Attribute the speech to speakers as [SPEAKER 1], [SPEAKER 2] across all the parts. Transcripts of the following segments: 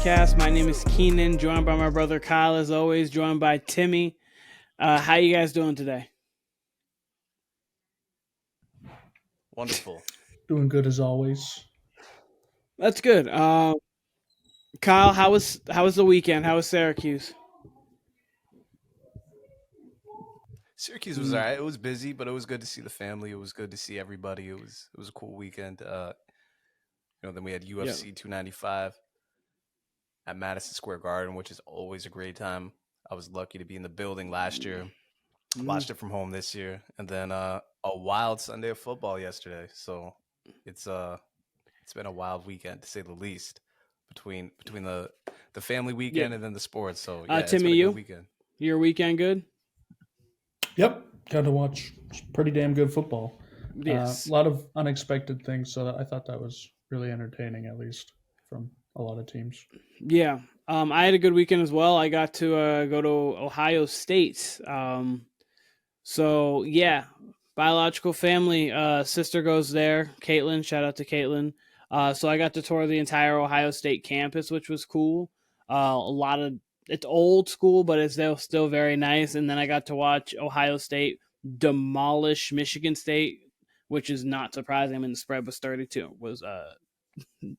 [SPEAKER 1] podcast. My name is Keenan, joined by my brother Kyle, as always, joined by Timmy. How you guys doing today?
[SPEAKER 2] Wonderful.
[SPEAKER 3] Doing good as always.
[SPEAKER 1] That's good. Kyle, how was the weekend? How was Syracuse?
[SPEAKER 2] Syracuse was all right. It was busy, but it was good to see the family. It was good to see everybody. It was a cool weekend. Then we had UFC 295 at Madison Square Garden, which is always a great time. I was lucky to be in the building last year. Watched it from home this year, and then a wild Sunday of football yesterday. So it's been a wild weekend to say the least between the family weekend and then the sports. So yeah,
[SPEAKER 1] Timmy,
[SPEAKER 2] it's been a good weekend.
[SPEAKER 1] Your weekend good?
[SPEAKER 3] Yep, got to watch pretty damn good football.
[SPEAKER 1] Yes.
[SPEAKER 3] A lot of unexpected things, so I thought that was really entertaining, at least from a lot of teams.
[SPEAKER 1] Yeah. I had a good weekend as well. I got to go to Ohio State. So yeah, biological family. Sister goes there. Caitlin, shout out to Caitlin. So I got to tour the entire Ohio State campus, which was cool. It's old school, but it's still very nice. And then I got to watch Ohio State demolish Michigan State, which is not surprising. I mean, the spread was 32. Was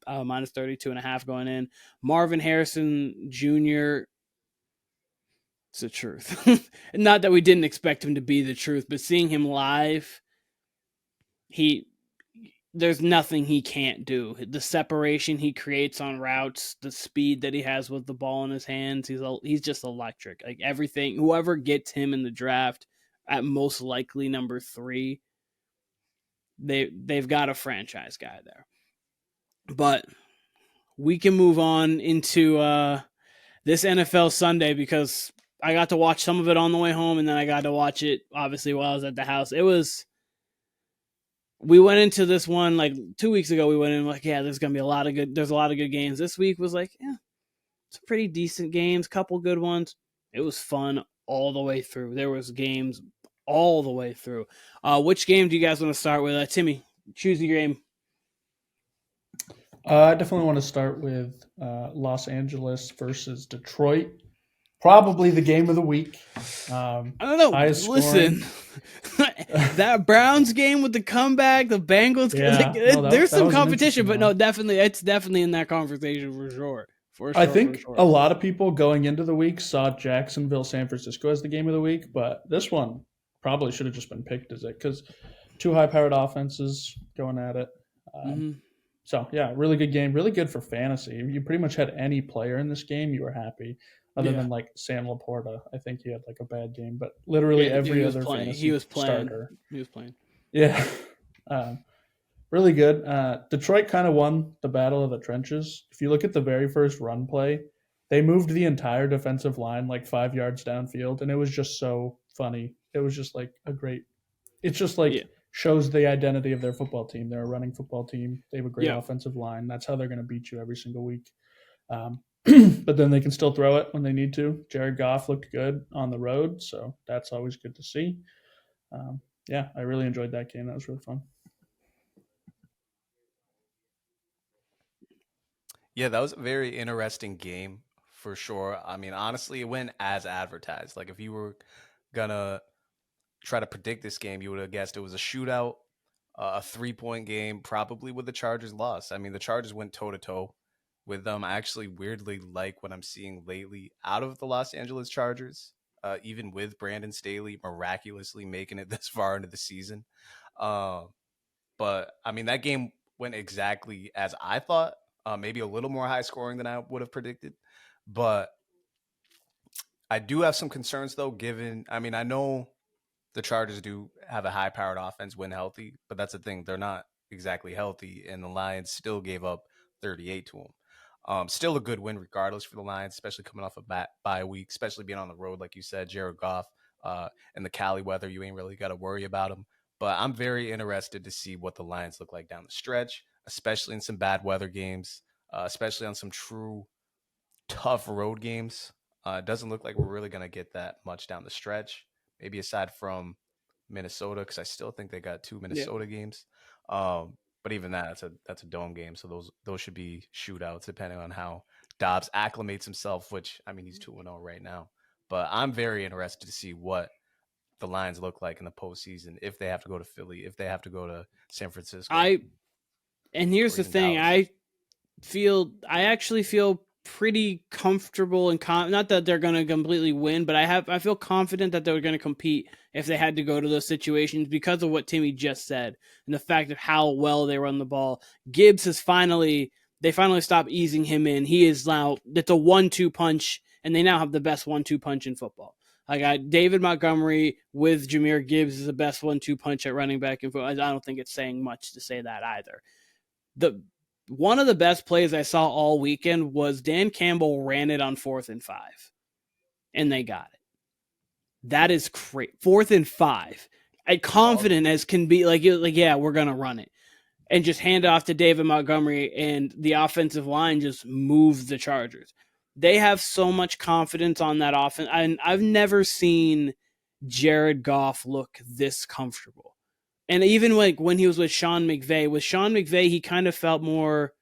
[SPEAKER 1] minus 32.5 going in. Marvin Harrison Jr. It's the truth. Not that we didn't expect him to be the truth, but seeing him live, there's nothing he can't do. The separation he creates on routes, the speed that he has with the ball in his hands, he's just electric. Like everything, whoever gets him in the draft at most likely number 3, they've got a franchise guy there. But we can move on into this NFL Sunday because I got to watch some of it on the way home, and then I got to watch it obviously while I was at the house. We went into this one like 2 weeks ago. We went in like, yeah, there's a lot of good games. This week was like, yeah, it's pretty decent games, couple good ones. It was fun all the way through. There was games all the way through. Which game do you guys want to start with? Timmy, choose your game.
[SPEAKER 3] I definitely want to start with Los Angeles versus Detroit. Probably the game of the week.
[SPEAKER 1] I don't know. Listen, that Browns game with the comeback, the Bengals.
[SPEAKER 3] Yeah,
[SPEAKER 1] there's some competition, but no, definitely, it's definitely in that conversation for sure.
[SPEAKER 3] I think a lot of people going into the week saw Jacksonville, San Francisco as the game of the week, but this one probably should have just been picked as it because 2 high-powered offenses going at it. So yeah, really good game, really good for fantasy. You pretty much had any player in this game, you were happy. Other than like Sam Laporta, I think he had like a bad game, but literally every other fantasy starter.
[SPEAKER 1] He was playing.
[SPEAKER 3] Yeah, really good. Detroit kind of won the battle of the trenches. If you look at the very first run play, they moved the entire defensive line like 5 yards downfield, and it was just so funny. It was just like it's just like shows the identity of their football team. They're a running football team. They have a great offensive line. That's how they're going to beat you every single week. But then they can still throw it when they need to. Jared Goff looked good on the road, so that's always good to see. I really enjoyed that game. That was really fun.
[SPEAKER 2] Yeah, that was a very interesting game for sure. I mean, honestly, it went as advertised. Like if you were gonna try to predict this game, you would have guessed it was a shootout, a 3-point game, probably with the Chargers loss. I mean, the Chargers went toe-to-toe with them. I actually weirdly like what I'm seeing lately out of the Los Angeles Chargers, even with Brandon Staley miraculously making it this far into the season. But I mean, that game went exactly as I thought, maybe a little more high scoring than I would have predicted. But I do have some concerns though, I know the Chargers do have a high powered offense when healthy, but that's the thing. They're not exactly healthy, and the Lions still gave up 38 to them. Still a good win regardless for the Lions, especially coming off a bye week, especially being on the road, like you said, Jared Goff, in the Cali weather, you ain't really got to worry about him. But I'm very interested to see what the Lions look like down the stretch, especially in some bad weather games, especially on some true tough road games. It doesn't look like we're really going to get that much down the stretch, maybe aside from Minnesota, because I still think they got 2 Minnesota games. But even that's a dome game, so those should be shootouts depending on how Dobbs acclimates himself, which, I mean, he's 2-0 right now. But I'm very interested to see what the Lions look like in the postseason if they have to go to Philly, if they have to go to San Francisco.
[SPEAKER 1] And here's
[SPEAKER 2] or
[SPEAKER 1] the
[SPEAKER 2] even
[SPEAKER 1] thing,
[SPEAKER 2] Dallas.
[SPEAKER 1] I actually feel pretty comfortable and not that they're going to completely win, but I feel confident that they're going to compete if they had to go to those situations because of what Timmy just said and the fact of how well they run the ball. Gibbs has finally stopped easing him in. He is now, it's a 1-2 punch, and they now have the best 1-2 punch in football. I got David Montgomery with Jahmyr Gibbs is the best 1-2 punch at running back in football. I don't think it's saying much to say that either. One of the best plays I saw all weekend was Dan Campbell ran it on 4th and 5, and they got it. That is great. 4th and 5, confident as can be. Like yeah, we're gonna run it, and just hand it off to David Montgomery, and the offensive line just moves the Chargers. They have so much confidence on that offense. I've never seen Jared Goff look this comfortable. And even like when he was with Sean McVay, he kind of felt more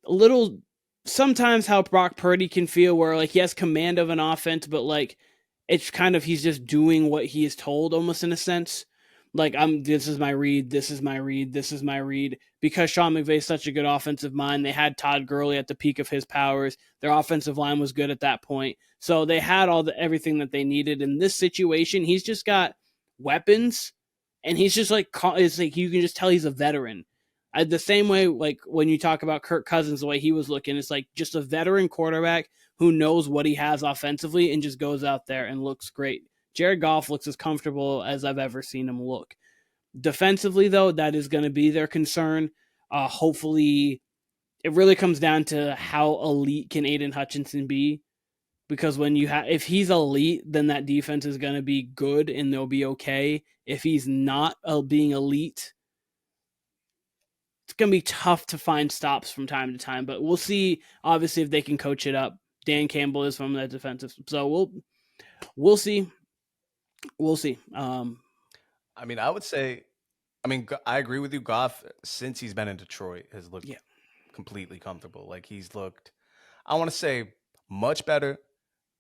[SPEAKER 1] a little sometimes how Brock Purdy can feel where like he has command of an offense, but like it's kind of he's just doing what he is told almost in a sense. Like this is my read, this is my read, this is my read. Because Sean McVay is such a good offensive mind, they had Todd Gurley at the peak of his powers. Their offensive line was good at that point. So they had everything that they needed. In this situation, he's just got weapons, and he's just like it's like you can just tell he's a veteran. The same way, like when you talk about Kirk Cousins, the way he was looking, it's like just a veteran quarterback who knows what he has offensively and just goes out there and looks great. Jared Goff looks as comfortable as I've ever seen him look. Defensively, though, that is going to be their concern. Hopefully, it really comes down to how elite can Aiden Hutchinson be. Because if he's elite, then that defense is going to be good and they'll be okay. If he's not being elite, it's going to be tough to find stops from time to time. But we'll see, obviously, if they can coach it up. Dan Campbell is from that defensive. So we'll see. We'll see.
[SPEAKER 2] I mean, I would say, I agree with you. Goff, since he's been in Detroit, has looked completely comfortable. Like he's looked, I want to say, much better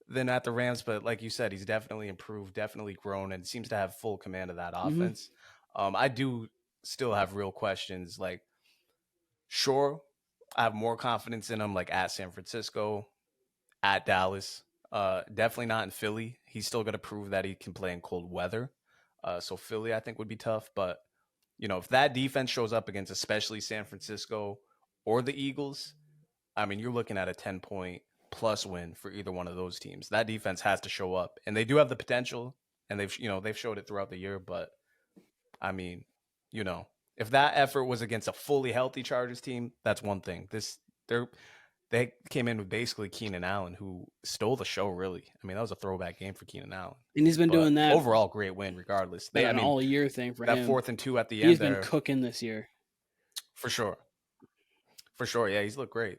[SPEAKER 2] than at the Rams, but like you said, he's definitely improved, definitely grown, and seems to have full command of that offense. I do still have real questions. Like, sure, I have more confidence in him, like at San Francisco, at Dallas. Definitely not in Philly. He's still got to prove that he can play in cold weather. So Philly, I think, would be tough. But, if that defense shows up against especially San Francisco or the Eagles, I mean, you're looking at a 10-point plus win for either one of those teams. That defense has to show up. And they do have the potential, and they've showed it throughout the year. But, I mean, if that effort was against a fully healthy Chargers team, that's one thing. They came in with basically Keenan Allen, who stole the show, really. I mean, that was a throwback game for Keenan Allen.
[SPEAKER 1] And he's been doing that.
[SPEAKER 2] Overall, great win, regardless.
[SPEAKER 1] An all-year thing for him.
[SPEAKER 2] That 4th and 2 at the end
[SPEAKER 1] He's been cooking this year.
[SPEAKER 2] For sure. Yeah, he's looked great.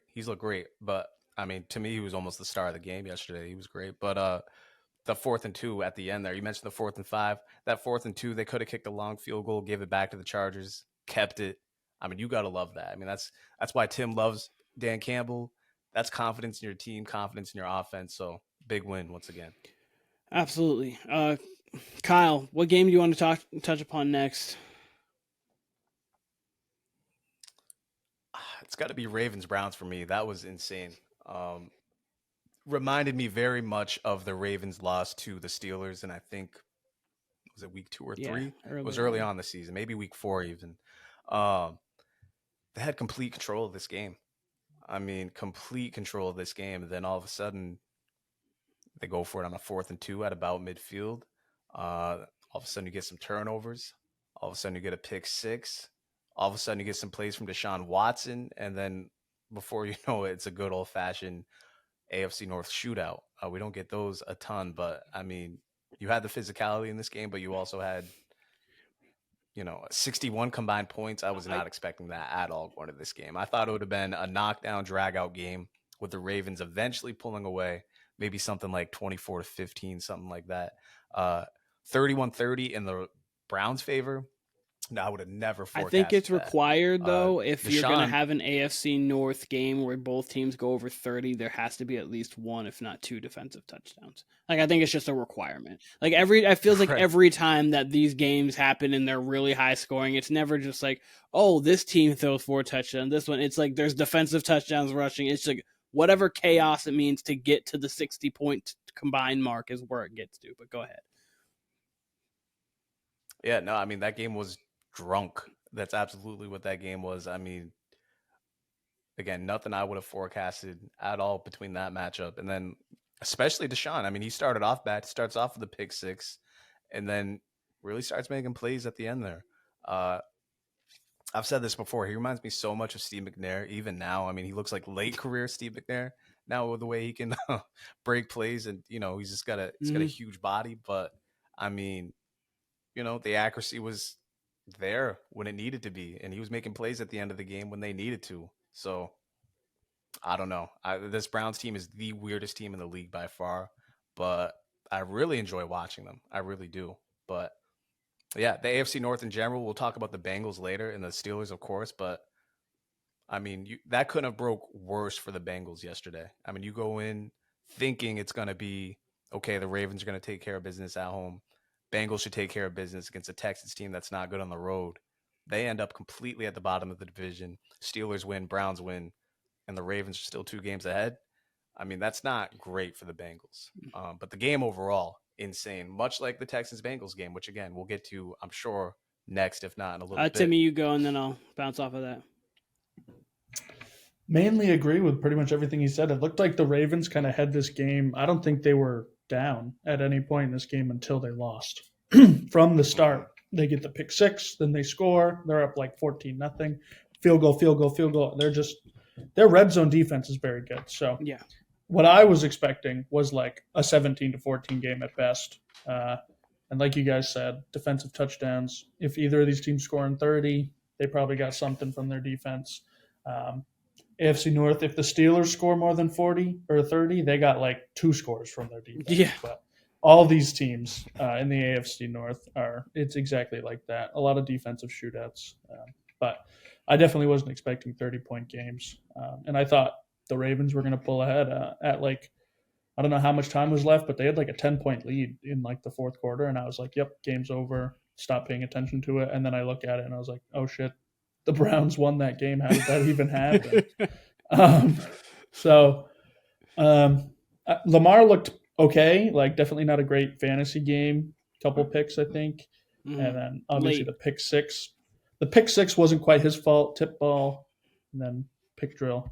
[SPEAKER 2] But, I mean, to me, he was almost the star of the game yesterday. He was great. But the 4th and 2 at the end there, you mentioned the 4th and 5. That 4th and 2, they could have kicked a long field goal, gave it back to the Chargers, kept it. I mean, you got to love that. I mean, that's why Tim loves Dan Campbell. That's confidence in your team, confidence in your offense. So big win once again.
[SPEAKER 1] Absolutely. Kyle, what game do you want to touch upon next?
[SPEAKER 2] It's got to be Ravens-Browns for me. That was insane. Reminded me very much of the Ravens loss to the Steelers, and I think, was it week 2 or 3? It was early on the season, maybe week 4 even. They had complete control of this game. I mean, complete control of this game. And then all of a sudden, they go for it on a 4th and 2 at about midfield. All of a sudden, you get some turnovers. All of a sudden, you get a pick 6. All of a sudden, you get some plays from Deshaun Watson. And then before you know it, it's a good old-fashioned AFC North shootout. We don't get those a ton. But, I mean, you had the physicality in this game, but you also had 61 combined points. I was not expecting that at all going into this game. I thought it would have been a knockdown, drag-out game with the Ravens eventually pulling away, maybe something like 24-15, something like that. 31-30 in the Browns' favor. No, I would have never
[SPEAKER 1] I think it's
[SPEAKER 2] forecasted that.
[SPEAKER 1] required, though, if you're going to
[SPEAKER 2] Deshaun,
[SPEAKER 1] have an AFC North game where both teams go over 30, there has to be at least one, if not two, defensive touchdowns. Like, I think it's just a requirement. Like, it feels like
[SPEAKER 2] right.
[SPEAKER 1] every time that these games happen and they're really high scoring, it's never just like, oh, this team throws 4 touchdowns. This one, it's like there's defensive touchdowns rushing. It's like whatever chaos it means to get to the 60-point combined mark is where it gets to. But go ahead.
[SPEAKER 2] Yeah, no, I mean, that game was drunk. That's absolutely what that game was. I mean, again, nothing I would have forecasted at all between that matchup. And then, especially Deshaun. I mean, he started off bad, starts off with a pick six, and then really starts making plays at the end there. I've said this before. He reminds me so much of Steve McNair, even now. I mean, he looks like late career Steve McNair now with the way he can break plays, and he's just got a huge body. But I mean, the accuracy was there when it needed to be, and he was making plays at the end of the game when they needed to. So I don't know. This Browns team is the weirdest team in the league by far, but I really enjoy watching them. I really do. But yeah, the AFC North in general, we'll talk about the Bengals later and the Steelers, of course, but I mean, that couldn't have broke worse for the Bengals yesterday. I mean, you go in thinking it's going to be, okay, the Ravens are going to take care of business at home. Bengals should take care of business against a Texans team that's not good on the road. They end up completely at the bottom of the division. Steelers win, Browns win, and the Ravens are still 2 games ahead. I mean, that's not great for the Bengals. But the game overall, insane. Much like the Texans-Bengals game, which, again, we'll get to, I'm sure, next, if not in a little bit.
[SPEAKER 1] Timmy, you go, and then I'll bounce off of that.
[SPEAKER 3] Mainly agree with pretty much everything he said. It looked like the Ravens kind of had this game. I don't think they were down at any point in this game until they lost. From the start, they get the pick six, then they score. They're up like 14-0. Field goal, field goal, field goal. Their red zone defense is very good. So
[SPEAKER 1] yeah,
[SPEAKER 3] what I was expecting was like a 17-14 game at best. And like you guys said, defensive touchdowns. If either of these teams score in 30, they probably got something from their defense. AFC North, if the Steelers score more than 40 or 30, they got like 2 scores from their defense.
[SPEAKER 1] Yeah.
[SPEAKER 3] But all these teams in the AFC North it's exactly like that. A lot of defensive shootouts. But I definitely wasn't expecting 30-point games. And I thought the Ravens were going to pull ahead at like, I don't know how much time was left, but they had like a 10-point lead in like the fourth quarter. And I was like, yep, game's over. Stop paying attention to it. And then I look at it and I was like, oh shit, the Browns won that game. How did that even happen? Lamar looked okay. Like definitely not a great fantasy game. Couple picks, I think. Mm-hmm. And then obviously the pick six. The pick six wasn't quite his fault. Tip ball and then pick drill.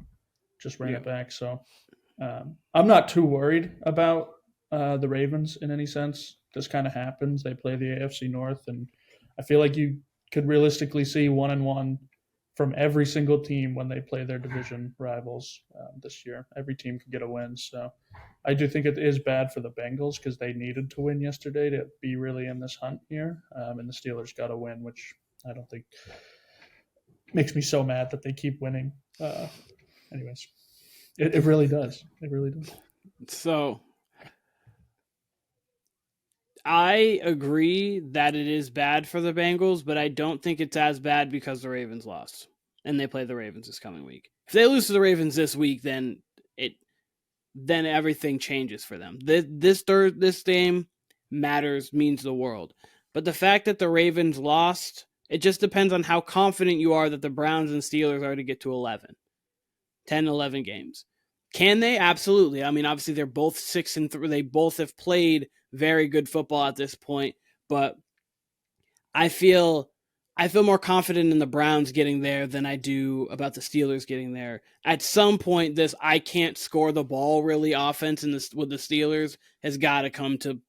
[SPEAKER 3] Just ran it back. So I'm not too worried about the Ravens in any sense. This kind of happens. They play the AFC North, and I feel like you could realistically see 1-1 from every single team when they play their division rivals this year. Every team could get a win. So I do think it is bad for the Bengals because they needed to win yesterday to be really in this hunt here. And the Steelers got a win, which I don't think makes me so mad that they keep winning. Anyways, it really does. It really does.
[SPEAKER 1] So I agree that it is bad for the Bengals, but I don't think it's as bad because the Ravens lost and they play the Ravens this coming week. If they lose to the Ravens this week, then everything changes for them. This game matters, means the world. But the fact that the Ravens lost, it just depends on how confident you are that the Browns and Steelers are to get to 10, 11 games. Can they? Absolutely. I mean, obviously they're both 6-3. They both have played very good football at this point, but I feel more confident in the Browns getting there than I do about the Steelers getting there. At some point, this I can't score the ball really offense with the Steelers has got to come to,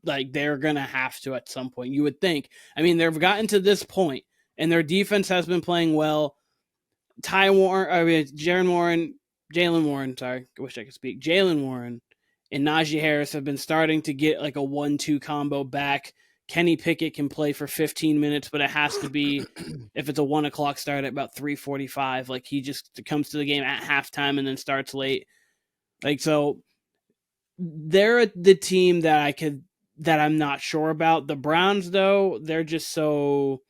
[SPEAKER 1] like, they're going to have to at some point, you would think. I mean, they've gotten to this point, and their defense has been playing well. Jalen Warren and Najee Harris have been starting to get like a 1-2 combo back. Kenny Pickett can play for 15 minutes, but it has to be, if it's a 1 o'clock start, at about 3:45. Like, he just comes to the game at halftime and then starts late. Like, so they're the team that I'm not sure about. The Browns, though, they're just so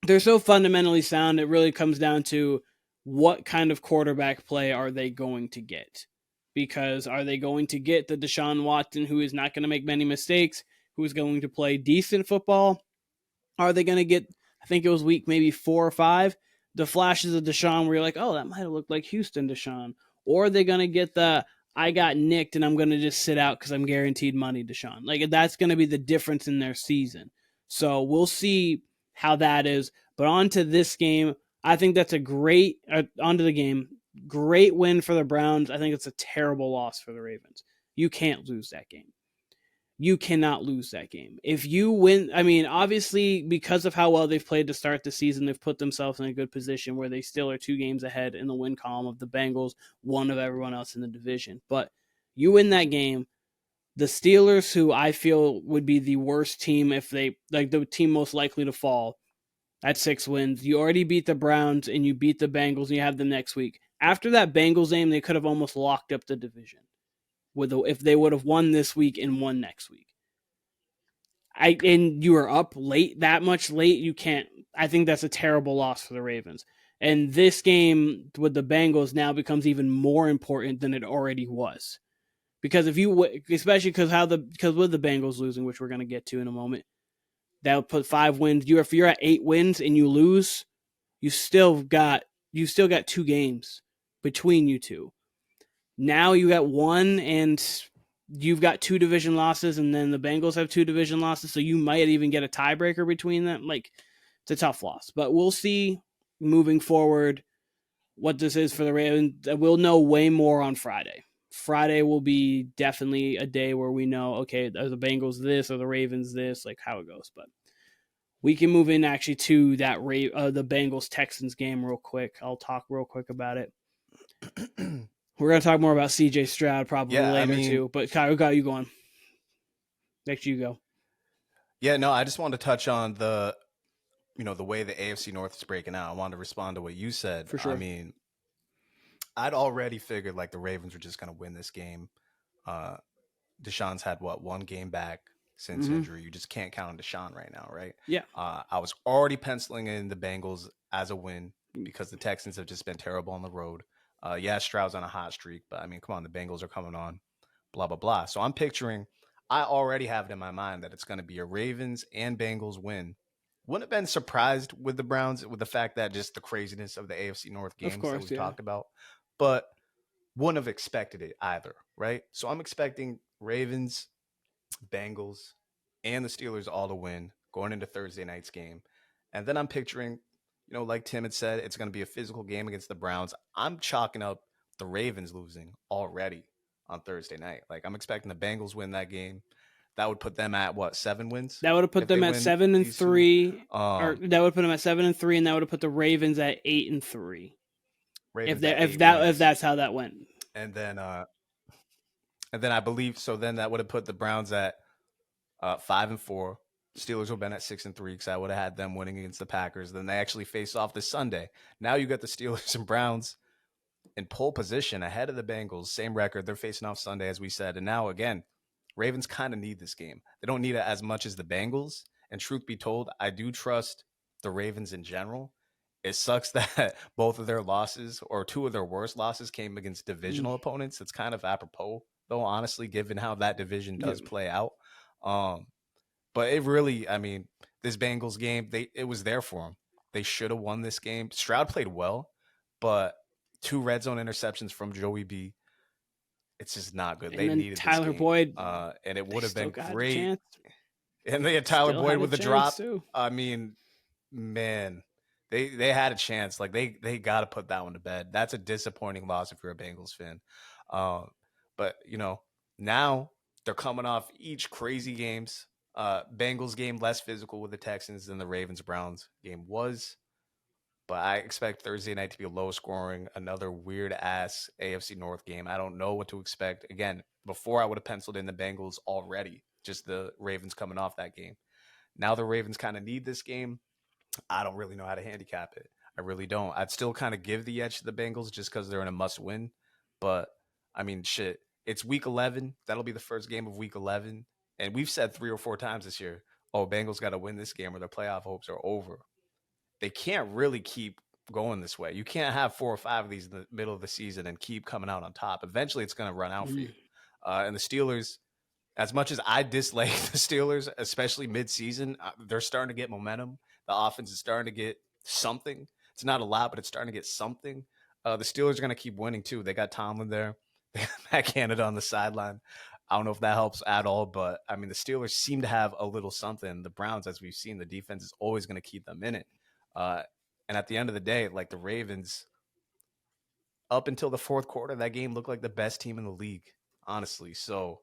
[SPEAKER 1] they're so fundamentally sound. It really comes down to what kind of quarterback play are they going to get? Because are they going to get the Deshaun Watson who is not going to make many mistakes, who is going to play decent football? Are they going to get, I think it was week maybe 4 or 5, the flashes of Deshaun where you're like, oh, that might have looked like Houston Deshaun? Or are they going to get the, I got nicked and I'm going to just sit out because I'm guaranteed money Deshaun? Like, that's going to be the difference in their season. So we'll see how that is. But on to this game. I think that's a great, onto the game, great win for the Browns. I think it's a terrible loss for the Ravens. You can't lose that game. You cannot lose that game. If you win, I mean, obviously, because of how well they've played to start the season, they've put themselves in a good position where they still are 2 games ahead in the win column of the Bengals, one of everyone else in the division. But you win that game, the Steelers, who I feel would be the worst team if they, like the team most likely to fall at 6 wins. You already beat the Browns and you beat the Bengals and you have them next week. After that Bengals game, they could have almost locked up the division if they would have won this week and won next week. And you are up late, that much late, you can't. I think that's a terrible loss for the Ravens. And this game with the Bengals now becomes even more important than it already was. Because if you, especially because with the Bengals losing, which we're going to get to in a moment, that would put 5 wins. If you're at 8 wins and you lose, you still got 2 games between you two. Now you got 1 and you've got 2 division losses, and then the Bengals have 2 division losses, so you might even get a tiebreaker between them. Like, it's a tough loss. But we'll see moving forward what this is for the Ravens. We'll know way more on Friday. Friday will be definitely a day where we know, okay, are the Bengals this or the Ravens this, like how it goes. But we can move in actually to that the Bengals-Texans game real quick. I'll talk real quick about it. We're going to talk more about CJ Stroud probably later too. But Kyle, we got you going. Next you go.
[SPEAKER 2] Yeah, no, I just wanted to touch on the way the AFC North is breaking out. I wanted to respond to what you said.
[SPEAKER 1] For sure.
[SPEAKER 2] I mean, I'd already figured like the Ravens were just going to win this game. Deshaun's had 1 game back since injury. You just can't count on Deshaun right now, right?
[SPEAKER 1] Yeah.
[SPEAKER 2] I was already penciling in the Bengals as a win because the Texans have just been terrible on the road. Stroud's on a hot streak, but I mean, come on, the Bengals are coming on, blah, blah, blah. So I'm picturing, I already have it in my mind that it's going to be a Ravens and Bengals win. Wouldn't have been surprised with the Browns with the fact that just the craziness of the AFC North games that we've talked about, but wouldn't have expected it either, right? So I'm expecting Ravens, Bengals, and the Steelers all to win going into Thursday night's game. And then I'm picturing, like Tim had said, it's going to be a physical game against the Browns. I'm chalking up the Ravens losing already on Thursday night. Like, I'm expecting the Bengals win that game. That would put them at 7 wins?
[SPEAKER 1] That would have put them at 7-3. Or that would put them at 7-3, and that would have put the Ravens at 8-3. If that's how that went.
[SPEAKER 2] And then I believe so. Then that would have put the Browns at 5-4. Steelers would have been at 6-3 because I would have had them winning against the Packers. Then they actually face off this Sunday. Now you got the Steelers and Browns in pole position ahead of the Bengals. Same record. They're facing off Sunday, as we said. And now, again, Ravens kind of need this game. They don't need it as much as the Bengals. And truth be told, I do trust the Ravens in general. It sucks that both of their losses, or 2 of their worst losses, came against divisional opponents. It's kind of apropos, though, honestly, given how that division does play out. But it really, I mean, this Bengals game, it was there for them. They should have won this game. Stroud played well, but 2 red zone interceptions from Joey B. It's just not good. They needed
[SPEAKER 1] Tyler
[SPEAKER 2] this game.
[SPEAKER 1] Boyd,
[SPEAKER 2] and it would have been great. And they had Tyler Boyd with the drop. Too. I mean, man, they had a chance. Like they got to put that one to bed. That's a disappointing loss if you're a Bengals fan. But now they're coming off each crazy games. Bengals game less physical with the Texans than the Ravens-Browns game was. But I expect Thursday night to be low scoring, another weird-ass AFC North game. I don't know what to expect. Again, before I would have penciled in the Bengals already, just the Ravens coming off that game. Now the Ravens kind of need this game. I don't really know how to handicap it. I really don't. I'd still kind of give the edge to the Bengals just because they're in a must-win. But, I mean, shit. It's Week 11. That'll be the first game of Week 11. And we've said 3 or 4 times this year, Bengals got to win this game or their playoff hopes are over. they can't really keep going this way. You can't have 4 or 5 of these in the middle of the season and keep coming out on top. Eventually, it's going to run out for you. And the Steelers, as much as I dislike the Steelers, especially mid-season, they're starting to get momentum. The offense is starting to get something. It's not a lot, but it's starting to get something. The Steelers are going to keep winning, too. They got Tomlin there. They got Matt Canada on the sideline. I don't know if that helps at all, but, I mean, the Steelers seem to have a little something. The Browns, as we've seen, the defense is always going to keep them in it. And at the end of the day, like the Ravens, up until the fourth quarter, that game looked like the best team in the league, honestly. So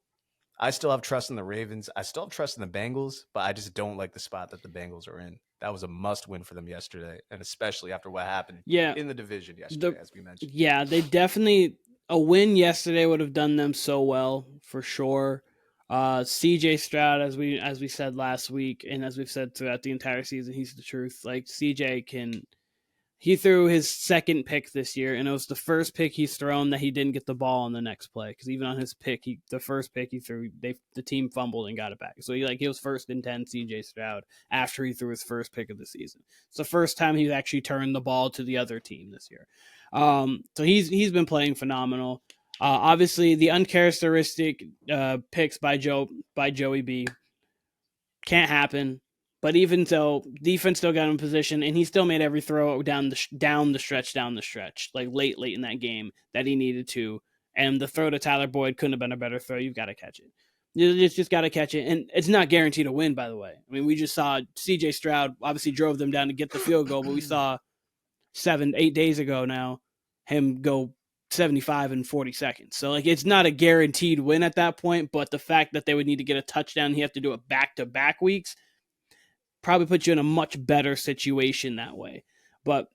[SPEAKER 2] I still have trust in the Ravens. I still have trust in the Bengals, but I just don't like the spot that the Bengals are in. That was a must-win for them yesterday, and especially after what happened in the division yesterday, as we mentioned.
[SPEAKER 1] Yeah, they definitely – a win yesterday would have done them so well, for sure. CJ Stroud, as we said last week, and as we've said throughout the entire season, he's the truth. Like, CJ can – he threw his second pick this year, and it was the first pick he's thrown that he didn't get the ball on the next play. Because even on his pick, the first pick he threw, the team fumbled and got it back. So he was first and 10, CJ Stroud, after he threw his first pick of the season. It's the first time he's actually turned the ball to the other team this year. So he's been playing phenomenal. Obviously, the uncharacteristic picks by Joey B can't happen. But even so, defense still got him in position, and he still made every throw down the stretch, like late in that game that he needed to. And the throw to Tyler Boyd couldn't have been a better throw. You've got to catch it. You just got to catch it. And it's not guaranteed to win, by the way. I mean, we just saw CJ Stroud obviously drove them down to get the field goal, but we saw 7-8 days ago now him go 75 in 40 seconds. So, like, it's not a guaranteed win at that point, but the fact that they would need to get a touchdown, he have to do it back-to-back weeks, probably put you in a much better situation that way. But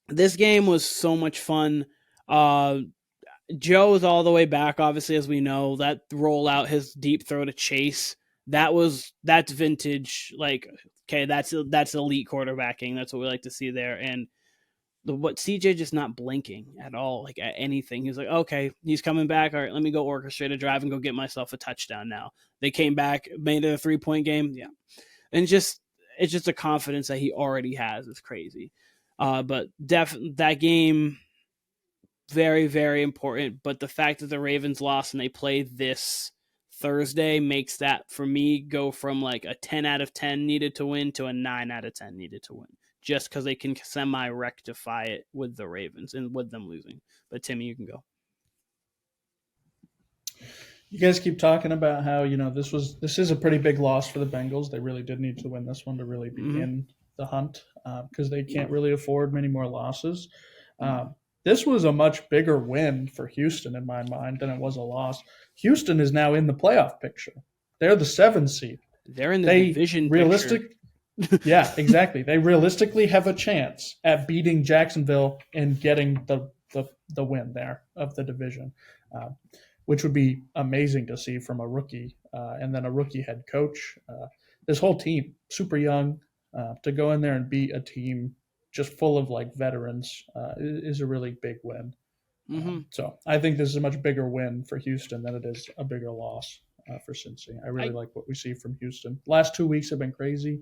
[SPEAKER 1] this game was so much fun. Joe's all the way back, obviously, as we know. That rollout, his deep throw to Chase, that's vintage. Like, okay, that's elite quarterbacking. That's what we like to see there. And what CJ just not blinking at all, like at anything. He's like, okay, he's coming back. All right, let me go orchestrate a drive and go get myself a touchdown now. They came back, made it a 3-point game. Yeah. And it's just a confidence that he already has. It's crazy. But that game, very, very important. But the fact that the Ravens lost and they play this Thursday makes that, for me, go from like a 10 out of 10 needed to win to a 9 out of 10 needed to win. Just because they can semi-rectify it with the Ravens and with them losing. But Timmy, you can go.
[SPEAKER 3] You guys keep talking about how, this is a pretty big loss for the Bengals. They really did need to win this one to really be in the hunt, because they can't really afford many more losses. This was a much bigger win for Houston in my mind than it was a loss. Houston is now in the playoff picture. They're the 7th seed.
[SPEAKER 1] They're in the division picture.
[SPEAKER 3] Yeah, exactly. They realistically have a chance at beating Jacksonville and getting the win there of the division, which would be amazing to see from a rookie, and then a rookie head coach. This whole team, super young, to go in there and beat a team just full of like veterans is a really big win. So I think this is a much bigger win for Houston than it is a bigger loss for Cincy. I really like what we see from Houston. Last 2 weeks have been crazy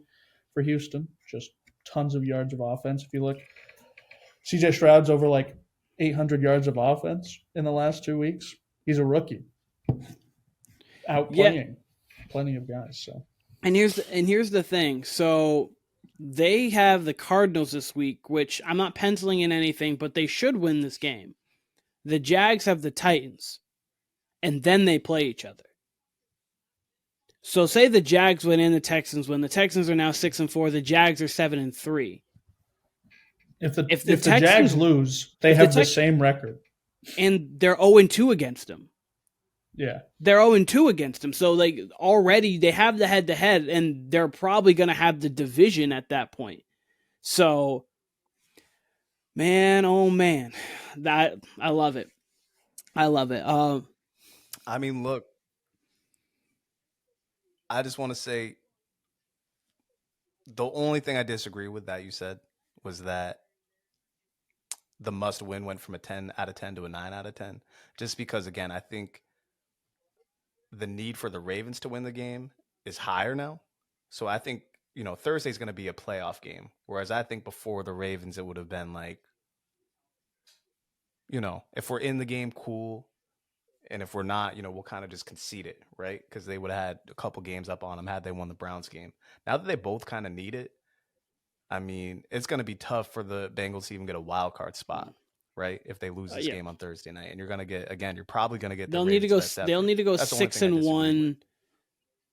[SPEAKER 3] for Houston. Just tons of yards of offense. If you look, CJ Stroud's over like 800 yards of offense in the last 2 weeks. He's a rookie, outplaying plenty of guys. So,
[SPEAKER 1] and here's the thing. So they have the Cardinals this week, which I'm not penciling in anything, but they should win this game. The Jags have the Titans, and then they play each other. So say the Jags win and the Texans win. The Texans are now 6-4. The Jags are 7-3.
[SPEAKER 3] If the Jags lose, they have the same record.
[SPEAKER 1] And they're 0-2 against them.
[SPEAKER 3] Yeah.
[SPEAKER 1] They're 0-2 against them. So like already they have the head-to-head, and they're probably going to have the division at that point. So, man, oh man, I love it. I love it.
[SPEAKER 2] I mean, look, I just want to say the only thing I disagree with that you said was that the must win went from a 10 out of 10 to a 9 out of 10. Just because, again, I think the need for the Ravens to win the game is higher now. So I think Thursday's going to be a playoff game. Whereas I think before the Ravens, it would have been like, if we're in the game, cool. And if we're not, we'll kind of just concede it, right? Because they would have had a couple games up on them had they won the Browns game. Now that they both kind of need it, I mean, it's going to be tough for the Bengals to even get a wild card spot, right? If they lose this game on Thursday night, and you're going to get, again, you're probably going to get.
[SPEAKER 1] They'll need to go. They'll need to go 6-1.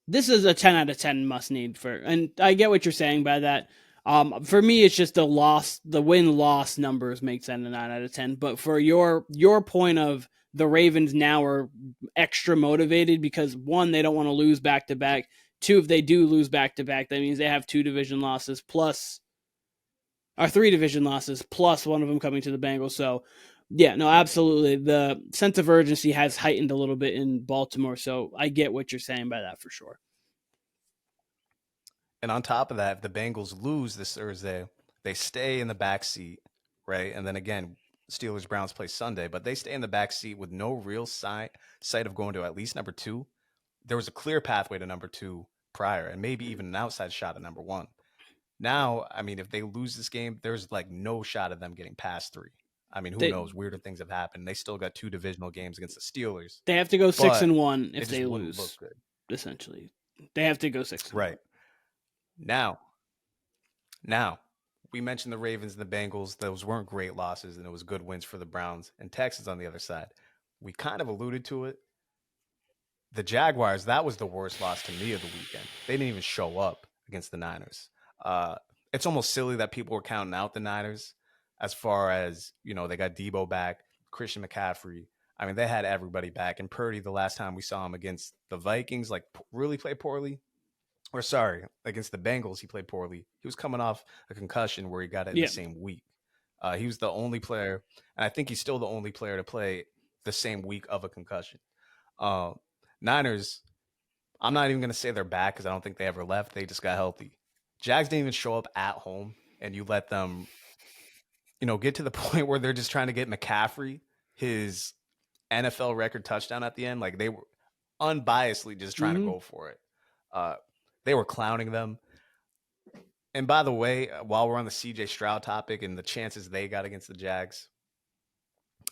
[SPEAKER 1] This is a 10 out of 10 must need and I get what you're saying by that. For me, it's just the win-loss numbers makes it a 9 out of 10. But for your point of the Ravens now are extra motivated because 1, they don't want to lose back-to-back. 2, if they do lose back-to-back, that means they have 2 division losses or 3 division losses plus one of them coming to the Bengals. So, yeah, no, absolutely. The sense of urgency has heightened a little bit in Baltimore. So I get what you're saying by that for sure.
[SPEAKER 2] And on top of that, if the Bengals lose this Thursday, they stay in the back seat, right? And then again, Steelers-Browns play Sunday, but they stay in the back seat with no real sight of going to at least number 2. There was a clear pathway to number 2 prior, and maybe even an outside shot at number 1. Now, I mean, if they lose this game, there's like no shot of them getting past 3. I mean, who knows? Weirder things have happened. They still got 2 divisional games against the Steelers.
[SPEAKER 1] They have to go 6-1 if they lose. Essentially, they have to go 6-1.
[SPEAKER 2] Right. Now, we mentioned the Ravens and the Bengals. Those weren't great losses, and it was good wins for the Browns and Texans on the other side. We kind of alluded to it. The Jaguars, that was the worst loss to me of the weekend. They didn't even show up against the Niners. It's almost silly that people were counting out the Niners as far as, they got Debo back, Christian McCaffrey. I mean, they had everybody back. And Purdy, the last time we saw him against the Vikings, really played poorly. Or sorry, against the Bengals, he played poorly. He was coming off a concussion where he got it in the same week. He was the only player, and I think he's still the only player to play the same week of a concussion. Niners, I'm not even going to say they're back because I don't think they ever left. They just got healthy. Jags didn't even show up at home, and you let them, get to the point where they're just trying to get McCaffrey his NFL record touchdown at the end. Like, they were unbiasedly just trying to go for it. They were clowning them. And by the way, while we're on the CJ Stroud topic and the chances they got against the Jags,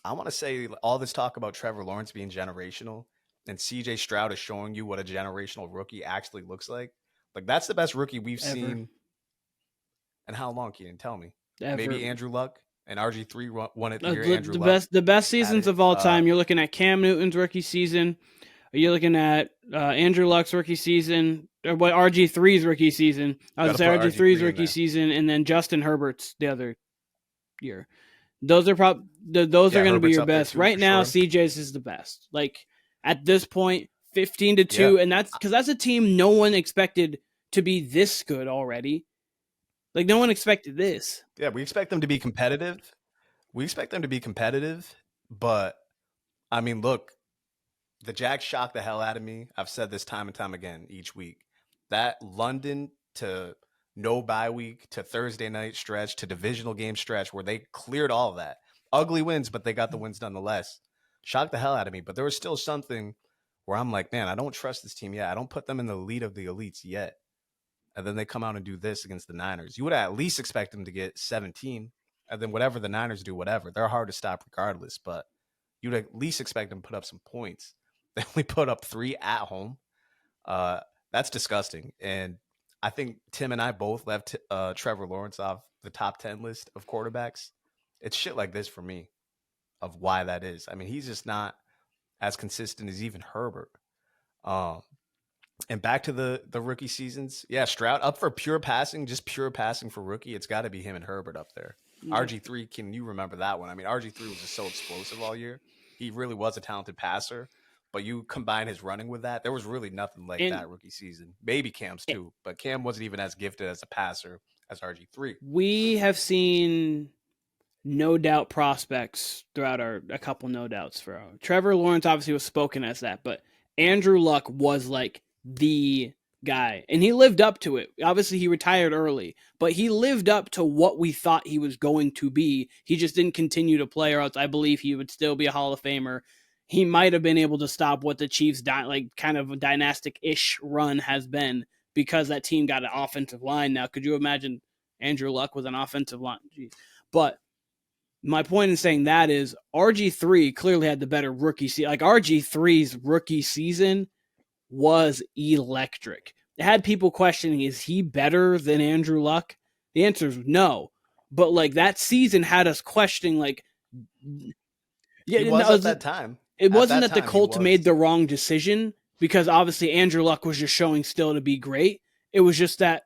[SPEAKER 2] I want to say all this talk about Trevor Lawrence being generational and CJ Stroud is showing you what a generational rookie actually looks like. Like, that's the best rookie we've seen. And how long, Keenan? Tell me. Ever. Maybe Andrew Luck and RG3 won it the year Andrew Luck.
[SPEAKER 1] The best seasons of all time. You're looking at Cam Newton's rookie season. You're looking at Andrew Luck's rookie season, or what RG3's rookie season. I was going to say RG3's rookie season, and then Justin Herbert's the other year. Those are are going to be your best. Right now, CJ's is the best. Like, at this point, 15-2, and that's because that's a team no one expected to be this good already. Like, no one expected this.
[SPEAKER 2] Yeah, we expect them to be competitive. But, I mean, look, the Jags shocked the hell out of me. I've said this time and time again each week. That London to no bye week to Thursday night stretch to divisional game stretch where they cleared all of that. Ugly wins, but they got the wins nonetheless. Shocked the hell out of me. But there was still something where I'm like, man, I don't trust this team yet. I don't put them in the lead of the elites yet. And then they come out and do this against the Niners. You would at least expect them to get 17. And then whatever the Niners do, whatever. They're hard to stop regardless. But you'd at least expect them to put up some points. They only put up 3 at home. That's disgusting. And I think Tim and I both left Trevor Lawrence off the top 10 list of quarterbacks. It's shit like this for me of why that is. I mean, he's just not as consistent as even Herbert. And back to the rookie seasons. Yeah, Stroud up for pure passing for rookie. It's got to be him and Herbert up there. Yeah. RG3, can you remember that one? I mean, RG3 was just so explosive all year. He really was a talented passer. But you combine his running with that, there was really nothing like that rookie season. Maybe Cam's too, but Cam wasn't even as gifted as a passer as RG3.
[SPEAKER 1] We have seen no doubt prospects throughout a couple no doubts for Trevor Lawrence. Obviously was spoken as that, but Andrew Luck was like the guy, and he lived up to it. Obviously, he retired early, but he lived up to what we thought he was going to be. He just didn't continue to play, or else I believe he would still be a Hall of Famer. He might have been able to stop what the Chiefs kind of a dynastic-ish run has been because that team got an offensive line now. Could you imagine Andrew Luck with an offensive line? Jeez. But my point in saying that is RG3 clearly had the better rookie season. Like RG3's rookie season was electric. It had people questioning, is he better than Andrew Luck? The answer is no. But like that season had us questioning, like,
[SPEAKER 2] yeah, he was at that time.
[SPEAKER 1] It wasn't that the Colts made the wrong decision, because obviously Andrew Luck was just showing still to be great. It was just that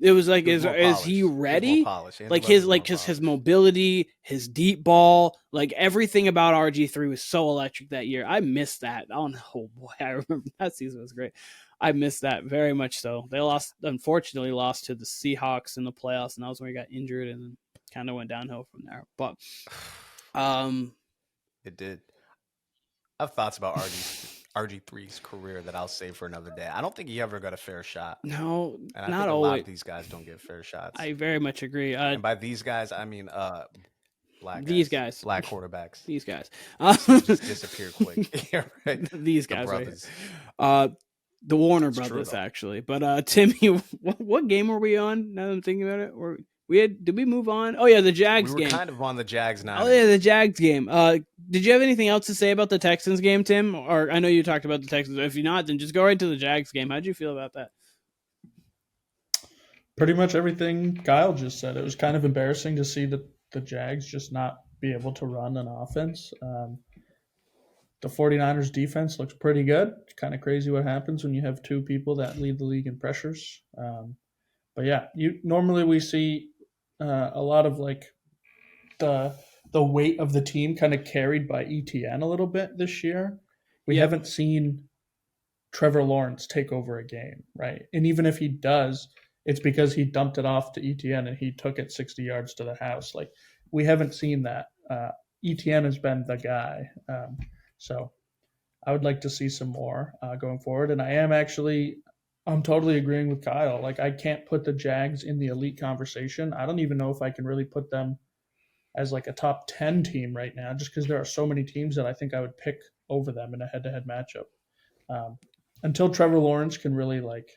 [SPEAKER 1] it was like, is he ready? Like his mobility, his deep ball, like everything about RG3 was so electric that year. I missed that. Oh boy, I remember that season was great. I missed that very much so. They unfortunately lost to the Seahawks in the playoffs, and that was when he got injured and then kind of went downhill from there. But
[SPEAKER 2] it did. I have thoughts about RG3's career that I'll save for another day. I don't think he ever got a fair shot.
[SPEAKER 1] No,
[SPEAKER 2] and I
[SPEAKER 1] not
[SPEAKER 2] think
[SPEAKER 1] always.
[SPEAKER 2] A lot of these guys don't get fair shots.
[SPEAKER 1] I very much agree.
[SPEAKER 2] And by these guys, I mean black quarterbacks.
[SPEAKER 1] These guys.
[SPEAKER 2] Just disappear quick. Yeah, right.
[SPEAKER 1] These guys. Right. The Warner Brothas, actually. But Timmy, what game were we on? Now that I'm thinking about it, did we move on? Oh yeah, the Jags game.
[SPEAKER 2] We were kind of on the Jags now.
[SPEAKER 1] Oh yeah, the Jags game. Did you have anything else to say about the Texans game, Tim? Or I know you talked about the Texans. If you're not, then just go right to the Jags game. How'd you feel about that?
[SPEAKER 3] Pretty much everything Kyle just said. It was kind of embarrassing to see the Jags just not be able to run an offense. The 49ers defense looks pretty good. It's kind of crazy what happens when you have two people that lead the league in pressures. But yeah, normally we see a lot of like the weight of the team kind of carried by ETN a little bit this year. We haven't seen Trevor Lawrence take over a game, right? And even if he does, it's because he dumped it off to ETN and he took it 60 yards to the house. Like, we haven't seen that. ETN has been the guy. So I would like to see some more going forward. And I'm totally agreeing with Kyle. Like, I can't put the Jags in the elite conversation. I don't even know if I can really put them as like a top 10 team right now, just because there are so many teams that I think I would pick over them in a head-to-head matchup. Until Trevor Lawrence can really like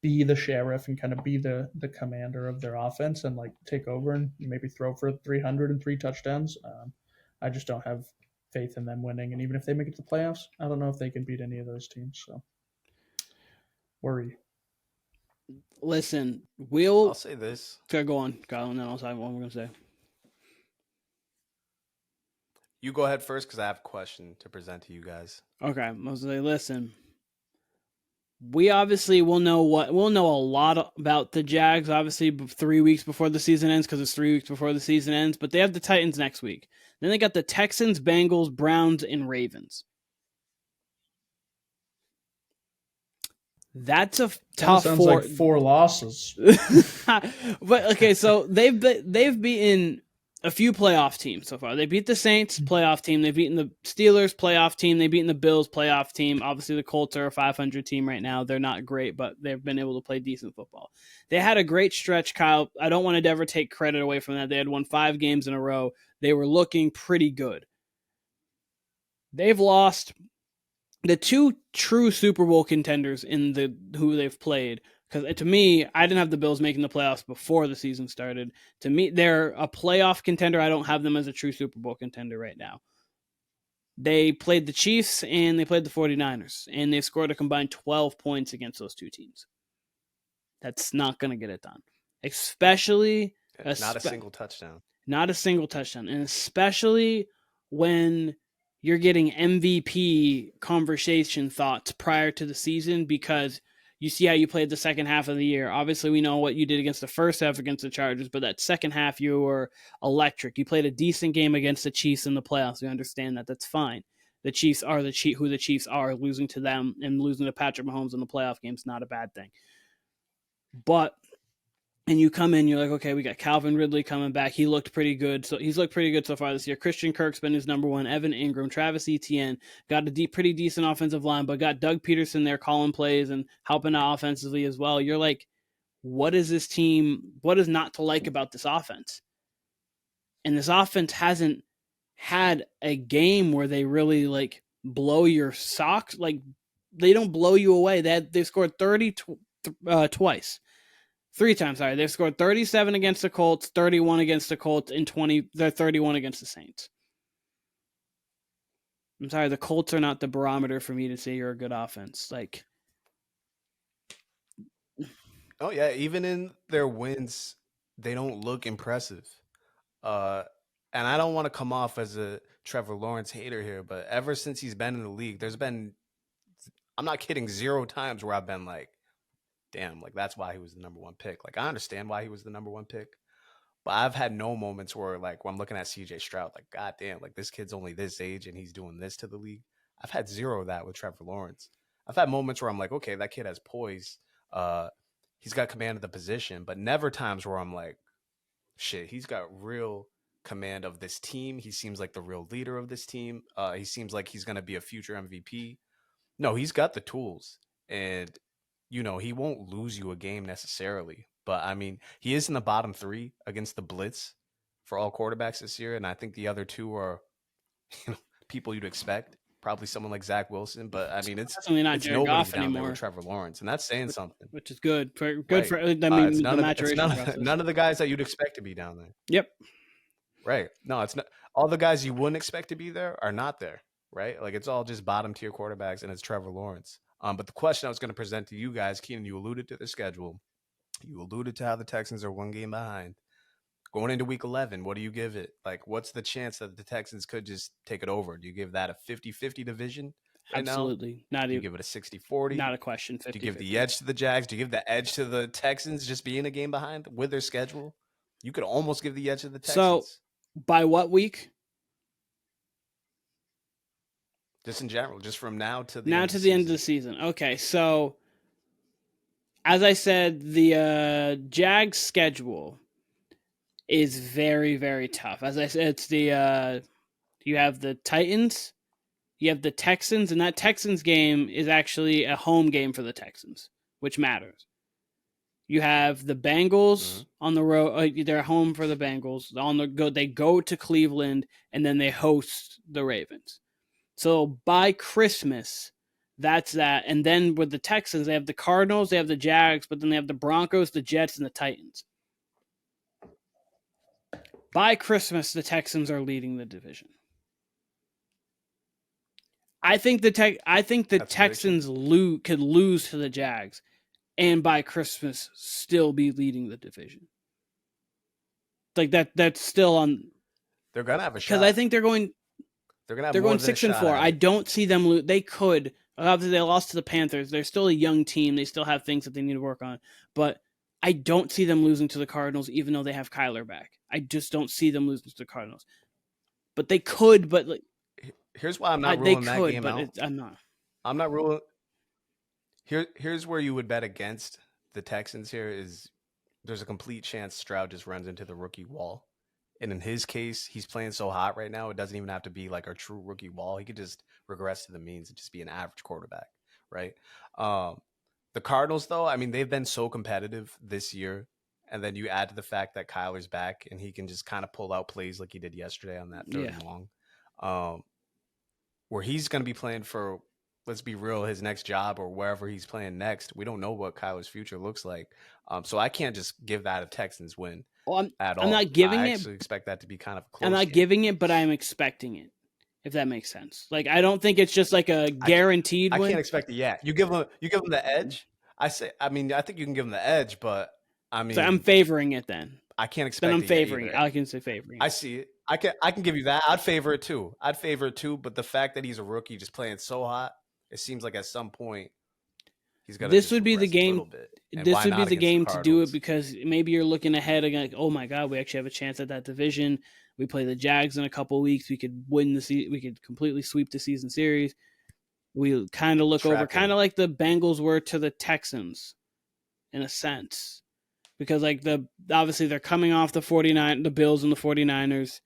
[SPEAKER 3] be the sheriff and kind of be the commander of their offense and like take over and maybe throw for 303 touchdowns. I just don't have faith in them winning. And even if they make it to the playoffs, I don't know if they can beat any of those teams. So worry.
[SPEAKER 1] Listen,
[SPEAKER 2] I'll say this.
[SPEAKER 1] Okay, go on, Kyle, and then I'll say what we're going to say.
[SPEAKER 2] You go ahead first because I have a question to present to you guys.
[SPEAKER 1] Okay, I was going to say, listen, we obviously will know a lot about the Jags, obviously 3 weeks before the season ends, because it's 3 weeks before the season ends, but they have the Titans next week. Then they got the Texans, Bengals, Browns, and Ravens. That's a tough
[SPEAKER 3] sounds like 4 losses.
[SPEAKER 1] But okay, so they've beaten a few playoff teams so far. They beat the Saints, playoff team. They've beaten the Steelers, playoff team. They've beaten the Bills, playoff team. Obviously, the Colts are a 500 team right now. They're not great, but they've been able to play decent football. They had a great stretch, Kyle. I don't want to ever take credit away from that. They had won 5 games in a row. They were looking pretty good. They've lost the 2 true Super Bowl contenders in who they've played. Because to me, I didn't have the Bills making the playoffs before the season started. To me, they're a playoff contender. I don't have them as a true Super Bowl contender right now. They played the Chiefs and they played the 49ers. And they scored a combined 12 points against those 2 teams. That's not going to get it done. Especially...
[SPEAKER 2] Not a single touchdown.
[SPEAKER 1] Not a single touchdown. And especially when you're getting MVP conversation thoughts prior to the season, because you see how you played the second half of the year. Obviously, we know what you did against the first half against the Chargers, but that second half, you were electric. You played a decent game against the Chiefs in the playoffs. We understand that. That's fine. The Chiefs are who the Chiefs are. Losing to them and losing to Patrick Mahomes in the playoff game is not a bad thing. And you come in, you're like, okay, we got Calvin Ridley coming back. He looked pretty good. So he's looked pretty good so far this year. Christian Kirk's been his number one. Evan Ingram, Travis Etienne, got a pretty decent offensive line, but got Doug Peterson there calling plays and helping out offensively as well. You're like, what is this team? What is not to like about this offense? And this offense hasn't had a game where they really like blow your socks, like they don't blow you away. They scored 30 twice. 3 times, sorry. They've scored 37 against the Colts, 31 against the Colts, and 31 against the Saints. I'm sorry, the Colts are not the barometer for me to say you're a good offense. Like,
[SPEAKER 2] oh yeah, even in their wins, they don't look impressive. And I don't want to come off as a Trevor Lawrence hater here, but ever since he's been in the league, there's been, I'm not kidding, 0 times where I've been like, damn, like that's why he was the number 1 pick. Like I understand why he was the number 1 pick, but I've had no moments where like when I'm looking at CJ Stroud, like god damn, like this kid's only this age and he's doing this to the league. I've had 0 of that with Trevor Lawrence. I've had moments where I'm like, okay, that kid has poise. He's got command of the position, but never times where I'm like, shit, he's got real command of this team. He seems like the real leader of this team. He seems like he's going to be a future MVP. No, he's got the tools, and he won't lose you a game necessarily. But I mean, he is in the bottom 3 against the blitz for all quarterbacks this year, and I think the other 2 are people you'd expect. Probably someone like Zach Wilson, but I mean, it's
[SPEAKER 1] definitely not Jared
[SPEAKER 2] nobody
[SPEAKER 1] Goff
[SPEAKER 2] down
[SPEAKER 1] anymore.
[SPEAKER 2] there with Trevor Lawrence, and that's saying something.
[SPEAKER 1] Which is good. Good
[SPEAKER 2] right.
[SPEAKER 1] for. I mean,
[SPEAKER 2] it's
[SPEAKER 1] the maturation
[SPEAKER 2] process. None of the guys that you'd expect to be down there.
[SPEAKER 1] Yep.
[SPEAKER 2] Right. No, it's not. All the guys you wouldn't expect to be there are not there. Right. Like it's all just bottom tier quarterbacks, and it's Trevor Lawrence. But the question I was going to present to you guys, Keenan, you alluded to the schedule. You alluded to how the Texans are 1 game behind. Going into week 11, what do you give it? Like, what's the chance that the Texans could just take it over? Do you give that a 50-50 division? Right
[SPEAKER 1] Absolutely.
[SPEAKER 2] Now? Do you give it a 60-40?
[SPEAKER 1] Not a question. 50-50.
[SPEAKER 2] Do you give the edge to the Jags? Do you give the edge to the Texans just being a game behind with their schedule? You could almost give the edge to the Texans.
[SPEAKER 1] So, by what week?
[SPEAKER 2] Just in general, just from now to the
[SPEAKER 1] end of the season. Okay, so as I said, the Jags schedule is very, very tough. As I said, it's you have the Titans, you have the Texans, and that Texans game is actually a home game for the Texans, which matters. You have the Bengals on the road. They're home for the Bengals. They go to Cleveland, and then they host the Ravens. So by Christmas, that's that. And then with the Texans, they have the Cardinals, they have the Jags, but then they have the Broncos, the Jets, and the Titans. By Christmas, the Texans are leading the division. I think the Texans could lose to the Jags, and by Christmas still be leading the division. Like that's still on.
[SPEAKER 2] They're gonna have a shot
[SPEAKER 1] because I think they're going.
[SPEAKER 2] They're gonna have.
[SPEAKER 1] They're going 6-4. I don't see them lose. They could. Obviously, they lost to the Panthers. They're still a young team. They still have things that they need to work on. But I don't see them losing to the Cardinals, even though they have Kyler back. I just don't see them losing to the Cardinals. But they could. But like,
[SPEAKER 2] here's why I'm not ruling that game out.
[SPEAKER 1] I'm not.
[SPEAKER 2] I'm not ruling. Here's where you would bet against the Texans. Here is there's a complete chance Stroud just runs into the rookie wall. And in his case, he's playing so hot right now, it doesn't even have to be like a true rookie wall. He could just regress to the means and just be an average quarterback, right? The Cardinals, though, I mean, they've been so competitive this year. And then you add to the fact that Kyler's back and he can just kind of pull out plays like he did yesterday on that third and long, where he's going to be playing for, let's be real, his next job or wherever he's playing next. We don't know what Kyler's future looks like. So I can't just give that a Texans win.
[SPEAKER 1] Well,
[SPEAKER 2] at all.
[SPEAKER 1] I'm not giving it.
[SPEAKER 2] I actually expect that to be kind of a close
[SPEAKER 1] I'm not
[SPEAKER 2] game.
[SPEAKER 1] giving it, but I'm expecting it, if that makes sense. Like, I don't think it's just like a guaranteed win.
[SPEAKER 2] I can't expect it yet. You give them the edge. I think you can give them the edge, but I mean,
[SPEAKER 1] so I'm favoring it then.
[SPEAKER 2] I can't expect
[SPEAKER 1] then I'm
[SPEAKER 2] it
[SPEAKER 1] favoring
[SPEAKER 2] yet
[SPEAKER 1] it. I can say favoring it.
[SPEAKER 2] I see it. I can give you that. I'd favor it too. But the fact that he's a rookie just playing so hot, it seems like at some point he's got to.
[SPEAKER 1] This would be the game. This would be the game to do it, because maybe you're looking ahead and like, oh my God, we actually have a chance at that division. We play the Jags in a couple of weeks. We could win we could completely sweep the season series. We kind of look over, kind of like the Bengals were to the Texans, in a sense, because like obviously they're coming off the Bills and the 49ers.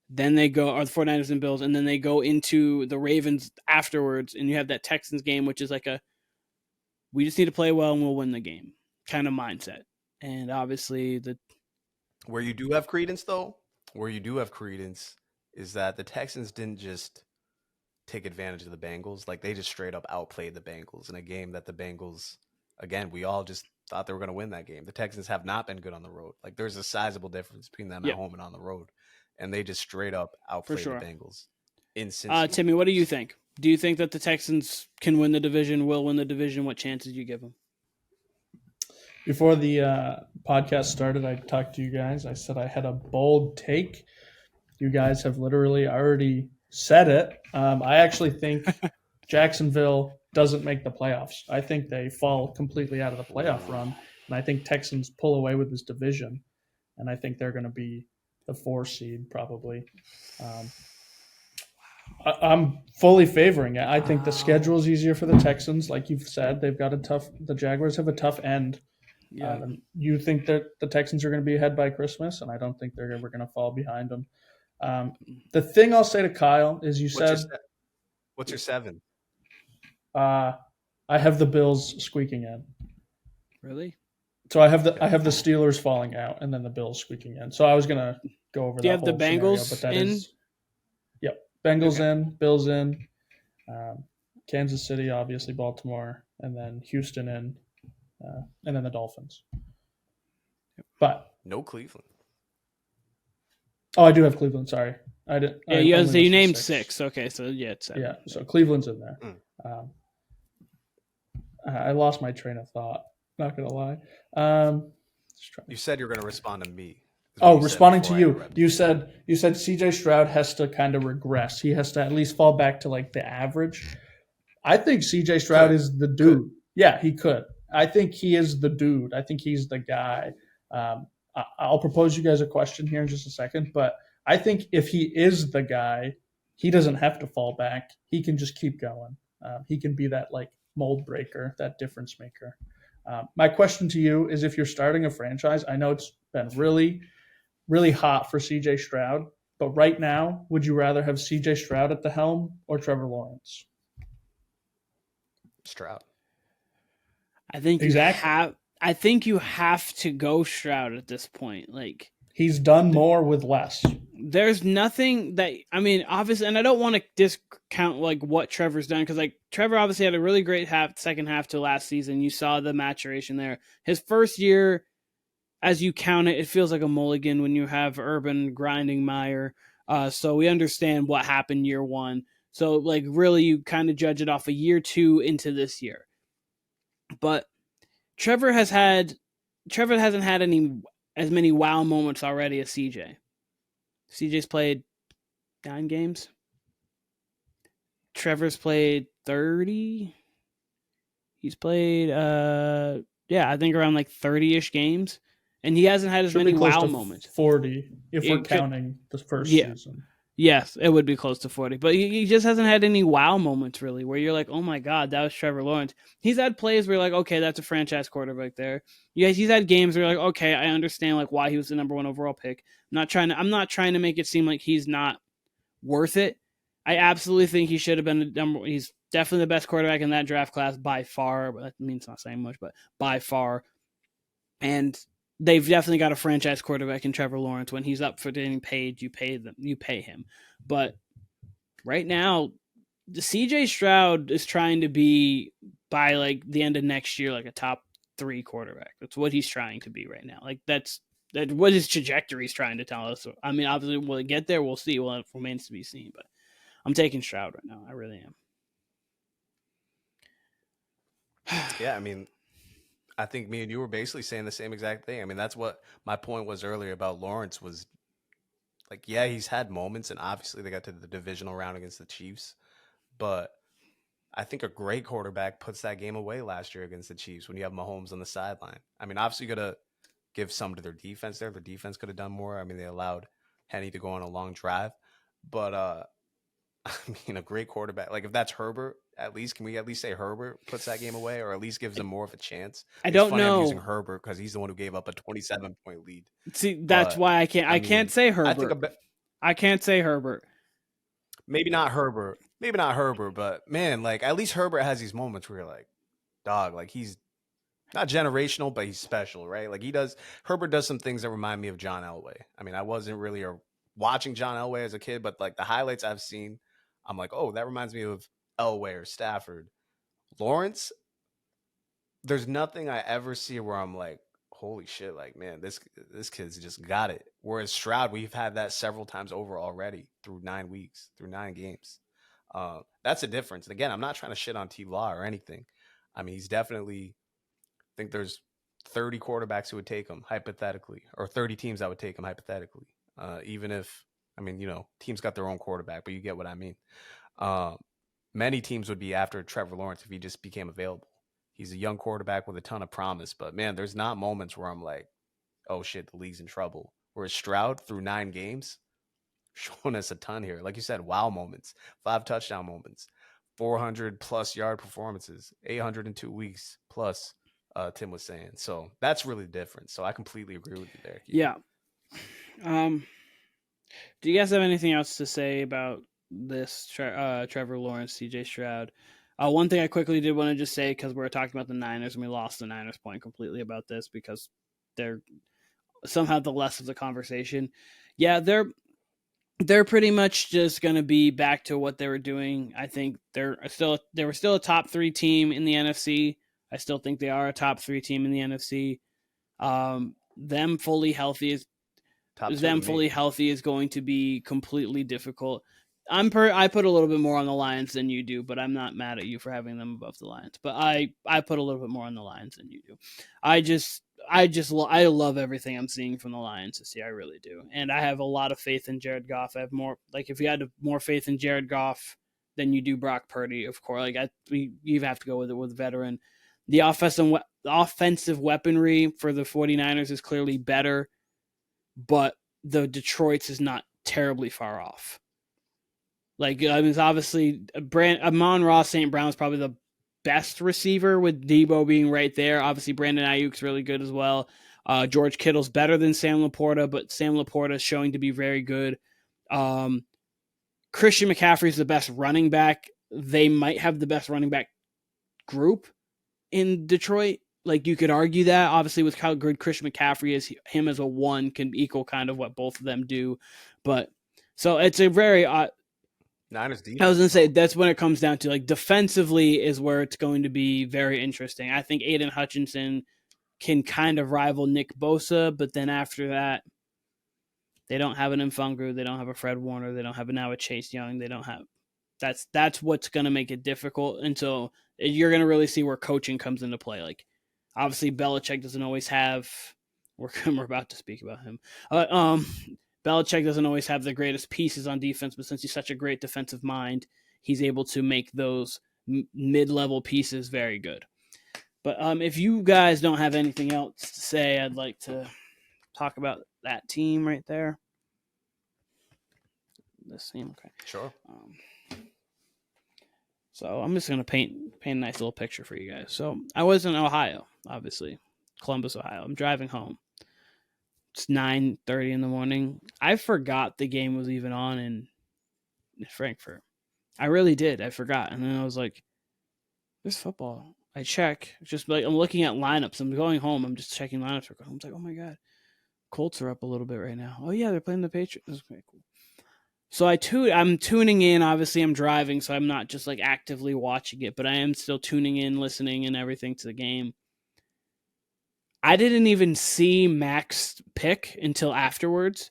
[SPEAKER 1] Then they go, or the 49ers and Bills, and then they go into the Ravens afterwards, and you have that Texans game, which is like we just need to play well and we'll win the game kind of mindset. And obviously
[SPEAKER 2] where you do have credence is that the Texans didn't just take advantage of the Bengals. Like they just straight up outplayed the Bengals in a game that the Bengals, again, we all just thought they were going to win that game. The Texans have not been good on the road. Like there's a sizable difference between them at home and on the road, and they just straight up outplayed the Bengals. In Cincinnati.
[SPEAKER 1] Timmy, what do you think? Do you think that the Texans can win the division? Will win the division? What chances do you give them?
[SPEAKER 3] Before the podcast started, I talked to you guys. I said I had a bold take. You guys have literally already said it. I actually think Jacksonville doesn't make the playoffs. I think they fall completely out of the playoff run, and I think Texans pull away with this division, and I think they're going to be the 4 seed probably. I'm fully favoring it. I think the schedule is easier for the Texans. Like you've said, they've got the Jaguars have a tough end.
[SPEAKER 1] Yeah.
[SPEAKER 3] You think that the Texans are going to be ahead by Christmas, and I don't think they're ever going to fall behind them. The thing I'll say to Kyle is
[SPEAKER 2] what's your 7?
[SPEAKER 3] I have the Bills squeaking in.
[SPEAKER 1] Really?
[SPEAKER 3] So I have the Steelers falling out and then the Bills squeaking in. So I was going to go over that.
[SPEAKER 1] Do you have the Bengals
[SPEAKER 3] scenario, but
[SPEAKER 1] in?
[SPEAKER 3] Yep. Bengals in, Bills in, Kansas City, obviously Baltimore, and then Houston in, and then the Dolphins. But
[SPEAKER 2] no Cleveland.
[SPEAKER 3] Oh, I do have Cleveland. Sorry, I did.
[SPEAKER 1] Yeah, you named 6. Okay, so it's 7.
[SPEAKER 3] Yeah, so Cleveland's in there. I lost my train of thought. Not gonna lie.
[SPEAKER 2] You said you were gonna respond to me.
[SPEAKER 3] Oh, responding to you. You said CJ Stroud has to kind of regress. He has to at least fall back to like the average. I think CJ Stroud is the dude. Yeah, he could. I think he is the dude. I think he's the guy. I'll propose you guys a question here in just a second, but I think if he is the guy, he doesn't have to fall back. He can just keep going. He can be that like mold breaker, that difference maker. My question to you is, if you're starting a franchise, I know it's been really, really hot for CJ Stroud, but right now, would you rather have CJ Stroud at the helm or Trevor Lawrence?
[SPEAKER 2] Stroud.
[SPEAKER 1] I think I think you have to go Stroud at this point. Like,
[SPEAKER 3] he's done more with less.
[SPEAKER 1] There's nothing that, I mean, obviously, and I don't want to discount like what Trevor's done, because like Trevor obviously had a really great second half to last season. You saw the maturation there. His first year, as you count it, it feels like a mulligan when you have Urban grinding Meyer. So we understand what happened year 1. So like really, you kind of judge it off a year 2 into this year. But Trevor hasn't had as many wow moments already as CJ. CJ's played 9 games. Trevor's played 30. He's played I think around like 30-ish games. And he hasn't had as many wow moments.
[SPEAKER 3] 40 if we're counting the first season.
[SPEAKER 1] Yes, it would be close to 40. But he just hasn't had any wow moments, really, where you're like, oh, my God, that was Trevor Lawrence. He's had plays where you're like, okay, that's a franchise quarterback there. Yes, he's had games where you're like, okay, I understand like why he was the number 1 overall pick. I'm not trying to make it seem like he's not worth it. I absolutely think he should have been the number. He's definitely the best quarterback in that draft class by far. But that means not saying much, but by far. And they've definitely got a franchise quarterback in Trevor Lawrence. When he's up for getting paid, you pay him. But right now, the CJ Stroud is trying to be, by like the end of next year, like a top 3 quarterback. That's what he's trying to be right now. Like that's what his trajectory is trying to tell us. I mean, obviously, will it get there? We'll see. Well, it remains to be seen. But I'm taking Stroud right now. I really am.
[SPEAKER 2] Yeah, I mean, I think me and you were basically saying the same exact thing. I mean, that's what my point was earlier about Lawrence was, like, yeah, he's had moments, and obviously they got to the divisional round against the Chiefs, but I think a great quarterback puts that game away last year against the Chiefs when you have Mahomes on the sideline. I mean, obviously you got to give some to their defense there. Their defense could have done more. I mean, they allowed Henny to go on a long drive, but I mean, a great quarterback. Like, if that's Herbert, at least, can we at least say Herbert puts that game away, or at least gives them more of a chance?
[SPEAKER 1] I don't know.
[SPEAKER 2] I'm using Herbert because he's the one who gave up a 27-point lead.
[SPEAKER 1] See, that's why I can't. I can't say Herbert. I can't say Herbert.
[SPEAKER 2] Maybe not Herbert, but man, like, at least Herbert has these moments where you're like, dog, like, he's not generational, but he's special, right? Like, Herbert does some things that remind me of John Elway. I mean, I wasn't really watching John Elway as a kid, but like the highlights I've seen, I'm like, oh, that reminds me of Elway or Stafford. Lawrence, there's nothing I ever see where I'm like, holy shit, like, man, this kid's just got it. Whereas Stroud, we've had that several times over already through 9 weeks, through 9 games. That's a difference. And again, I'm not trying to shit on T. Law or anything. I mean, he's definitely, I think there's 30 quarterbacks who would take him hypothetically, or 30 teams that would take him hypothetically. Even if, I mean, teams got their own quarterback, but you get what I mean. Many teams would be after Trevor Lawrence if he just became available. He's a young quarterback with a ton of promise, but man, there's not moments where I'm like, oh shit, the league's in trouble. Whereas Stroud, through 9 games, showing us a ton here. Like you said, wow moments, 5 touchdown moments, 400+ yard performances, 802 weeks plus, Tim was saying. So that's really different. So I completely agree with you there.
[SPEAKER 1] Yeah. Do you guys have anything else to say about this Trevor Lawrence, CJ Stroud? One thing I quickly did want to just say, because we're talking about the Niners, and we lost the Niners point completely about this because they're somehow the less of the conversation. Yeah, they're pretty much just going to be back to what they were doing. I think they were still a top 3 team in the NFC. I still think they are a top 3 team in the NFC. Them fully healthy is going to be completely difficult. I put a little bit more on the Lions than you do, but I'm not mad at you for having them above the Lions. But I put a little bit more on the Lions than you do. I love everything I'm seeing from the Lions this year. I really do, and I have a lot of faith in Jared Goff. I have more, like, if you had more faith in Jared Goff than you do Brock Purdy, of course. Like, you have to go with it with a veteran. The offensive weaponry for the 49ers is clearly better, but the Detroit's is not terribly far off. Like, I mean, it's obviously Amon-Ra St. Brown is probably the best receiver, with Debo being right there. Obviously, Brandon Ayuk's really good as well. George Kittle's better than Sam Laporta, but Sam Laporta is showing to be very good. Christian McCaffrey's the best running back. They might have the best running back group in Detroit. Like, you could argue that, obviously, with how good Christian McCaffrey is, him as a 1 can equal kind of what both of them do. But so it's a very
[SPEAKER 2] Niners defense.
[SPEAKER 1] I was going to say, that's when it comes down to, like, defensively is where it's going to be very interesting. I think Aiden Hutchinson can kind of rival Nick Bosa, but then after that, they don't have an Mfungru, they don't have a Fred Warner, they don't have now a Chase Young, they don't have. That's what's going to make it difficult. And so you're going to really see where coaching comes into play. Like, obviously, Belichick doesn't always have. We're about to speak about him. Belichick doesn't always have the greatest pieces on defense, but since he's such a great defensive mind, he's able to make those mid-level pieces very good. But if you guys don't have anything else to say, I'd like to talk about that team right there. This team, okay.
[SPEAKER 2] Sure.
[SPEAKER 1] So I'm just going to paint a nice little picture for you guys. So I was in Ohio, obviously, Columbus, Ohio. I'm driving home. It's 9:30 in the morning. I forgot the game was even on in Frankfurt. I really did. I forgot. And then I was like, there's football. I check. Just like, I'm looking at lineups. I'm going home. I'm just checking lineups. I'm like, oh my God. Colts are up a little bit right now. Oh yeah, they're playing the Patriots. That's pretty cool. So I'm tuning in. Obviously, I'm driving, so I'm not just like actively watching it, but I am still tuning in, listening, and everything to the game. I didn't even see Mac's pick until afterwards,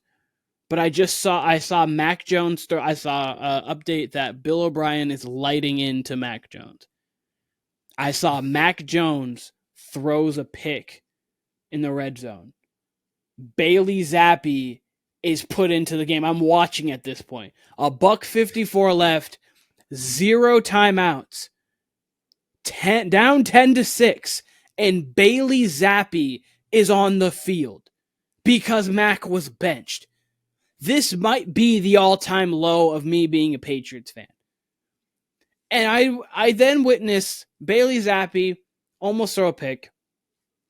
[SPEAKER 1] but I saw Mac Jones. I saw an update that Bill O'Brien is lighting into Mac Jones. I saw Mac Jones throws a pick in the red zone. Bailey Zappi is put into the game. I'm watching at this point. $1:54 left, 0 timeouts, down 10-6. And Bailey Zappi is on the field because Mac was benched. This might be the all-time low of me being a Patriots fan. And I then witness Bailey Zappi almost throw a pick,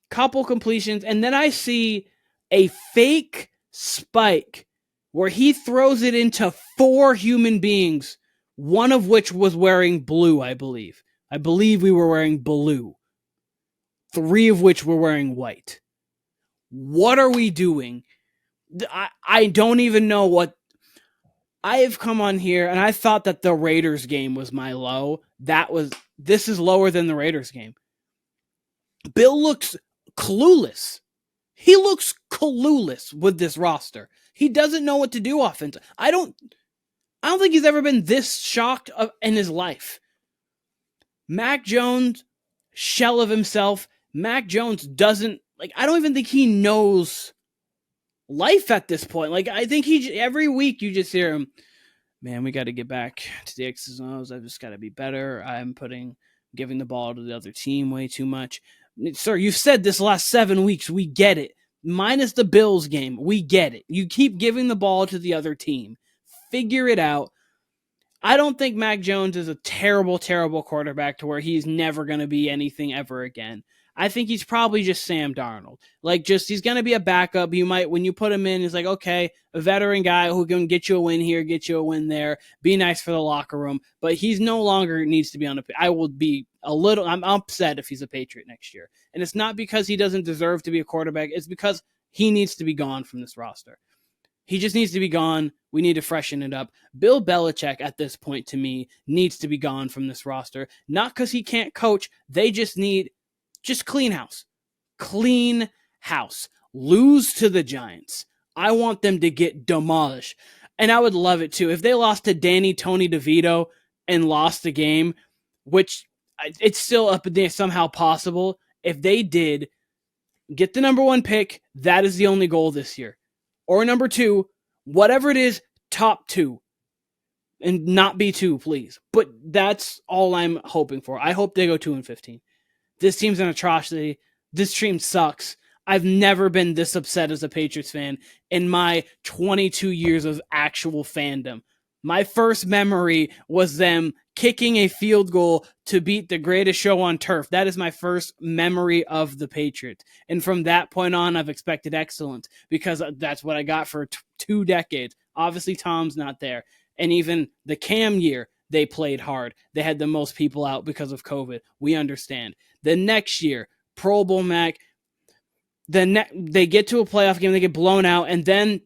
[SPEAKER 1] couple completions, and then I see a fake spike where he throws it into 4 human beings, one of which was wearing blue, I believe. I believe we were wearing blue. 3 of which were wearing white. What are we doing? I don't even know what. I have come on here and I thought that the Raiders game was my low. This is lower than the Raiders game. Bill looks clueless. He looks clueless with this roster. He doesn't know what to do offensively. I don't think he's ever been this shocked in his life. Mac Jones, shell of himself. Mac Jones I don't even think he knows life at this point. Like, I think every week you just hear him, man, we got to get back to the X's and O's. I've just got to be better. I'm giving the ball to the other team way too much. Sir, you've said this last 7 weeks. We get it. Minus the Bills game. We get it. You keep giving the ball to the other team. Figure it out. I don't think Mac Jones is a terrible, terrible quarterback to where he's never going to be anything ever again. I think he's probably just Sam Darnold. He's going to be a backup. You might, when you put him in, he's like, okay, a veteran guy who can get you a win here, get you a win there, be nice for the locker room. But he's no longer needs to be on I'm upset if he's a Patriot next year. And it's not because he doesn't deserve to be a quarterback. It's because he needs to be gone from this roster. He just needs to be gone. We need to freshen it up. Bill Belichick, at this point, to me, needs to be gone from this roster. Not because he can't coach. They just need clean house. Clean house. Lose to the Giants. I want them to get demolished. And I would love it, too. If they lost to Tony DeVito and lost the game, which it's still up in there somehow possible, if they did get the number 1 pick, that is the only goal this year. Or number 2, whatever it is, top 2. And not be 2, please. But that's all I'm hoping for. I hope they go 2-15. This team's an atrocity. This team sucks. I've never been this upset as a Patriots fan in my 22 years of actual fandom. My first memory was them kicking a field goal to beat the greatest show on turf. That is my first memory of the Patriots. And from that point on, I've expected excellence because that's what I got for 2 decades. Obviously, Tom's not there. And even the Cam year, they played hard. They had the most people out because of COVID. We understand. The next year, Pro Bowl Mac, they get to a playoff game, they get blown out, and then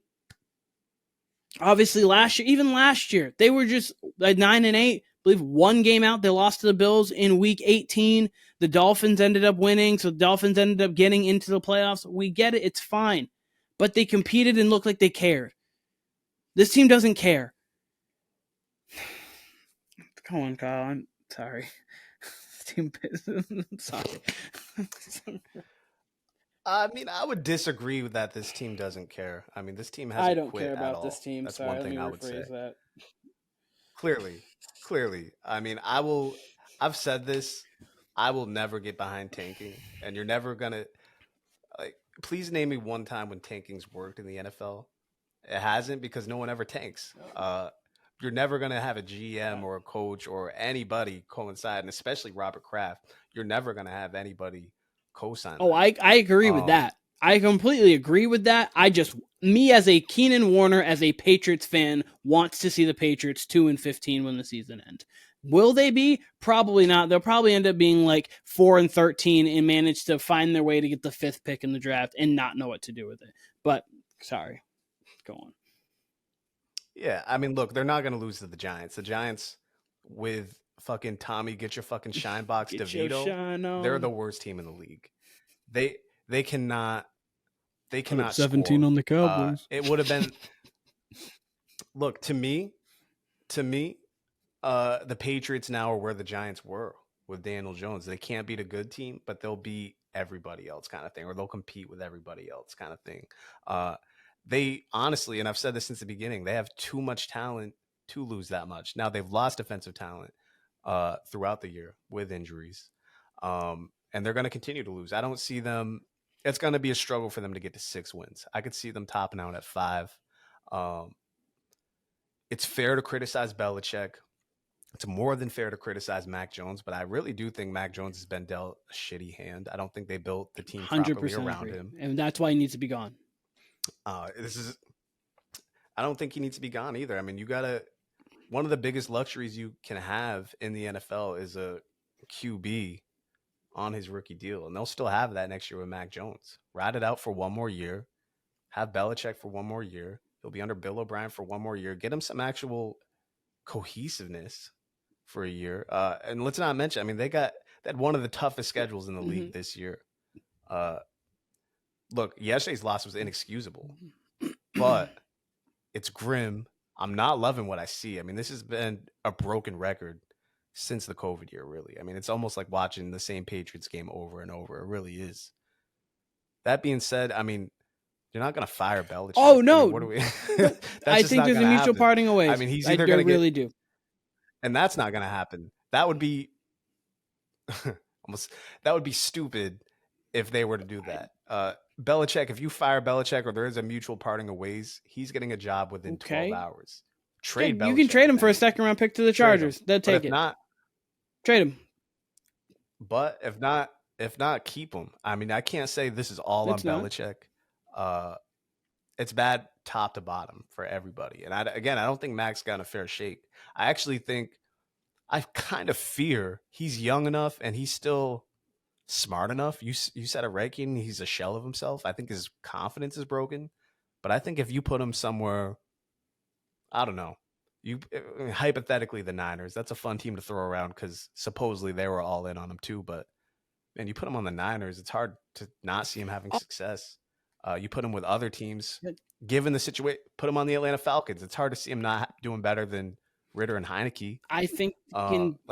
[SPEAKER 1] obviously last year, they were just at 9-8. I believe 1 game out. They lost to the Bills in week 18. The Dolphins ended up winning, so the Dolphins ended up getting into the playoffs. We get it. It's fine. But they competed and looked like they cared. This team doesn't care. Come on, Kyle. I'm sorry. I'm sorry.
[SPEAKER 2] I mean, I would disagree with that. This team doesn't care. I mean, this team hasn't
[SPEAKER 1] I don't
[SPEAKER 2] quit
[SPEAKER 1] care
[SPEAKER 2] at
[SPEAKER 1] about
[SPEAKER 2] all.
[SPEAKER 1] this team.
[SPEAKER 2] That's
[SPEAKER 1] Sorry,
[SPEAKER 2] one thing I would say.
[SPEAKER 1] That.
[SPEAKER 2] Clearly. I mean, I've said this. I will never get behind tanking, and you're never gonna please name me one time when tanking's worked in the NFL. It hasn't, because no one ever tanks. You're never going to have a GM or a coach or anybody coincide, and especially Robert Kraft. You're never going to have anybody co-sign.
[SPEAKER 1] Oh, I agree with that. I completely agree with that. Me as a Keenan Warner, as a Patriots fan, wants to see the Patriots 2-15 when the season ends. Will they be? Probably not. They'll probably end up being 4-13 and manage to find their way to get the 5th pick in the draft and not know what to do with it. But sorry, go on.
[SPEAKER 2] Yeah, I mean, look, they're not going to lose to the Giants. The Giants, with fucking Tommy, get your fucking shine box, DeVito, they're the worst team in the league. They cannot
[SPEAKER 1] 17
[SPEAKER 2] score.
[SPEAKER 1] On the Cowboys.
[SPEAKER 2] It would have been. Look, to me, the Patriots now are where the Giants were with Daniel Jones. They can't beat a good team, but they'll beat everybody else, kind of thing, or they'll compete with everybody else, kind of thing. They honestly, and I've said this since the beginning, they have too much talent to lose that much. Now, they've lost defensive talent throughout the year with injuries, and they're going to continue to lose. I don't see them. It's going to be a struggle for them to get to 6 wins. I could see them topping out at 5. It's fair to criticize Belichick. It's more than fair to criticize Mac Jones, but I really do think Mac Jones has been dealt a shitty hand. I don't think they built the team properly around him.
[SPEAKER 1] And that's why he needs to be gone.
[SPEAKER 2] I don't think he needs to be gone either. I mean, one of the biggest luxuries you can have in the NFL is a QB on his rookie deal. And they'll still have that next year with Mac Jones. Ride it out for 1 more year. Have Belichick for 1 more year. He'll be under Bill O'Brien for one more year. Get him some actual cohesiveness for a year. And let's not mention, I mean, they had one of the toughest schedules in the league this year. Look, yesterday's loss was inexcusable, but it's grim. I'm not loving what I see. I mean, this has been a broken record since the COVID year, really. I mean, it's almost like watching the same Patriots game over and over. It really is. That being said, I mean, you're not going to fire Belichick.
[SPEAKER 1] Oh, no.
[SPEAKER 2] I mean, what do we?
[SPEAKER 1] I think there's a mutual parting of ways.
[SPEAKER 2] I mean, he's either going to
[SPEAKER 1] really do.
[SPEAKER 2] And that's not going to happen. That would be that would be stupid if they were to do that. Belichick, if you fire Belichick or there is a mutual parting of ways, he's getting a job within 12 hours. Trade Belichick.
[SPEAKER 1] You can trade him for a second-round pick to the Chargers. They'll take it.
[SPEAKER 2] Not,
[SPEAKER 1] trade him.
[SPEAKER 2] But if not, keep him. I mean, I can't say this is all on Belichick. It's bad top to bottom for everybody. And I don't think Mac's got a fair shake. I actually think I kind of fear he's young enough and he's still smart enough. You said a ranking. He's a shell of himself. I think his confidence is broken. But I think if you put him somewhere, I don't know. Hypothetically, the Niners, that's a fun team to throw around because supposedly they were all in on him too. But man, you put him on the Niners, it's hard to not see him having success. You put him with other teams, given the situation. Put him on the Atlanta Falcons. It's hard to see him not doing better than Ritter and Heineke.
[SPEAKER 1] I think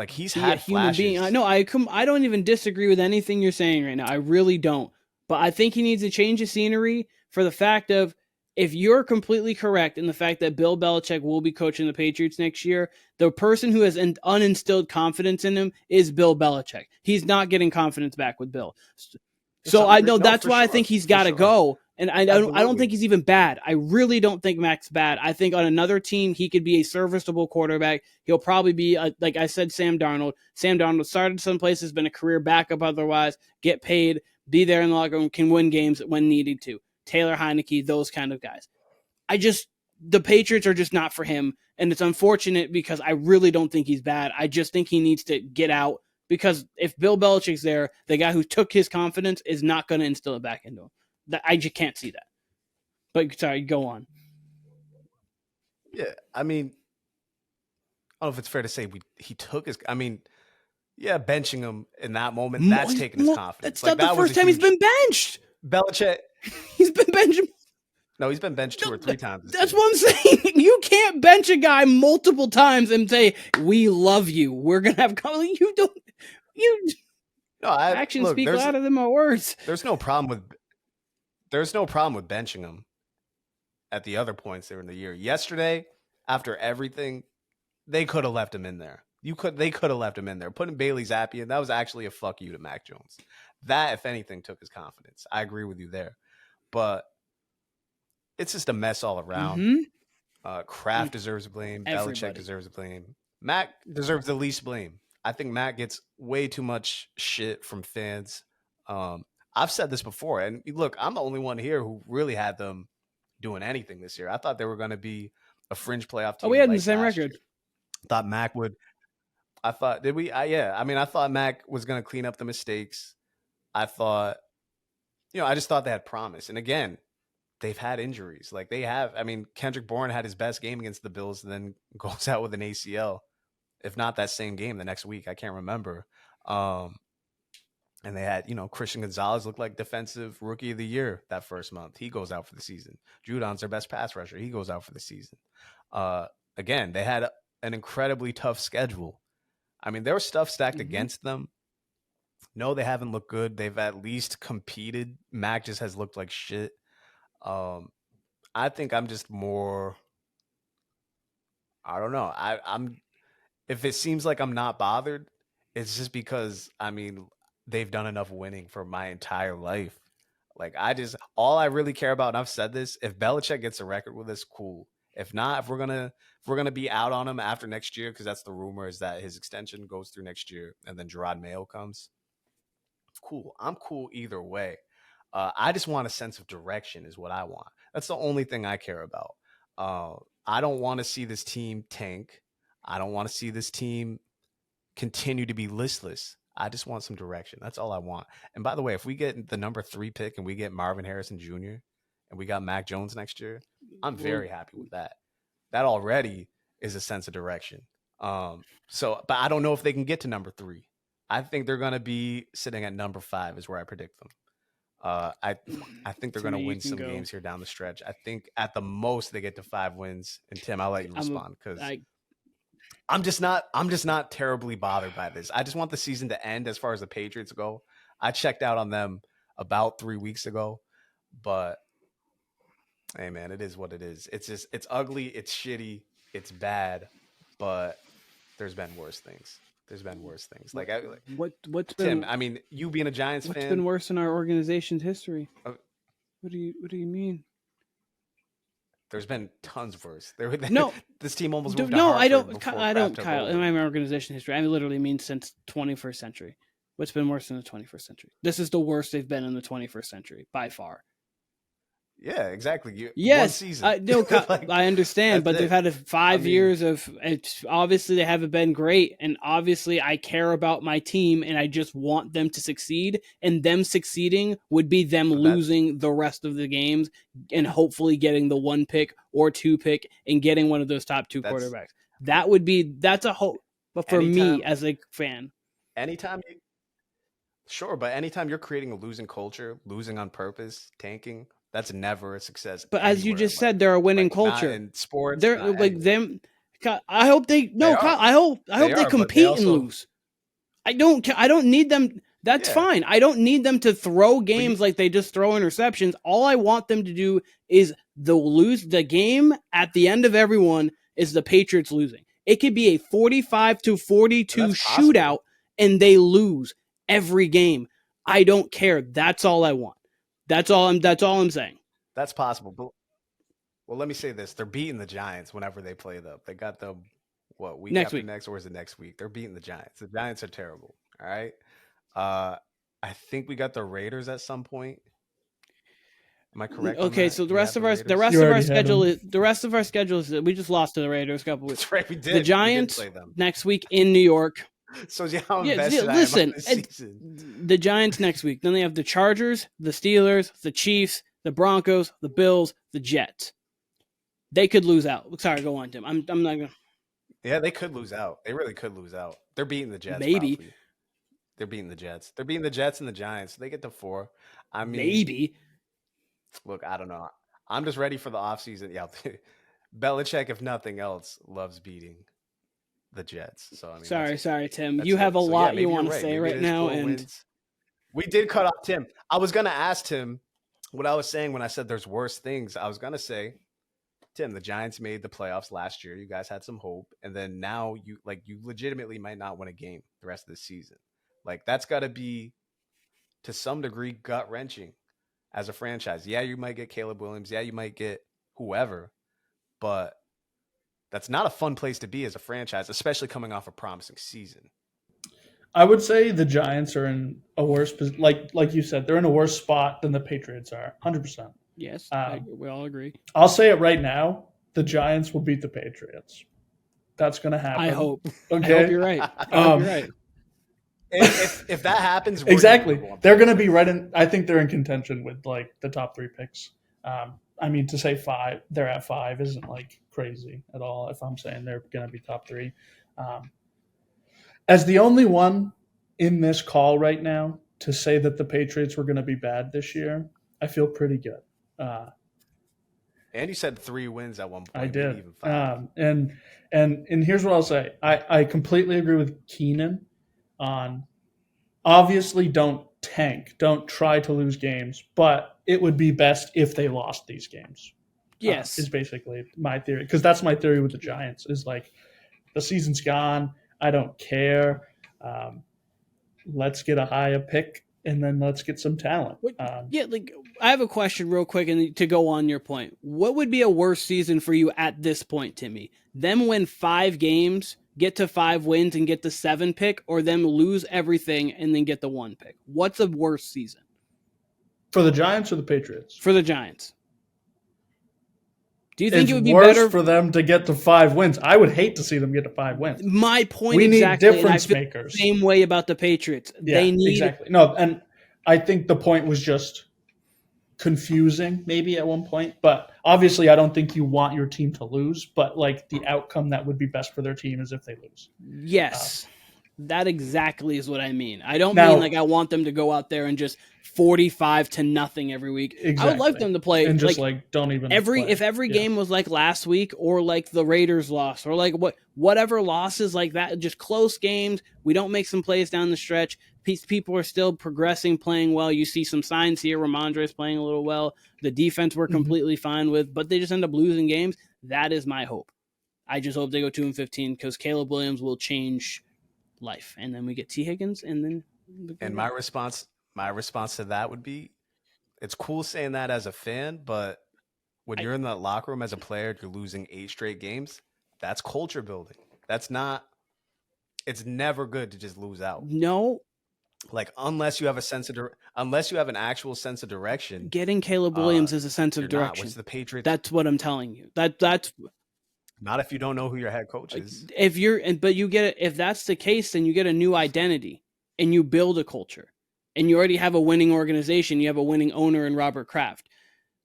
[SPEAKER 2] he's had flashes.
[SPEAKER 1] Being. No, I don't even disagree with anything you're saying right now. I really don't. But I think he needs to change the scenery for the fact of, if you're completely correct in the fact that Bill Belichick will be coaching the Patriots next year, the person who has uninstilled confidence in him is Bill Belichick. He's not getting confidence back with Bill. So I know that's why I think he's got to go. And I don't think he's even bad. I really don't think Mac's bad. I think on another team, he could be a serviceable quarterback. He'll probably be, like I said, Sam Darnold. Sam Darnold started someplace, has been a career backup otherwise, get paid, be there in the locker room, can win games when needed to. Taylor Heineke, those kind of guys. The Patriots are just not for him. And it's unfortunate because I really don't think he's bad. I just think he needs to get out, because if Bill Belichick's there, the guy who took his confidence is not going to instill it back into him. I just can't see that. But sorry, go on.
[SPEAKER 2] Yeah, I mean, I don't know if it's fair to say he took his. I mean, yeah, benching him in that moment, that's taking his confidence.
[SPEAKER 1] That's not the first time he's been benched.
[SPEAKER 2] Belichick.
[SPEAKER 1] He's been benched.
[SPEAKER 2] No, he's been benched 2 or 3 times.
[SPEAKER 1] That's what I'm saying. You can't bench a guy multiple times and say, "We love you. We're gonna have." You don't. No, actions speak louder than my words.
[SPEAKER 2] There's no problem with benching him at the other points there in the year. Yesterday, after everything, they could have left him in there. They could have left him in there. Putting Bailey Zappi in, that was actually a fuck you to Mac Jones. That, if anything, took his confidence. I agree with you there. But it's just a mess all around. Kraft deserves blame.
[SPEAKER 1] Everybody.
[SPEAKER 2] Belichick deserves blame. Mac deserves the least blame. I think Mac gets way too much shit from fans. I've said this before, and look, I'm the only one here who really had them doing anything this year. I thought they were going to be a fringe playoff team.
[SPEAKER 1] We had the same record.
[SPEAKER 2] Year. Thought Mac would. I thought, did we? Yeah. I mean, I thought Mac was going to clean up the mistakes. I thought, I just thought they had promise. And again, they've had injuries. Like they have. I mean, Kendrick Bourne had his best game against the Bills and then goes out with an ACL. If not that same game, the next week. I can't remember. And they had, Christian Gonzalez looked like defensive rookie of the year that first month. He goes out for the season. Judon's their best pass rusher. He goes out for the season. Again, they had an incredibly tough schedule. I mean, there was stuff stacked against them. No, they haven't looked good. They've at least competed. Mac just has looked like shit. I think I'm just more, I don't know. I'm if it seems like I'm not bothered, it's just because, I mean, they've done enough winning for my entire life. Like all I really care about, and I've said this, if Belichick gets a record with us, cool. If not, if we're gonna be out on him after next year, because that's the rumor, is that his extension goes through next year and then Gerard Mayo comes. Cool. I'm cool either way. I just want a sense of direction is what I want. That's the only thing I care about. I don't want to see this team tank. I don't want to see this team continue to be listless. I just want some direction. That's all I want. And by the way, if we get the number 3 pick and we get Marvin Harrison Jr. and we got Mac Jones next year, I'm very happy with that. That already is a sense of direction. But I don't know if they can get to number 3. I think they're going to be sitting at number 5 is where I predict them. I think they're going to win some games here down the stretch. I think at the most they get to 5 wins. And Tim, I'll let you respond because I'm just not terribly bothered by this. I just want the season to end as far as the Patriots go. I checked out on them about 3 weeks ago, but hey, man, it is what it is. It's ugly, it's shitty, it's bad, but there's been worse things. Like
[SPEAKER 1] what's
[SPEAKER 2] Tim,
[SPEAKER 1] been?
[SPEAKER 2] I mean, you being a Giants fan,
[SPEAKER 1] what's been worse in our organization's history? What do you mean?
[SPEAKER 2] There's been tons worse.
[SPEAKER 1] No,
[SPEAKER 2] this team almost moved.
[SPEAKER 1] No, I don't, Kyle. In my organization history, I literally mean since 21st century. What's been worse in the 21st century? This is the worst they've been in the 21st century by far.
[SPEAKER 2] Yeah, exactly.
[SPEAKER 1] Yes,
[SPEAKER 2] one season.
[SPEAKER 1] I understand, but they've had 5 years of. Obviously, they haven't been great, and obviously, I care about my team, and I just want them to succeed. And them succeeding would be them losing the rest of the games, and hopefully getting the 1 pick or 2 pick, and getting one of those top 2 quarterbacks. That's a hope. But for me as a fan,
[SPEAKER 2] anytime you're creating a losing culture, losing on purpose, tanking. That's never a success.
[SPEAKER 1] But as you just said, they're a winning culture.
[SPEAKER 2] Not in sports,
[SPEAKER 1] they're like them. I hope they I hope they compete and lose. I don't need them. That's fine. I don't need them to throw games like they just throw interceptions. All I want them to do is lose the game at the end of everyone is the Patriots losing. It could be a 45-42 shootout and they lose every game. I don't care. That's all I want. That's all I'm saying.
[SPEAKER 2] That's possible. But, well, let me say this. They're beating the Giants whenever they play them. They got them, week
[SPEAKER 1] next
[SPEAKER 2] after
[SPEAKER 1] week.
[SPEAKER 2] Next, or is it next week? They're beating the Giants. The Giants are terrible. All right. I think we got the Raiders at some point. Am I correct?
[SPEAKER 1] Okay, so the rest of our schedule is we just lost to the Raiders a couple weeks.
[SPEAKER 2] That's right, we did.
[SPEAKER 1] The Giants
[SPEAKER 2] play them
[SPEAKER 1] next week in New York.
[SPEAKER 2] So how invested I am on this season.
[SPEAKER 1] The Giants next week. Then they have the Chargers, the Steelers, the Chiefs, the Broncos, the Bills, the Jets. They could lose out. Sorry, go on, Tim. I'm not gonna.
[SPEAKER 2] Yeah, they could lose out. They really could lose out. They're beating the Jets.
[SPEAKER 1] Maybe.
[SPEAKER 2] Probably. They're beating the Jets. They're beating the Jets and the Giants. They get to 4. I mean,
[SPEAKER 1] maybe.
[SPEAKER 2] Look, I don't know. I'm just ready for the offseason. Yeah, Belichick, if nothing else, loves beating the Jets. So I mean,
[SPEAKER 1] sorry, Tim. You have a lot you want to say right now, and
[SPEAKER 2] wins. We did cut off Tim. I was gonna ask Tim what I was saying when I said there's worse things. I was gonna say, Tim, the Giants made the playoffs last year. You guys had some hope, and then now you legitimately might not win a game the rest of the season. Like that's got to be to some degree gut wrenching as a franchise. Yeah, you might get Caleb Williams. Yeah, you might get whoever, but that's not a fun place to be as a franchise, especially coming off a promising season.
[SPEAKER 3] I would say the Giants are in a worse, like you said, they're in a worse spot than the Patriots are, 100%.
[SPEAKER 1] Yes, we all agree.
[SPEAKER 3] I'll say it right now: the Giants will beat the Patriots. That's going to happen.
[SPEAKER 1] I hope.
[SPEAKER 3] Okay,
[SPEAKER 1] I hope you're right. You're right.
[SPEAKER 2] If that happens,
[SPEAKER 3] exactly, they're going to be right in. I think they're in contention with like the top 3 picks. I mean, to say 5, they're at 5 isn't like crazy at all. If I'm saying they're going to be top 3, as the only one in this call right now to say that the Patriots were going to be bad this year, I feel pretty good.
[SPEAKER 2] And you said 3 wins at one point.
[SPEAKER 3] I did.
[SPEAKER 2] Even 5.
[SPEAKER 3] And here's what I'll say. I completely agree with Keenan on obviously don't tank, don't try to lose games, but it would be best if they lost these games.
[SPEAKER 1] Yes.
[SPEAKER 3] Is basically my theory. Because that's my theory with the Giants is like the season's gone. I don't care. Let's get a higher pick and then let's get some talent.
[SPEAKER 1] I have a question real quick and to go on your point. What would be a worse season for you at this point, Timmy? Them win 5 games, get to 5 wins and get the 7 pick, or them lose everything and then get the 1 pick? What's a worse season?
[SPEAKER 3] For the Giants or the Patriots?
[SPEAKER 1] For the Giants. Do you think it would be
[SPEAKER 3] worse
[SPEAKER 1] better
[SPEAKER 3] for them to get to 5 wins? I would hate to see them get to 5 wins.
[SPEAKER 1] My point
[SPEAKER 3] we
[SPEAKER 1] exactly.
[SPEAKER 3] Need difference makers.
[SPEAKER 1] The same way about the Patriots.
[SPEAKER 3] Yeah,
[SPEAKER 1] they need
[SPEAKER 3] exactly. No, and I think the point was just confusing maybe at one point. But obviously, I don't think you want your team to lose. But like the outcome that would be best for their team is if they lose.
[SPEAKER 1] Yes. That exactly is what I mean. I don't
[SPEAKER 3] Now-
[SPEAKER 1] mean like I want them to go out there and just 45-0 every week. I would like
[SPEAKER 3] Exactly.
[SPEAKER 1] them to play
[SPEAKER 3] and just like don't even play.
[SPEAKER 1] if every
[SPEAKER 3] Yeah.
[SPEAKER 1] game was like last week or like the Raiders loss or like whatever losses like that, just close games. We don't make some plays down the stretch. People are still progressing, playing well. You see some signs here. Ramondre's playing a little well. The defense we're completely fine with, but they just end up losing games. That is my hope. I just hope they go 2-15 because Caleb Williams will change life, and then we get T. Higgins, and then.
[SPEAKER 2] And my response to that would be, it's cool saying that as a fan, but when you're in the locker room as a player, you're losing 8 straight games. That's culture building. That's not. It's never good to just lose out.
[SPEAKER 1] No,
[SPEAKER 2] like unless you have an actual sense of direction.
[SPEAKER 1] Getting Caleb Williams is a sense of direction.
[SPEAKER 2] Which the Patriots.
[SPEAKER 1] That's what I'm telling you. That's.
[SPEAKER 2] Not if you don't know who your head coach is.
[SPEAKER 1] If that's the case, then you get a new identity and you build a culture, and you already have a winning organization. You have a winning owner in Robert Kraft.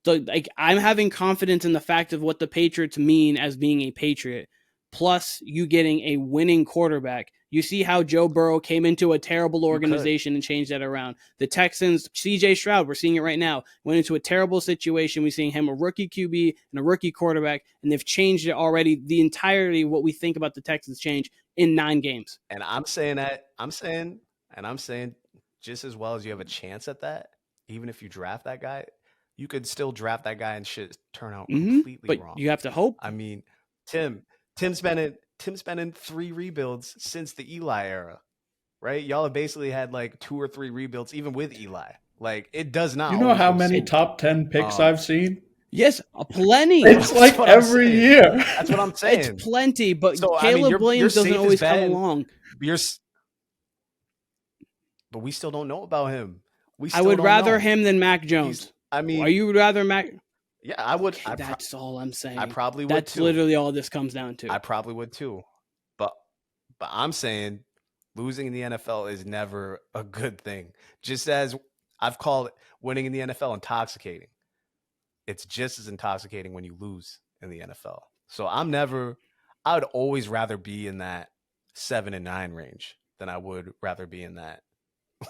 [SPEAKER 1] So, like, I'm having confidence in the fact of what the Patriots mean as being a Patriot. Plus, you getting a winning quarterback. You see how Joe Burrow came into a terrible organization and changed that around. The Texans, CJ Stroud, we're seeing it right now, went into a terrible situation. We're seeing him a rookie QB and a rookie quarterback, and they've changed it already. The entirety of what we think about the Texans changed in 9 games.
[SPEAKER 2] And I'm saying just as well as you have a chance at that, even if you draft that guy, you could still draft that guy and shit turn out completely wrong.
[SPEAKER 1] But you have to hope.
[SPEAKER 2] I mean, Tim's been in 3 rebuilds since the Eli era, right? Y'all have basically had like 2 or 3 rebuilds, even with Eli. Like, it does not.
[SPEAKER 3] You know how many top 10 picks I've seen?
[SPEAKER 1] Yes, plenty.
[SPEAKER 3] It's like every year.
[SPEAKER 2] That's what I'm saying.
[SPEAKER 1] It's plenty, but Caleb Williams doesn't always come along.
[SPEAKER 2] But we still don't know about him.
[SPEAKER 1] I would rather him than Mac Jones. Are you rather Mac?
[SPEAKER 2] Yeah, I would.
[SPEAKER 1] Okay, that's all I'm saying.
[SPEAKER 2] I probably would.
[SPEAKER 1] That's literally all this comes down to.
[SPEAKER 2] I probably would too. But I'm saying losing in the NFL is never a good thing. Just as I've called winning in the NFL intoxicating. It's just as intoxicating when you lose in the NFL. So I would always rather be in that 7-9 range than I would rather be in that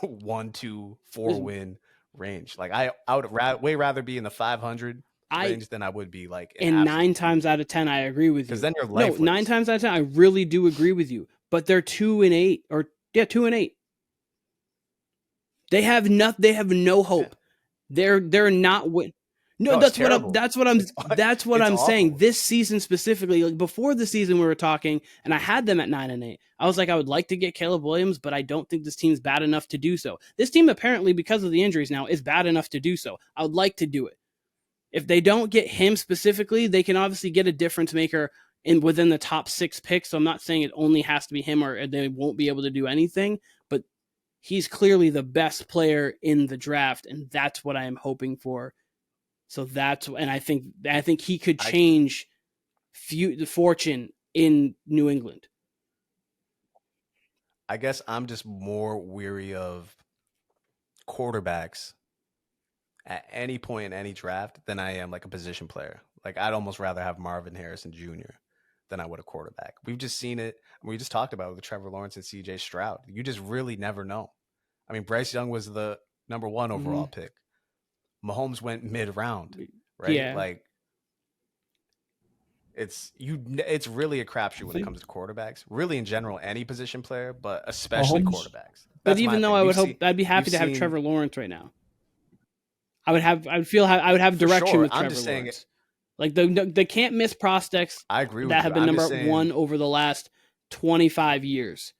[SPEAKER 2] 1-4 win range. Like I would way rather be in the 500 range than I would be like.
[SPEAKER 1] And 9 times out of 10, I agree with you.
[SPEAKER 2] Because then you're lifeless.
[SPEAKER 1] No, 9 times out of 10, I really do agree with you. But they're 2-8 2-8. They have no hope. Yeah. They're not win. No, that's what I'm saying. This season specifically, like before the season we were talking, and I had them at 9-8. I was like, I would like to get Caleb Williams, but I don't think this team's bad enough to do so. This team apparently, because of the injuries now, is bad enough to do so. I would like to do it. If they don't get him specifically, they can obviously get a difference maker within the top 6 picks. So I'm not saying it only has to be him or they won't be able to do anything, but he's clearly the best player in the draft, and that's what I am hoping for. So I think he could change the fortune in New England.
[SPEAKER 2] I guess I'm just more weary of quarterbacks at any point in any draft than I am like a position player. Like I'd almost rather have Marvin Harrison Jr. than I would a quarterback. We've just seen it. We just talked about it with Trevor Lawrence and CJ Stroud. You just really never know. I mean, Bryce Young was the number 1 overall pick. Mahomes went mid-round, right?
[SPEAKER 1] Yeah.
[SPEAKER 2] Like it's really a crapshoot when it comes to quarterbacks. Really, in general, any position player, but especially quarterbacks.
[SPEAKER 1] But even though I'd be happy to have Trevor Lawrence right now. I would have direction with Trevor Lawrence. Like the can't miss prospects.
[SPEAKER 2] I agree with
[SPEAKER 1] that have been number 1 over the last 25 years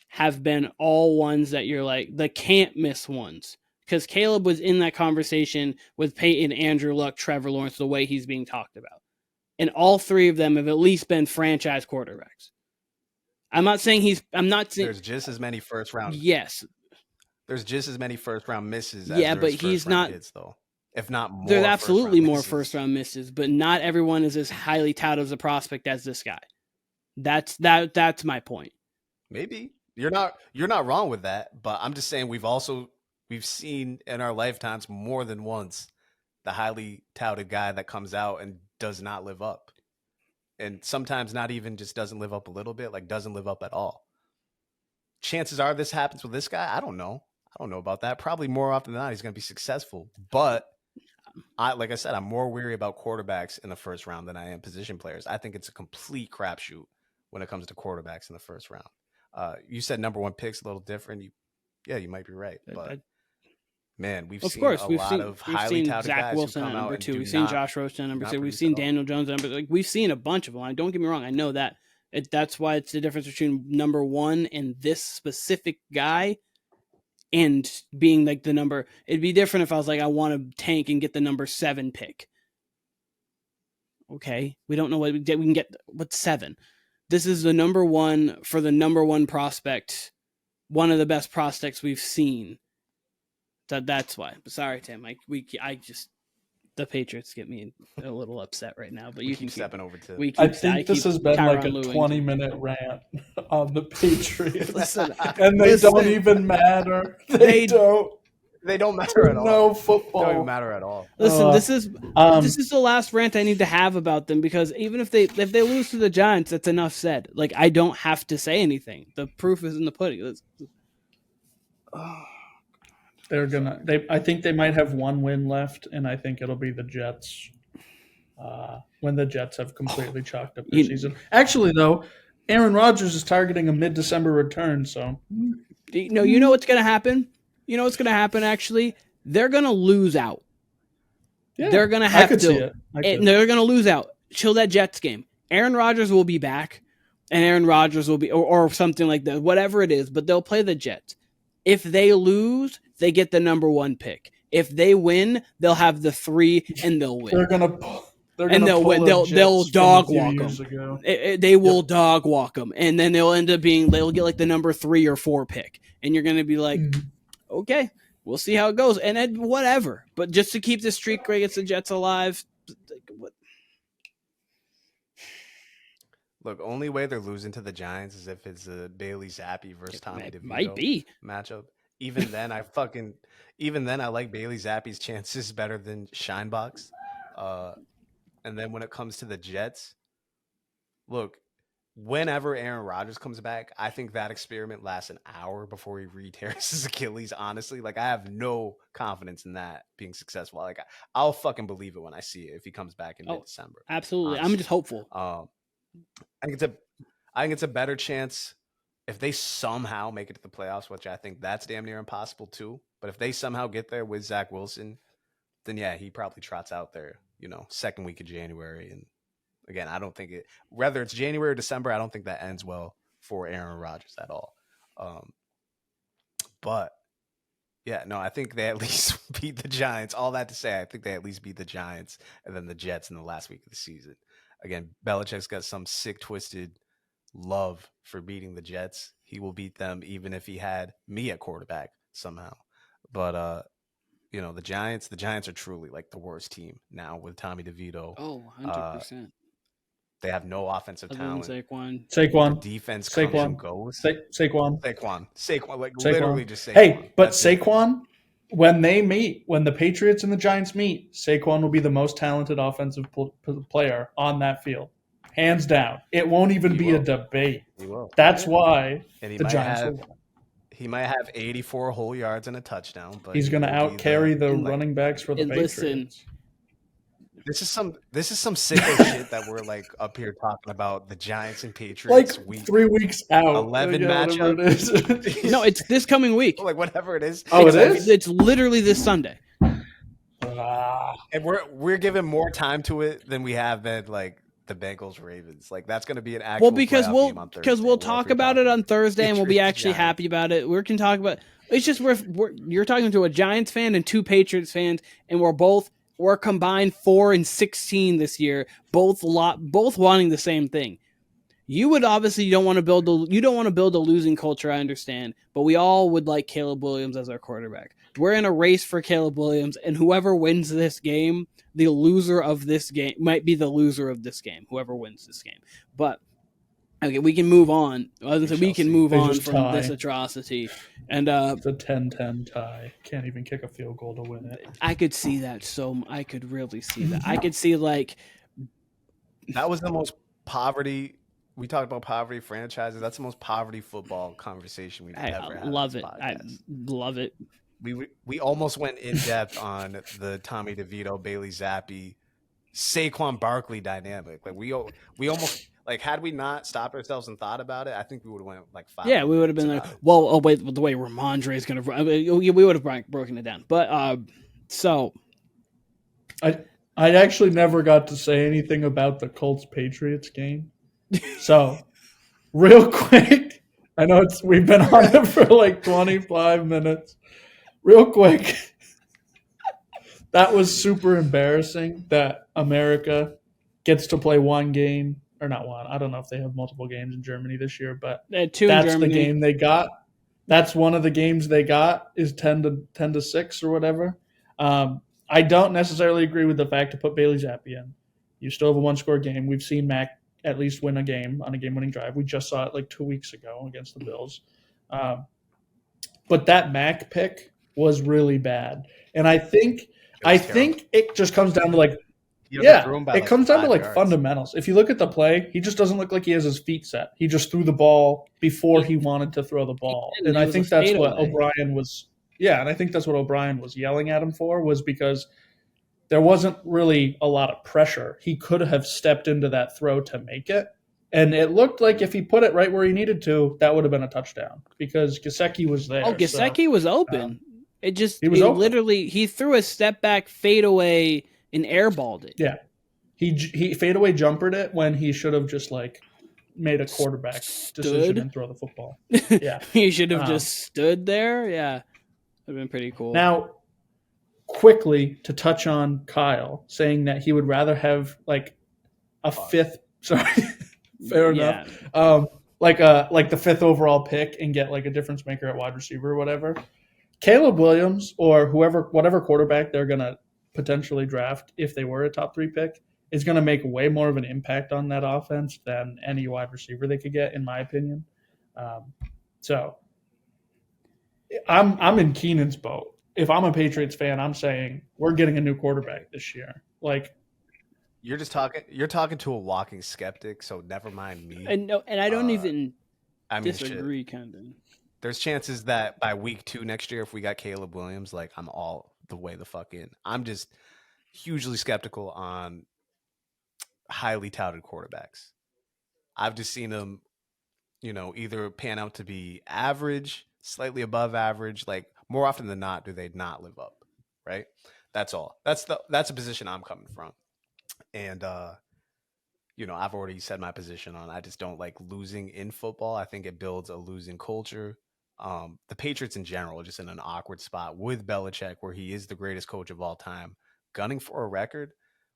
[SPEAKER 1] have been all ones that you're like the can't miss ones. Because Caleb was in that conversation with Peyton, Andrew Luck, Trevor Lawrence, the way he's being talked about. And all 3 of them have at least been franchise quarterbacks. I'm not saying
[SPEAKER 2] there's just as many first round.
[SPEAKER 1] Yes.
[SPEAKER 2] There's just as many first round misses
[SPEAKER 1] as but he's not
[SPEAKER 2] hits, though. If not more.
[SPEAKER 1] There's absolutely more first round misses, but not everyone is as highly touted as a prospect as this guy. That's my point.
[SPEAKER 2] Maybe. You're not wrong with that, but I'm just saying we've also We've seen in our lifetimes more than once the highly touted guy that comes out and does not live up. And sometimes not even just doesn't live up a little bit, like doesn't live up at all. Chances are this happens with this guy. I don't know. I don't know about that. Probably more often than not, he's going to be successful. But like I said, I'm more weary about quarterbacks in the first round than I am position players. I think it's a complete crapshoot when it comes to quarterbacks in the first round. You said number one pick's a little different. You might be right. But man, we've seen a lot of highly touted
[SPEAKER 1] Zach
[SPEAKER 2] guys
[SPEAKER 1] Wilson
[SPEAKER 2] who
[SPEAKER 1] at
[SPEAKER 2] come out
[SPEAKER 1] number
[SPEAKER 2] and
[SPEAKER 1] 2. We've seen Josh Rosen at number 3. We've seen Daniel Jones at number 3. Like, we've seen a bunch of them. Don't get me wrong. I know that. That's why it's the difference between number 1 and this specific guy and being like the number. It'd be different if I was like, I want to tank and get the number 7 pick. Okay. We don't know what we can get. What's 7? This is the number 1 for the number 1 prospect. One of the best prospects we've seen. That's why. But sorry, Tim. The Patriots get me a little upset right now. But you
[SPEAKER 2] keep stepping over to.
[SPEAKER 3] I think this has been like a 20-minute rant on the Patriots, and they don't even matter. They don't
[SPEAKER 2] matter at all.
[SPEAKER 3] No football.
[SPEAKER 2] They don't even matter at all.
[SPEAKER 1] Listen, this is the last rant I need to have about them, because even if they lose to the Giants, that's enough said. Like, I don't have to say anything. The proof is in the pudding.
[SPEAKER 3] I think they might have one win left, and I think it'll be the Jets. When the Jets have completely chalked up their season. Actually, though, Aaron Rodgers is targeting a mid-December return. So,
[SPEAKER 1] you know what's going to happen? You know what's going to happen? Actually, they're going to lose out.
[SPEAKER 3] Yeah,
[SPEAKER 1] they're going to have to.
[SPEAKER 3] See it.
[SPEAKER 1] They're going to lose out. Chill that Jets game. Aaron Rodgers will be back, and Aaron Rodgers will be, or something like that, whatever it is. But they'll play the Jets. If they lose, they get the number 1 pick. If they win, they'll have the 3 and they'll win.
[SPEAKER 3] They'll
[SPEAKER 1] win. They'll dog walk them. They will dog walk them, and then they'll get like the number 3 or 4 pick, and you're going to be like, okay, we'll see how it goes, and then whatever. But just to keep the streak against the Jets alive,
[SPEAKER 2] Look, only way they're losing to the Giants is if it's a Bailey Zappi versus Tommy DeVito
[SPEAKER 1] might be
[SPEAKER 2] matchup. Even then, I like Bailey Zappi's chances better than Scheinbach's. And then when it comes to the Jets, look, whenever Aaron Rodgers comes back, I think that experiment lasts an hour before he re-tears his Achilles. Honestly, like, I have no confidence in that being successful. Like, I'll fucking believe it when I see it if he comes back in mid-December.
[SPEAKER 1] Absolutely, honestly. I'm just hopeful.
[SPEAKER 2] I think it's a better chance if they somehow make it to the playoffs, which I think that's damn near impossible too. But if they somehow get there with Zach Wilson, then yeah, he probably trots out there, second week of January. And again, I don't think whether it's January or December, I don't think that ends well for Aaron Rodgers at all. But yeah, no, I think they at least beat the Giants. All that to say, I think they at least beat the Giants and then the Jets in the last week of the season. Again, Belichick's got some sick, twisted love for beating the Jets. He will beat them even if he had me at quarterback somehow. But the Giants are truly like the worst team now with Tommy DeVito.
[SPEAKER 1] 100%.
[SPEAKER 2] They have no offensive talent.
[SPEAKER 3] Saquon.
[SPEAKER 2] The defense comes and goes.
[SPEAKER 3] Saquon.
[SPEAKER 2] Like,
[SPEAKER 3] Saquon.
[SPEAKER 2] Literally just Saquon.
[SPEAKER 3] Hey, but Saquon, when the Patriots and the Giants meet, Saquon will be the most talented offensive player on that field. Hands down. It won't even be a debate.
[SPEAKER 2] He will.
[SPEAKER 3] That's why
[SPEAKER 2] the
[SPEAKER 3] Giants will win.
[SPEAKER 2] He might have 84 whole yards and a touchdown, but
[SPEAKER 3] he's going to out-carry the running backs for the Patriots.
[SPEAKER 1] Listen,
[SPEAKER 2] this is some sicko shit that we're like up here talking about the Giants and Patriots.
[SPEAKER 3] Like 3 weeks out.
[SPEAKER 2] 11 matchup.
[SPEAKER 1] No, it's this coming week.
[SPEAKER 2] Like whatever it is.
[SPEAKER 3] Oh, it is?
[SPEAKER 1] It's literally this Sunday.
[SPEAKER 2] And we're giving more time to it than we have been like the Bengals Ravens. Like that's going to be an actual
[SPEAKER 1] because we'll talk about it on Thursday and we'll be actually happy about it. We can talk about it's just you're talking to a Giants fan and 2 Patriots fans, and we're combined 4-16 this year, both wanting the same thing. You would obviously don't want to build a losing culture, I understand, but we all would like Caleb Williams as our quarterback. We're in a race for Caleb Williams, and whoever wins this game, the loser of this game might be the loser of this game, whoever wins this game. But Okay, we can move on. We can move
[SPEAKER 3] They
[SPEAKER 1] on
[SPEAKER 3] just
[SPEAKER 1] from this
[SPEAKER 3] tie.
[SPEAKER 1] atrocity. And
[SPEAKER 3] It's a 10-10 tie. Can't even kick a field goal to win it.
[SPEAKER 1] I could see that. I could really see that. I could see like
[SPEAKER 2] That was the most poverty. We talked about poverty franchises. That's the most poverty football conversation we've ever had.
[SPEAKER 1] love
[SPEAKER 2] on
[SPEAKER 1] it.
[SPEAKER 2] this
[SPEAKER 1] I
[SPEAKER 2] podcast.
[SPEAKER 1] love it.
[SPEAKER 2] We almost went in depth on the Tommy DeVito, Bailey Zappi, Saquon Barkley dynamic. Like we almost like had we not stopped ourselves and thought about it, I think we would have went like 5.
[SPEAKER 1] Yeah, we would have been like, well, oh wait, the way Ramondre is going to run, we would have broken it down. But so
[SPEAKER 3] I actually never got to say anything about the Colts-Patriots game. So, real quick, I know we've been on it for like 25 minutes. Real quick, that was super embarrassing that America gets to play one game, or not one. I don't know if they have multiple games in Germany this year, but
[SPEAKER 1] two
[SPEAKER 3] that's
[SPEAKER 1] in Germany.
[SPEAKER 3] the game they got. That's one of the games they got is 10-6 or whatever. I don't necessarily agree with the fact to put Bailey Zappi in. You still have a one-score game. We've seen Mac at least win a game on a game-winning drive. We just saw it like 2 weeks ago against the Bills. But that Mac pick was really bad. And I think it just comes down to like it comes down to like fundamentals. If you look at the play, he just doesn't look like he has his feet set. He just threw the ball before he wanted to throw the ball. And I think that's what O'Brien was and I think that's what O'Brien was yelling at him for, was because there wasn't really a lot of pressure. He could have stepped into that throw to make it. And it looked like if he put it right where he needed to, that would have been a touchdown because Gesicki was there.
[SPEAKER 1] Oh, Gesicki was open. He threw a step back fadeaway and airballed it.
[SPEAKER 3] Yeah. He fadeaway jumpered it when he should have just like made a quarterback decision and throw the football. Yeah.
[SPEAKER 1] He should have just stood there. Yeah. Would have been pretty cool.
[SPEAKER 3] Now, quickly to touch on Kyle saying that he would rather have like a fifth. Sorry, fair enough. Like the 5th overall pick and get like a difference maker at wide receiver or whatever. Caleb Williams or whatever quarterback they're gonna potentially draft if they were a top 3 pick is gonna make way more of an impact on that offense than any wide receiver they could get, in my opinion. So I'm in Keenan's boat. If I'm a Patriots fan, I'm saying we're getting a new quarterback this year. Like
[SPEAKER 2] you're talking to a walking skeptic, so never mind me.
[SPEAKER 1] And I don't even disagree, kind of.
[SPEAKER 2] There's chances that by week 2 next year, if we got Caleb Williams, like I'm all the way the fuck in. I'm just hugely skeptical on highly touted quarterbacks. I've just seen them, either pan out to be average, slightly above average, like more often than not, do they not live up, right? That's all. That's a position I'm coming from. And, I've already said my position on, I just don't like losing in football. I think it builds a losing culture. The Patriots in general are just in an awkward spot with Belichick, where he is the greatest coach of all time, gunning for a record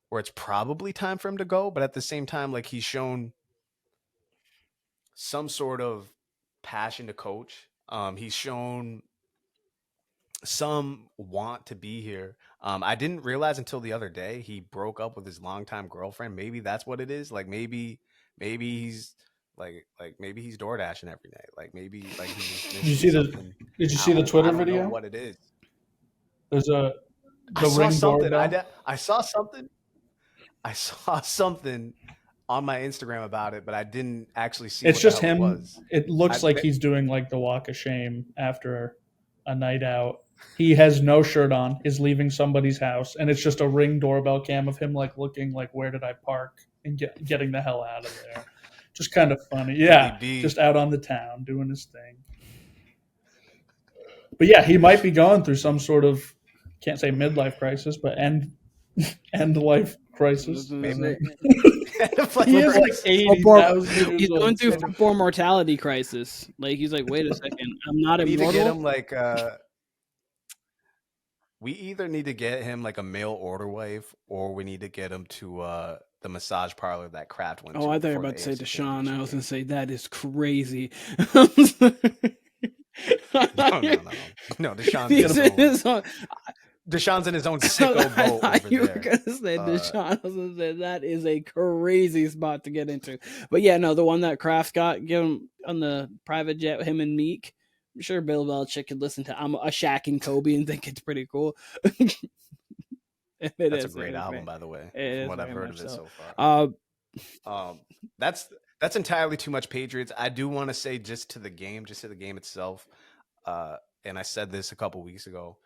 [SPEAKER 2] where it's probably time for him to go. But at the same time, like he's shown some sort of passion to coach. He's shown some want to be here. I didn't realize until the other day he broke up with his longtime girlfriend. Maybe that's what it is. Like maybe he's like maybe he's door dashing every night. Like maybe like he's
[SPEAKER 3] Did you see the Twitter video?
[SPEAKER 2] I don't know what it is.
[SPEAKER 3] There's
[SPEAKER 2] I saw something on my Instagram about it, but I didn't actually see.
[SPEAKER 3] It's just him. It looks like he's doing like the walk of shame after a night out. He has no shirt on, is leaving somebody's house, and it's just a Ring doorbell cam of him like looking like, where did I park, and getting the hell out of there. Just kind of funny. Yeah, just out on the town doing his thing. But yeah, he might be going through some sort of, can't say midlife crisis, but end life crisis.
[SPEAKER 2] Maybe.
[SPEAKER 3] He is like 80,000.
[SPEAKER 1] He's going through football mortality crisis. Like he's like, wait a second, I'm not immortal.
[SPEAKER 2] We need to get him like we either need to get him like a mail order wife, or we need to get him to the massage parlor that Kraft went to.
[SPEAKER 1] Oh, I thought you were about to say Deshaun. I was going to say that is crazy.
[SPEAKER 2] No, Deshaun. Deshaun's in his own
[SPEAKER 1] I
[SPEAKER 2] sicko boat
[SPEAKER 1] thought
[SPEAKER 2] over
[SPEAKER 1] you were
[SPEAKER 2] there.
[SPEAKER 1] gonna say Deshaun. I was gonna say that is a crazy spot to get into. But yeah, no, the one that Kraft got, give him on the private jet, him and Meek. I'm sure Bill Belichick could listen to "I'm a Shaq and Kobe" and think it's pretty cool.
[SPEAKER 2] That's a great album, by the way, from what I've heard of it so far. That's entirely too much Patriots. I do want to say just to the game itself. And I said this a couple weeks ago.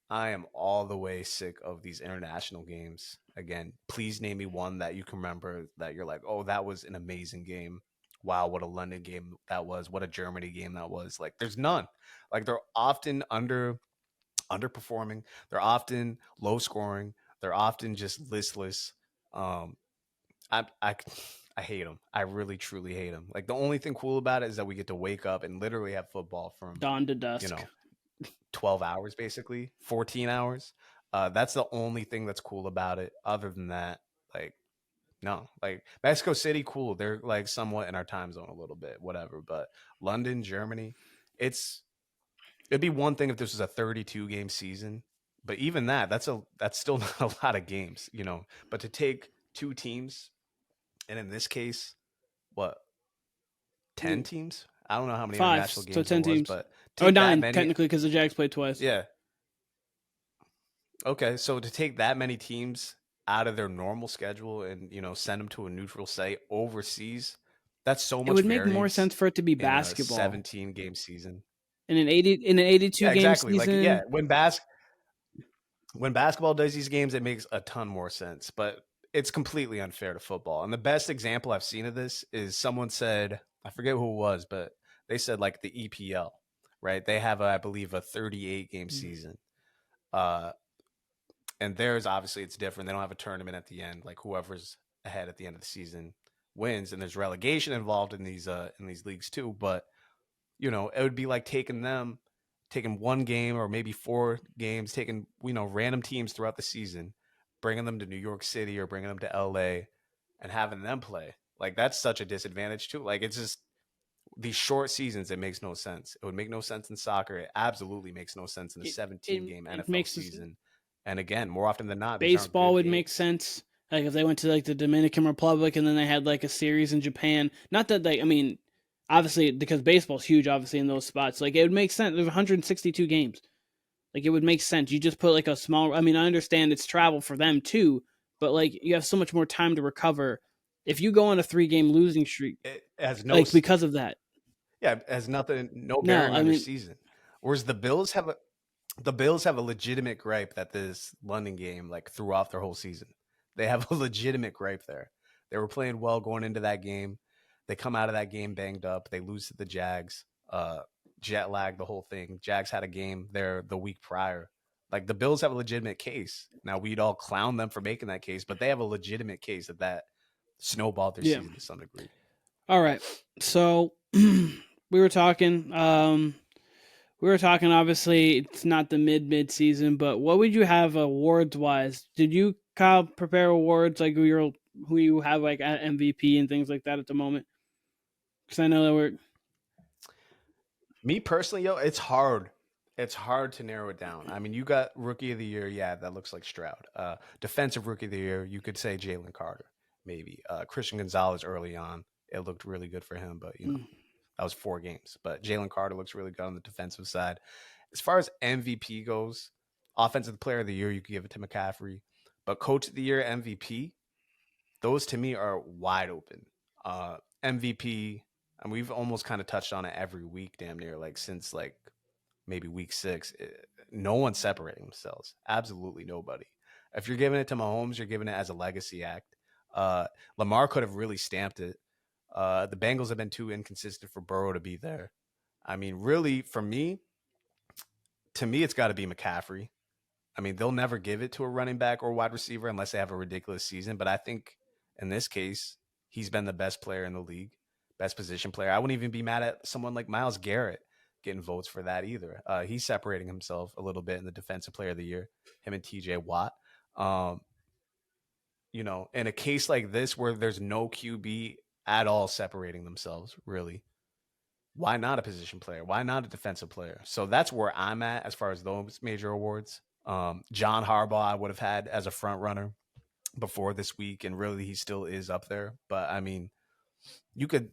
[SPEAKER 2] I am all the way sick of these international games. Again, please name me one that you can remember that you're like, oh, that was an amazing game. Wow, what a London game that was. What a Germany game that was. Like, there's none. Like, they're often underperforming. They're often low scoring. They're often just listless. I hate them. I really, truly hate them. Like, the only thing cool about it is that we get to wake up and literally have football from
[SPEAKER 1] dawn to dusk.
[SPEAKER 2] 12 hours, basically 14 hours. That's the only thing that's cool about it. Other than that, like, no, like Mexico City, cool. They're like somewhat in our time zone a little bit, whatever. But London, Germany, it'd be one thing if this was a 32 game season, but even that's still not a lot of games, but to take two teams, and in this case, what, 10 teams? I don't know how many international games
[SPEAKER 1] so 10
[SPEAKER 2] there was,
[SPEAKER 1] teams.
[SPEAKER 2] but
[SPEAKER 1] 9 technically, because the Jags played twice.
[SPEAKER 2] Yeah. Okay, so to take that many teams out of their normal schedule and send them to a neutral site overseas, that's so much.
[SPEAKER 1] It would make more sense for it to be basketball.
[SPEAKER 2] 17 game season.
[SPEAKER 1] In an 82 game
[SPEAKER 2] exactly.
[SPEAKER 1] season.
[SPEAKER 2] Like, when basketball does these games, it makes a ton more sense, but it's completely unfair to football. And the best example I've seen of this is someone said, I forget who it was, but they said like the EPL, right? They have, I believe, a 38 game season. And theirs, obviously, it's different. They don't have a tournament at the end. Like, whoever's ahead at the end of the season wins, and there's relegation involved in these leagues too. But it would be like taking one game or maybe 4 games, taking random teams throughout the season, bringing them to New York City or bringing them to LA, and having them play. Like, that's such a disadvantage too. Like, it's just these short seasons. It makes no sense. It would make no sense in soccer. It absolutely makes no sense in a 17 game NFL season. And again, more often than not,
[SPEAKER 1] baseball would make sense. Like if they went to like the Dominican Republic and then they had like a series in Japan. Not that obviously because baseball's huge, obviously in those spots. Like it would make sense. There's 162 games. Like it would make sense. You just put like a small. I understand it's travel for them too, but like you have so much more time to recover. If you go on a 3-game losing streak,
[SPEAKER 2] it has no
[SPEAKER 1] because of that.
[SPEAKER 2] Yeah, it has no bearing on your season. Whereas the Bills have a legitimate gripe that this London game like threw off their whole season. They have a legitimate gripe there. They were playing well going into that game. They come out of that game banged up. They lose to the Jags. Jet lag, the whole thing. Jags had a game there the week prior. Like the Bills have a legitimate case. Now we'd all clown them for making that case, but they have a legitimate case that snowballed their season to some degree.
[SPEAKER 1] All right. So we were talking. Obviously, it's not the mid season, but what would you have awards wise? Did you, Kyle, prepare awards like who you have like at MVP and things like that at the moment? Because I know that we're.
[SPEAKER 2] Me personally, it's hard. It's hard to narrow it down. I mean, you got Rookie of the Year. Yeah, that looks like Stroud. Defensive Rookie of the Year, you could say Jalen Carter, maybe. Christian Gonzalez early on. It looked really good for him, but that was 4 games. But Jalen Carter looks really good on the defensive side. As far as MVP goes, Offensive Player of the Year, you could give it to McCaffrey. But Coach of the Year, MVP, those to me are wide open. MVP, and we've almost kind of touched on it every week, damn near, like since like maybe week 6. No one's separating themselves. Absolutely nobody. If you're giving it to Mahomes, you're giving it as a legacy act. Lamar could have really stamped it. The Bengals have been too inconsistent for Burrow to be there. I mean, really, to me, it's got to be McCaffrey. I mean, they'll never give it to a running back or wide receiver unless they have a ridiculous season. But I think in this case, he's been the best player in the league, best position player. I wouldn't even be mad at someone like Myles Garrett getting votes for that either. He's separating himself a little bit in the Defensive Player of the Year, him and TJ Watt. In a case like this where there's no QB at all separating themselves, really, why not a position player? Why not a defensive player? So that's where I'm at as far as those major awards. John Harbaugh I would have had as a front runner before this week, and really he still is up there. But I mean, you could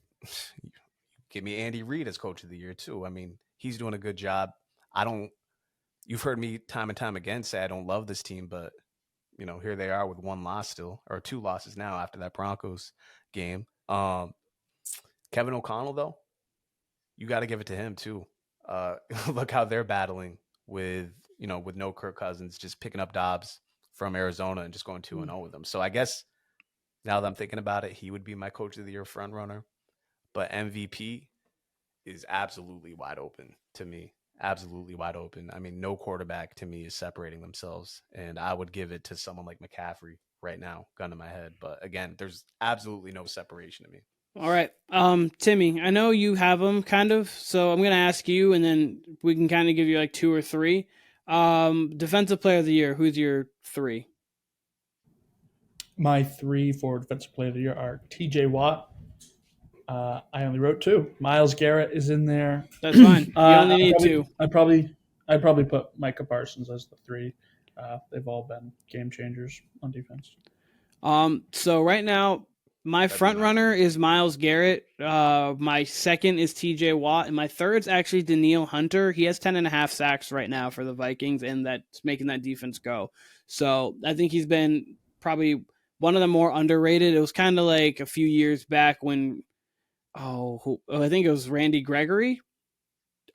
[SPEAKER 2] give me Andy Reid as coach of the year too. I mean, he's doing a good job. You've heard me time and time again say I don't love this team, but here they are with one loss still, or two losses now after that Broncos game. Kevin O'Connell, though, you got to give it to him too. Look how they're battling with no Kirk Cousins, just picking up Dobbs from Arizona and just going 2-0 with them. So I guess now that I'm thinking about it, he would be my coach of the year front runner. But MVP is absolutely wide open to me. Absolutely wide open. I mean, no quarterback to me is separating themselves, and I would give it to someone like McCaffrey right now, gun to my head. But again, there's absolutely no separation to me.
[SPEAKER 1] All right. Timmy, I know you have them kind of, so I'm going to ask you, and then we can kind of give you like 2 or 3. Defensive player of the year, who's your 3?
[SPEAKER 3] My 3 for defensive player of the year are TJ Watt. I only wrote 2. Myles Garrett is in there.
[SPEAKER 1] That's fine. You only need 2.
[SPEAKER 3] I'd probably put Micah Parsons as the 3. They've all been game changers on defense.
[SPEAKER 1] So right now, my front runner is Myles Garrett. My second is TJ Watt, and my third's actually Danielle Hunter. He has 10.5 sacks right now for the Vikings, and that's making that defense go. So I think he's been probably one of the more underrated. It was kind of like a few years back when I think it was Randy Gregory.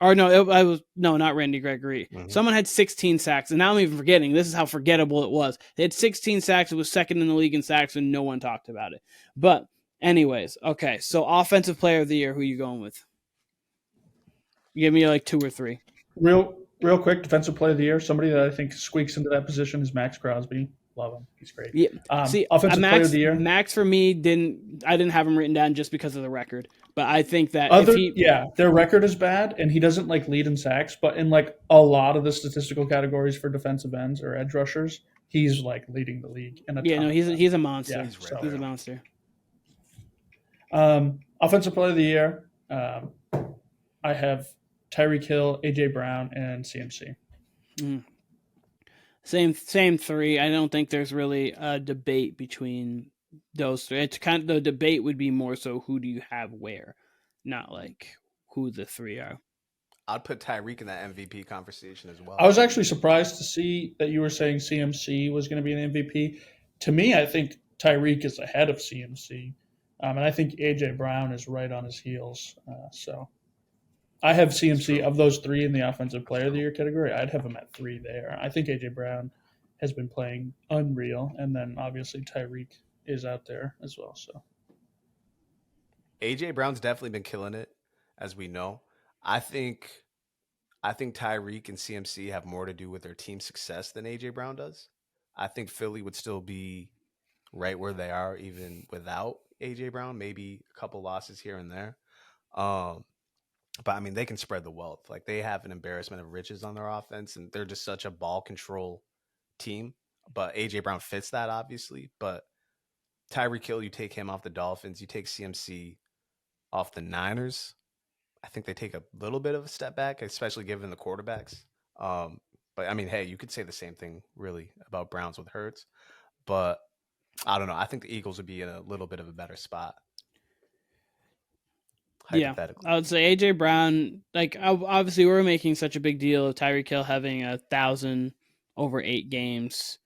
[SPEAKER 1] Or no, not Randy Gregory. Mm-hmm. Someone had 16 sacks, and now I'm even forgetting. This is how forgettable it was. They had 16 sacks. It was second in the league in sacks, and no one talked about it. But anyways, okay, so offensive player of the year, who are you going with? Give me like 2 or 3.
[SPEAKER 3] Real quick, defensive player of the year, somebody that I think squeaks into that position is Max Crosby. Love him. He's great.
[SPEAKER 1] Yeah.
[SPEAKER 3] Offensive player of the year.
[SPEAKER 1] Max for me I didn't have him written down just because of the record. But I think that
[SPEAKER 3] their record is bad, and he doesn't lead in sacks, but in a lot of the statistical categories for defensive ends or edge rushers, he's leading the league.
[SPEAKER 1] He's a monster.
[SPEAKER 3] Yeah,
[SPEAKER 1] he's a monster.
[SPEAKER 3] Offensive player of the year, I have Tyreek Hill, AJ Brown, and CMC.
[SPEAKER 1] Same 3. I don't think there's really a debate between those 3. It's kind of, the debate would be more so who do you have where, not who the 3 are.
[SPEAKER 2] I'd put Tyreek in that MVP conversation as well.
[SPEAKER 3] I was actually surprised to see that you were saying CMC was going to be an MVP. To me, I think Tyreek is ahead of CMC, and I think AJ Brown is right on his heels. So I have CMC of those 3 in the offensive player of the year category. I'd have him at 3 there. I think AJ Brown has been playing unreal, and then obviously Tyreek is out there as well. So
[SPEAKER 2] AJ Brown's definitely been killing it, as we know. I think Tyreek and CMC have more to do with their team success than AJ Brown does. I think Philly would still be right where they are even without AJ Brown, maybe a couple losses here and there. But I mean, they can spread the wealth. They have an embarrassment of riches on their offense, and they're just such a ball control team. But AJ Brown fits that, obviously. But Tyreek Hill, you take him off the Dolphins, you take CMC off the Niners. I think they take a little bit of a step back, especially given the quarterbacks. But I mean, hey, you could say the same thing really about Browns with Hurts. But I don't know. I think the Eagles would be in a little bit of a better spot.
[SPEAKER 1] Yeah, I would say AJ Brown. Obviously, we're making such a big deal of Tyreek Hill having 1,000 over 8 games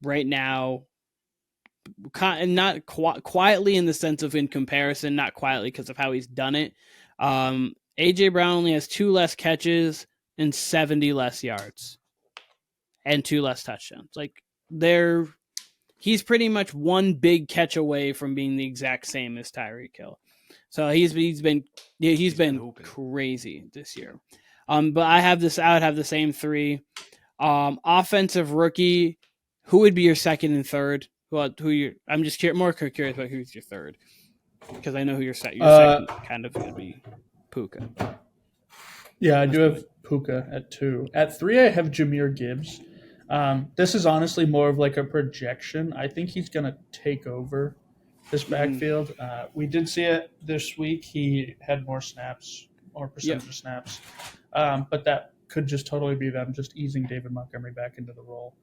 [SPEAKER 1] right now. Not quietly in the sense of in comparison, not quietly because of how he's done it. AJ Brown only has 2 less catches and 70 less yards and 2 less touchdowns. He's pretty much one big catch away from being the exact same as Tyreek Hill. So he's been crazy this year. But I would have the same 3. Offensive rookie, who would be your second and third? I'm just more curious about who's your third, because I know who your second kind of going to be. Puka.
[SPEAKER 3] Yeah, I do have Puka at 2. At 3, I have Jahmyr Gibbs. This is honestly more of a projection. I think he's going to take over this backfield. We did see it this week. He had more snaps, or percentage of snaps. But that could just totally be them just easing David Montgomery back into the role.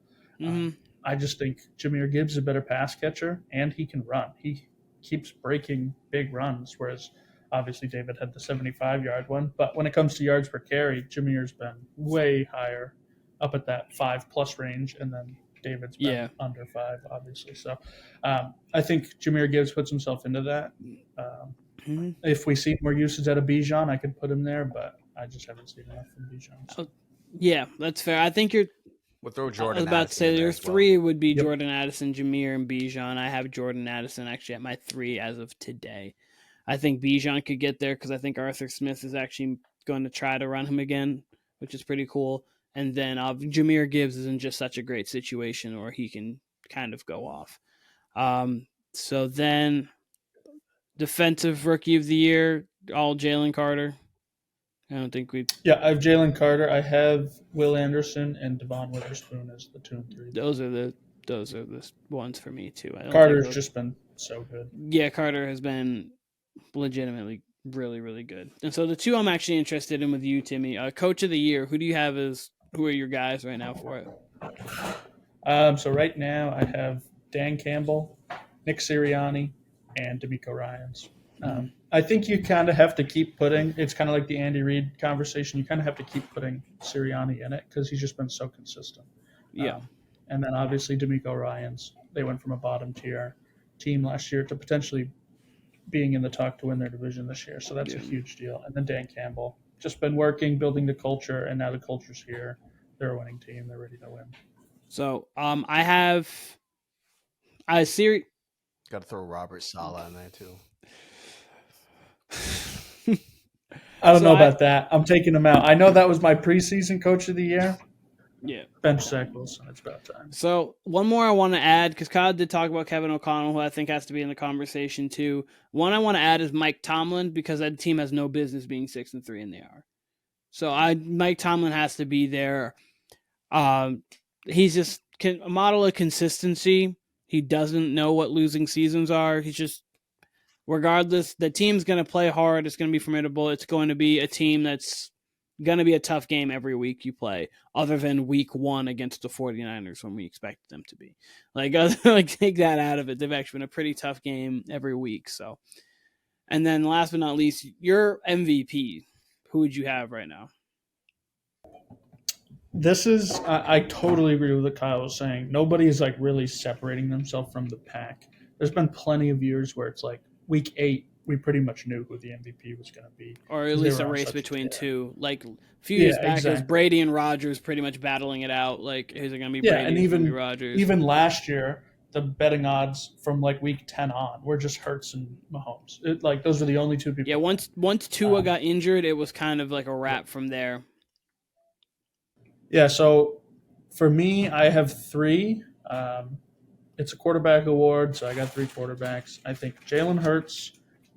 [SPEAKER 3] I just think Jahmyr Gibbs is a better pass catcher, and he can run. He keeps breaking big runs, whereas obviously David had the 75-yard one. But when it comes to yards per carry, Jahmyr's been way higher, up at that 5+ range, and then David's been under 5, obviously. So I think Jahmyr Gibbs puts himself into that. If we see more usage out of Bijan, I could put him there, but I just haven't seen enough from Bijan. So.
[SPEAKER 1] Yeah, that's fair. I think
[SPEAKER 2] we'll throw Jordan.
[SPEAKER 1] I was about
[SPEAKER 2] Addison
[SPEAKER 1] to say your 3 would be
[SPEAKER 3] Yep.
[SPEAKER 1] Jordan Addison, Jahmyr, and Bijan. I have Jordan Addison actually at my 3 as of today. I think Bijan could get there because I think Arthur Smith is actually going to try to run him again, which is pretty cool. And then Jahmyr Gibbs is in just such a great situation where he can kind of go off. So then defensive rookie of the year, all Jalen Carter. I don't think we.
[SPEAKER 3] Yeah, I have Jalen Carter. I have Will Anderson and Devon Witherspoon as the 2 and 3.
[SPEAKER 1] Those are the ones for me too.
[SPEAKER 3] Carter's just been so good.
[SPEAKER 1] Yeah, Carter has been legitimately really, really good. And so the 2 I'm actually interested in with you, Timmy, coach of the year. Who are your guys right now for it?
[SPEAKER 3] So right now I have Dan Campbell, Nick Sirianni, and D'Amico Ryans. I think you kind of have to keep putting. It's kind of like the Andy Reid conversation. You kind of have to keep putting Sirianni in it because he's just been so consistent.
[SPEAKER 1] Yeah.
[SPEAKER 3] And then obviously D'Amico Ryans. They went from a bottom tier team last year to potentially being in the talk to win their division this year. So that's a huge deal. And then Dan Campbell, just been working, building the culture, and now the culture's here. They're a winning team. They're ready to win.
[SPEAKER 1] So I have Siri.
[SPEAKER 2] Got to throw Robert Saleh in there too.
[SPEAKER 3] I don't know about that. I'm taking him out. I know that was my preseason coach of the year.
[SPEAKER 1] Yeah.
[SPEAKER 3] Bench Zach Wilson. It's about time.
[SPEAKER 1] So one more I want to add, because Kyle did talk about Kevin O'Connell, who I think has to be in the conversation too. One I want to add is Mike Tomlin, because that team has no business being 6-3, and they are. So Mike Tomlin has to be there. He's just a model of consistency. He doesn't know what losing seasons are. He's just, regardless, the team's going to play hard. It's going to be formidable. It's going to be a team that's going to be a tough game every week you play, other than week 1 against the 49ers when we expected them to be. Like take that out of it. They've actually been a pretty tough game every week. So, and then last but not least, your MVP. Who would you have right now?
[SPEAKER 3] This is, I totally agree with what Kyle was saying. Nobody is like really separating themselves from the pack. There's been plenty of years where it's like week 8, we pretty much knew who the MVP was going to be.
[SPEAKER 1] Or at least a race between 2. Like a few years back, it was Brady and Rodgers pretty much battling it out. Like, is it going to be Brady
[SPEAKER 3] and even
[SPEAKER 1] Rodgers?
[SPEAKER 3] Even last year, the betting odds from like week 10 on were just Hurts and Mahomes. Those were the only 2 people.
[SPEAKER 1] Yeah, once Tua got injured, it was kind of like a wrap from there.
[SPEAKER 3] Yeah, so for me, I have 3. It's a quarterback award, so I got 3 quarterbacks. I think Jalen Hurts,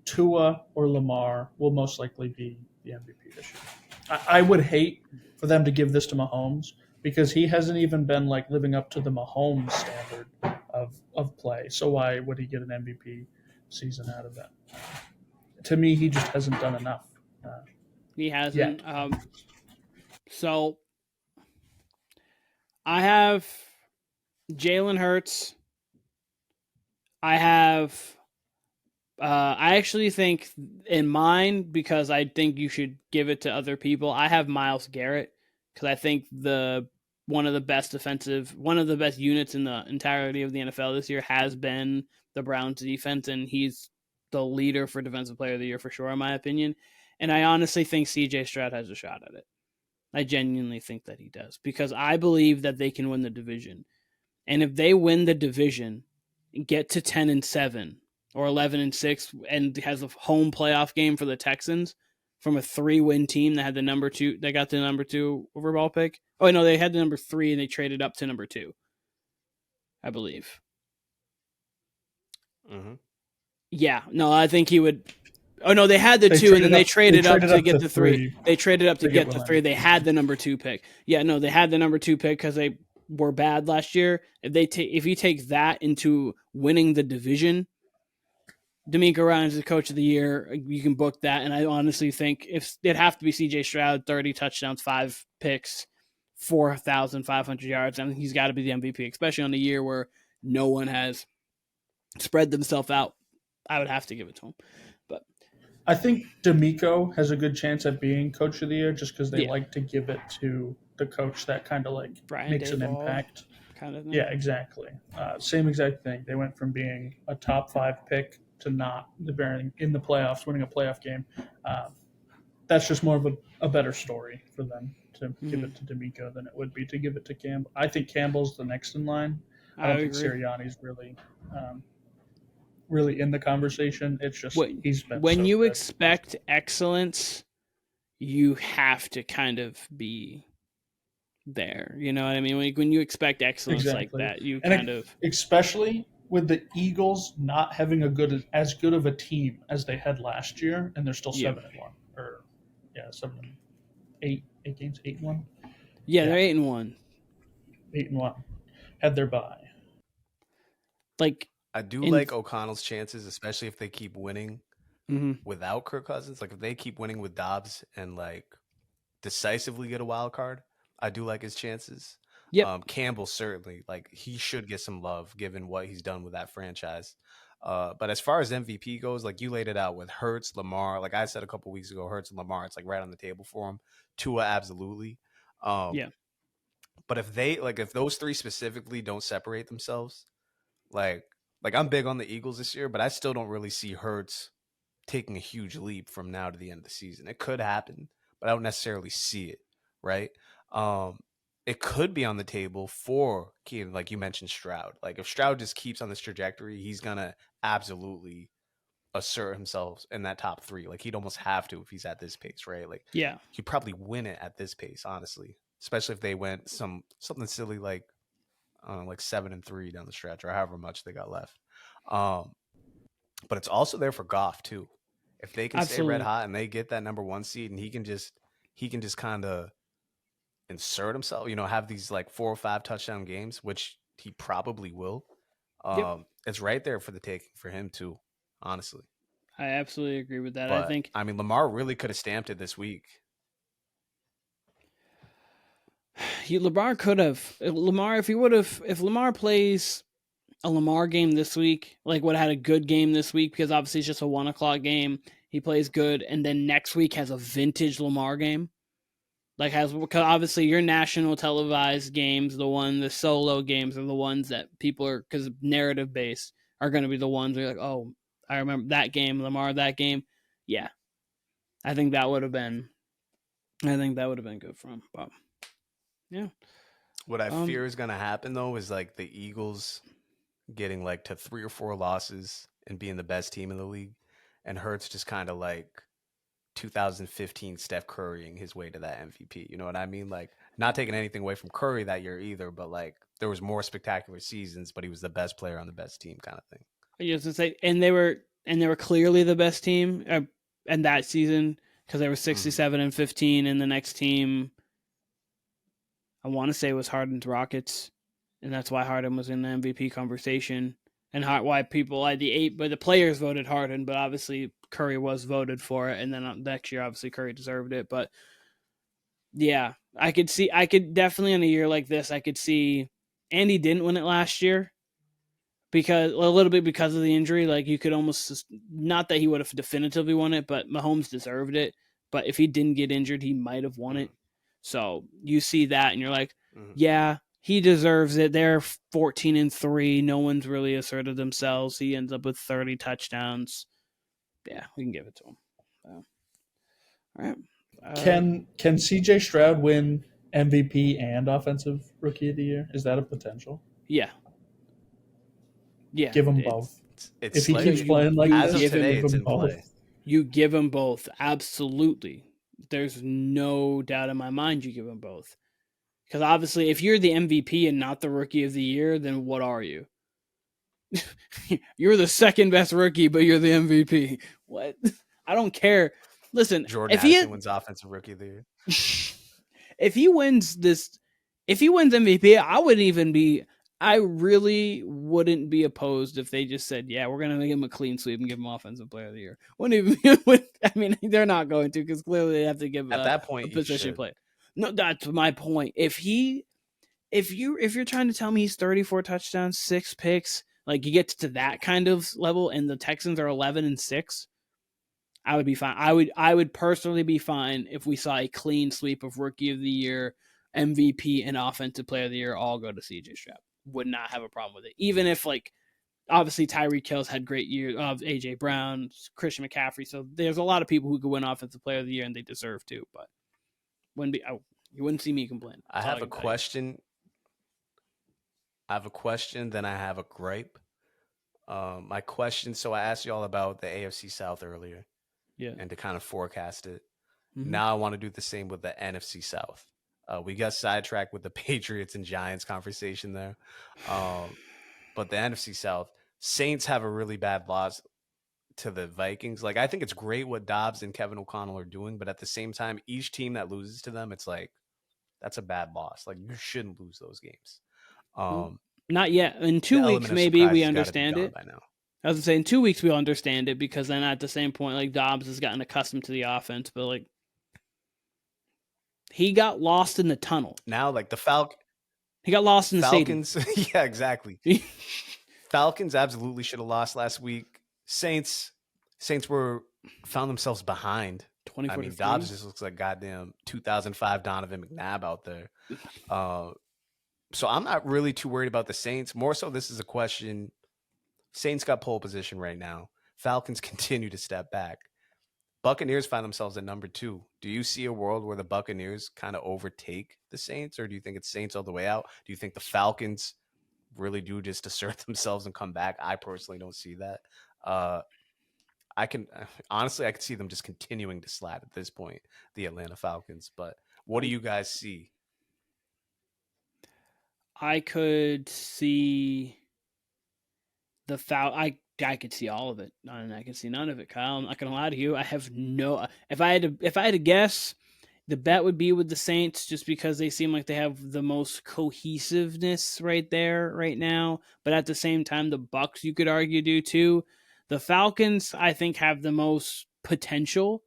[SPEAKER 3] Tua, or Lamar will most likely be the MVP this year. I would hate for them to give this to Mahomes because he hasn't even been like living up to the Mahomes standard of play. So why would he get an MVP season out of that? To me, he just hasn't done enough.
[SPEAKER 1] He hasn't. So I have Jalen Hurts. I have I actually think in mine, because I think you should give it to other people, I have Myles Garrett, because I think one of the best units in the entirety of the NFL this year has been the Browns defense, and he's the leader for Defensive Player of the Year for sure, in my opinion. And I honestly think CJ Stroud has a shot at it. I genuinely think that he does, because I believe that they can win the division. And if they win the division, get to 10-7 or 11-6, and has a home playoff game for the Texans from a 3-win team that had the number 2, they got the number 2 overall pick. Oh no, they had the number 3 and they traded up to number 2, I believe.
[SPEAKER 2] Mm-hmm.
[SPEAKER 1] Yeah, no, I think he would. Oh no, they had the 2 and then they traded up to get the 3. They traded up to get the 3. They had the number 2 pick. Yeah, no, they had the number 2 pick because they were bad last year. If you take that into winning the division, D'Amico Ryans is coach of the year. You can book that. And I honestly think if it'd have to be CJ Stroud, 30 touchdowns, 5 picks, 4,500 yards. I mean, he's got to be the MVP, especially on a year where no one has spread themselves out. I would have to give it to him. But
[SPEAKER 3] I think D'Amico has a good chance at being coach of the year just because they
[SPEAKER 1] Yeah.
[SPEAKER 3] like to give it to the coach that kind of like
[SPEAKER 1] Brian
[SPEAKER 3] makes an
[SPEAKER 1] Daboll
[SPEAKER 3] impact.
[SPEAKER 1] kind of thing.
[SPEAKER 3] Yeah, exactly. Same exact thing. They went from being a top 5 pick to not being in the playoffs, winning a playoff game. That's just more of a better story for them to give it to D'Amico than it would be to give it to Campbell. I think Campbell's the next in line. I don't think Sirianni's really in the conversation. It's just he's been
[SPEAKER 1] when
[SPEAKER 3] so
[SPEAKER 1] you
[SPEAKER 3] good.
[SPEAKER 1] expect excellence, you have to kind of be there. You know what I mean? When you expect excellence like that, you
[SPEAKER 3] and
[SPEAKER 1] kind of
[SPEAKER 3] especially with the Eagles not having as good of a team as they had last year, and they're still 7-1 or 8 games, 8-1.
[SPEAKER 1] Yeah, they're 8-1.
[SPEAKER 3] 8-1 had their bye.
[SPEAKER 1] Like
[SPEAKER 2] I do like O'Connell's chances, especially if they keep winning without Kirk Cousins. Like if they keep winning with Dobbs and like decisively get a wild card, I do like his chances.
[SPEAKER 1] Yep.
[SPEAKER 2] Campbell certainly, like he should get some love given what he's done with that franchise. But as far as MVP goes, like you laid it out with Hurts, Lamar. Like I said a couple weeks ago, Hurts and Lamar, it's like right on the table for him. Tua, absolutely. But if those three specifically don't separate themselves, like I'm big on the Eagles this year, but I still don't really see Hurts taking a huge leap from now to the end of the season. It could happen, but I don't necessarily see it, right? It could be on the table for Keenan, like you mentioned, Stroud. Like if Stroud just keeps on this trajectory, he's gonna absolutely assert himself in that top 3. Like he'd almost have to if he's at this pace, right? Like he'd probably win it at this pace, honestly. Especially if they went something silly like 7-3 down the stretch, or however much they got left. But it's also there for Goff too. If they can stay red hot and they get that number 1 seed, and he can just kind of insert himself, have these like 4 or 5 touchdown games, which he probably will. It's right there for the taking for him too, honestly.
[SPEAKER 1] I absolutely agree with that.
[SPEAKER 2] But, I mean, Lamar really could have stamped it this week.
[SPEAKER 1] Lamar could have. If Lamar plays a Lamar game this week, like would have had a good game this week, because obviously it's just a 1:00 game. He plays good, and then next week has a vintage Lamar game. Because obviously your national televised games, the solo games are the ones that people are, because narrative based, are going to be the ones where you're like, oh, I remember that game, Lamar, that game. Yeah. I think that would have been good for him. But yeah.
[SPEAKER 2] What I fear is going to happen though is like the Eagles getting like to 3 or 4 losses and being the best team in the league, and Hurts just kind of like 2015 Steph Currying his way to that MVP. You know what I mean? Like, not taking anything away from Curry that year either, but like there was more spectacular seasons, but he was the best player on the best team kind of thing.
[SPEAKER 1] I was gonna say, and they were clearly the best team in that season, because they were 67-15, and the next team, I want to say, it was Harden's Rockets, and that's why Harden was in the MVP conversation, and why people like the players voted Harden, but obviously Curry was voted for it, and then next year obviously Curry deserved it. But yeah, I could definitely, in a year like this, I could see, and he didn't win it last year because a little bit because of the injury. Like you could almost, not that he would have definitively won it, but Mahomes deserved it. But if he didn't get injured, he might have won it. So you see that, and you're like, yeah, he deserves it. They're 14-3. No one's really asserted themselves. He ends up with 30 touchdowns. Yeah, we can give it to him. All right.
[SPEAKER 3] Can CJ Stroud win MVP and Offensive Rookie of the Year? Is that a potential?
[SPEAKER 1] Yeah.
[SPEAKER 3] Give him both. If he keeps playing like
[SPEAKER 2] as
[SPEAKER 3] this,
[SPEAKER 2] of today, it's in
[SPEAKER 3] both.
[SPEAKER 2] play.
[SPEAKER 1] You give him both. Absolutely. There's no doubt in my mind you give them both. Because obviously, if you're the MVP and not the Rookie of the Year, then what are you? You're the second best rookie, but you're the MVP. What? I don't care. Listen,
[SPEAKER 2] Jordan Addison wins Offensive Rookie of the Year.
[SPEAKER 1] If he wins MVP, I really wouldn't be opposed if they just said, yeah, we're going to give him a clean sweep and give him Offensive Player of the Year. Wouldn't even, I mean, they're not going to because clearly they have to give
[SPEAKER 2] At that
[SPEAKER 1] a
[SPEAKER 2] point, you
[SPEAKER 1] position
[SPEAKER 2] should.
[SPEAKER 1] play. No, that's my point. If you're trying to tell me he's 34 touchdowns, 6 picks, like you get to that kind of level, and the Texans are 11-6, I would be fine. I would personally be fine if we saw a clean sweep of Rookie of the Year, MVP, and Offensive Player of the Year all go to CJ Stroud. Would not have a problem with it. Even if, like, obviously Tyreek Hill's had great years of AJ Brown, Christian McCaffrey. So there's a lot of people who could win Offensive Player of the Year and they deserve to, but you wouldn't see me complain.
[SPEAKER 2] I have a question. Then I have a gripe. My question, so I asked you all about the AFC South earlier.
[SPEAKER 1] Yeah.
[SPEAKER 2] And to kind of forecast it.
[SPEAKER 1] Mm-hmm.
[SPEAKER 2] Now I want to do the same with the NFC South. We got sidetracked with the Patriots and Giants conversation there. But the NFC South, Saints have a really bad loss to the Vikings. Like, I think it's great what Dobbs and Kevin O'Connell are doing, but at the same time, each team that loses to them, it's like, that's a bad loss. Like, you shouldn't lose those games.
[SPEAKER 1] Not yet. In 2 weeks, maybe we understand it.
[SPEAKER 2] By now.
[SPEAKER 1] I was going to say, in 2 weeks, we'll understand it because then at the same point, like, Dobbs has gotten accustomed to the offense, but, like, he got lost in the tunnel.
[SPEAKER 2] Now, like,
[SPEAKER 1] he got lost in the
[SPEAKER 2] Falcons. Yeah, exactly. Falcons absolutely should have lost last week. Saints found themselves behind. I mean, Dobbs just looks like goddamn 2005 Donovan McNabb out there. So I'm not really too worried about the Saints. More so, this is a question. Saints got pole position right now. Falcons continue to step back. Buccaneers find themselves at number 2. Do you see a world where the Buccaneers kind of overtake the Saints, or do you think it's Saints all the way out? Do you think the Falcons really do just assert themselves and come back? I personally don't see that. I can see them just continuing to slide at this point, the Atlanta Falcons. But what do you guys see?
[SPEAKER 1] I could see the I could see all of it, and I could see none of it, Kyle. I'm not gonna lie to you. I have no. If I had to guess, the bet would be with the Saints, just because they seem like they have the most cohesiveness right there right now. But at the same time, the Bucs, you could argue, do too. The Falcons, I think, have the most potential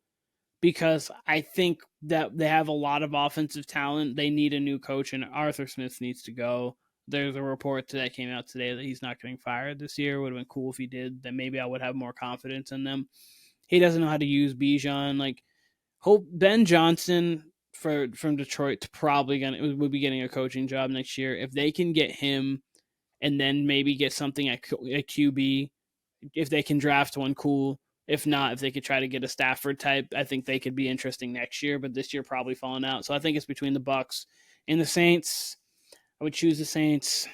[SPEAKER 1] because I think that they have a lot of offensive talent. They need a new coach, and Arthur Smith needs to go. There's a report that came out today that he's not getting fired this year. It would have been cool if he did. Then maybe I would have more confidence in them. He doesn't know how to use Bijan. Like, hope Ben Johnson from Detroit would be getting a coaching job next year. If they can get him, and then maybe get something at QB, if they can draft one, cool. If not, if they could try to get a Stafford type, I think they could be interesting next year. But this year probably falling out. So I think it's between the Bucs and the Saints. I would choose the Saints.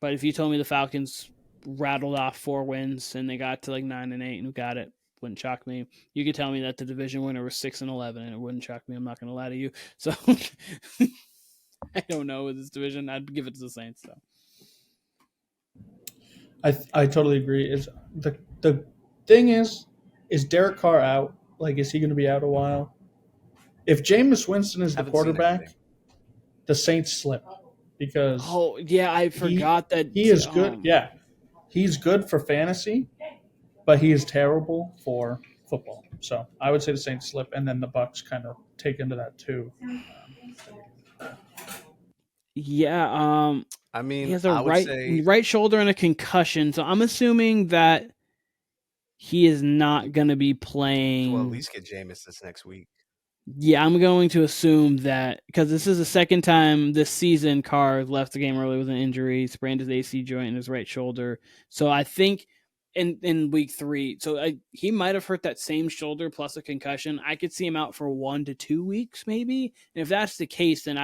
[SPEAKER 1] But if you told me the Falcons rattled off 4 wins and they got to like 9-8 and got it, wouldn't shock me. You could tell me that the division winner was 6-11 and it wouldn't shock me. I'm not going to lie to you. So I don't know with this division. I'd give it to the Saints. So
[SPEAKER 3] I totally agree. Is the thing is Derek Carr out? Like, is he going to be out a while? If Jameis Winston is the quarterback, the Saints slip because
[SPEAKER 1] I forgot that
[SPEAKER 3] he is good. Yeah, he's good for fantasy, but he is terrible for football. So I would say the Saints slip, and then the Bucs kind of take into that too.
[SPEAKER 1] Yeah.
[SPEAKER 2] I mean,
[SPEAKER 1] he has a right shoulder and a concussion, so I'm assuming that he is not going to be playing.
[SPEAKER 2] Well, at least get Jameis this next week.
[SPEAKER 1] Yeah, I'm going to assume that because this is the second time this season Carr left the game early with an injury, sprained his AC joint in his right shoulder. So I think in week 3, so he might have hurt that same shoulder plus a concussion. I could see him out for 1 to 2 weeks maybe. And if that's the case, then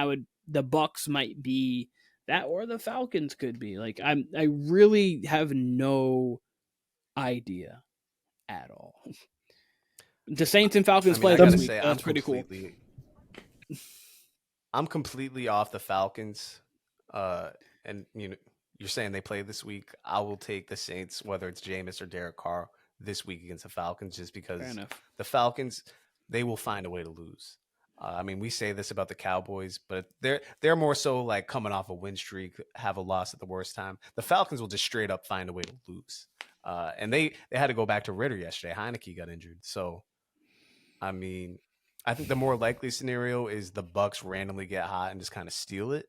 [SPEAKER 1] the Bucs might be that, or the Falcons could be. Like, I really have no idea at all. The Saints and Falcons play this week. That's pretty cool.
[SPEAKER 2] I'm completely off the Falcons. And you're saying they play this week. I will take the Saints, whether it's Jameis or Derek Carr, this week against the Falcons, just because the Falcons, they will find a way to lose. I mean, we say this about the Cowboys, but they're more so like coming off a win streak, have a loss at the worst time. The Falcons will just straight up find a way to lose. And they had to go back to Ritter yesterday. Heineke got injured. So, I mean, I think the more likely scenario is the Bucks randomly get hot and just kind of steal it.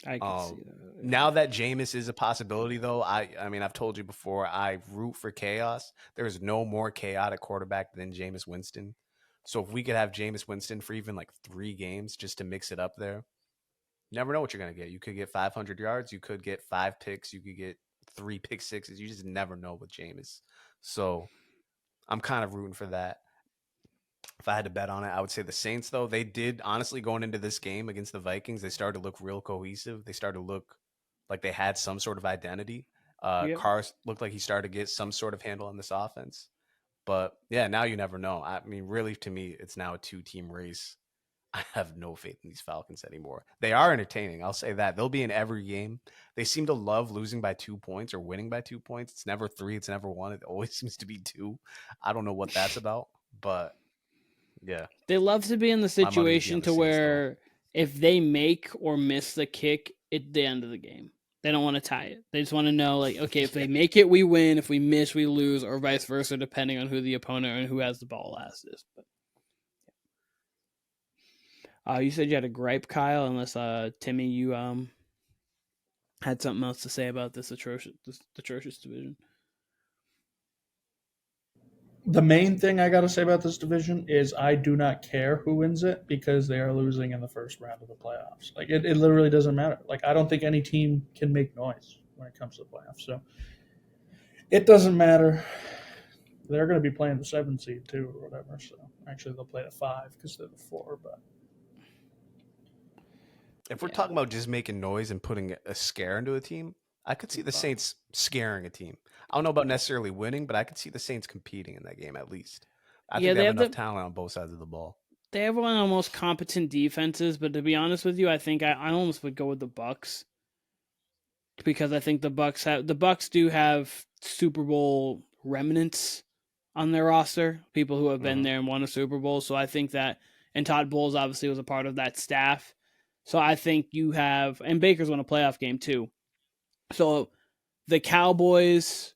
[SPEAKER 1] I can see that. Yeah.
[SPEAKER 2] Now that Jameis is a possibility, though, I mean, I've told you before, I root for chaos. There is no more chaotic quarterback than Jameis Winston. So if we could have Jameis Winston for even like 3 games just to mix it up there, you never know what you're going to get. You could get 500 yards. You could get 5 picks. You could get 3 pick sixes. You just never know with Jameis. So I'm kind of rooting for that. If I had to bet on it, I would say the Saints, though. They did, honestly, going into this game against the Vikings, they started to look real cohesive. They started to look like they had some sort of identity.
[SPEAKER 1] Yep.
[SPEAKER 2] Carr looked like he started to get some sort of handle on this offense. But, yeah, now you never know. I mean, really, to me, it's now a 2-team race. I have no faith in these Falcons anymore. They are entertaining. I'll say that. They'll be in every game. They seem to love losing by 2 points or winning by 2 points. It's never 3. It's never 1. It always seems to be 2. I don't know what that's about, but yeah.
[SPEAKER 1] They love to be in the situation to where if they make or miss the kick at the end of the game, they don't want to tie it. They just want to know, like, okay, if they make it, we win. If we miss, we lose, or vice versa, depending on who the opponent and who has the ball last is. But you said you had a gripe, Kyle, unless Timmy, you had something else to say about this atrocious division.
[SPEAKER 3] The main thing I got to say about this division is I do not care who wins it because they are losing in the first round of the playoffs. Like, it literally doesn't matter. Like, I don't think any team can make noise when it comes to the playoffs. So it doesn't matter. They're going to be playing the 7 seed too or whatever. So actually they'll play the 5 because they're the 4. But
[SPEAKER 2] if we're talking about just making noise and putting a scare into a team, I could see the Saints scaring a team. I don't know about necessarily winning, but I could see the Saints competing in that game at least. I think they have enough talent on both sides of the ball.
[SPEAKER 1] They have one of the most competent defenses, but to be honest with you, I think I almost would go with the Bucks because I think the Bucks do have Super Bowl remnants on their roster, people who have been there and won a Super Bowl. So I think that, and Todd Bowles obviously was a part of that staff. So I think you have, and Baker's won a playoff game too. So the Cowboys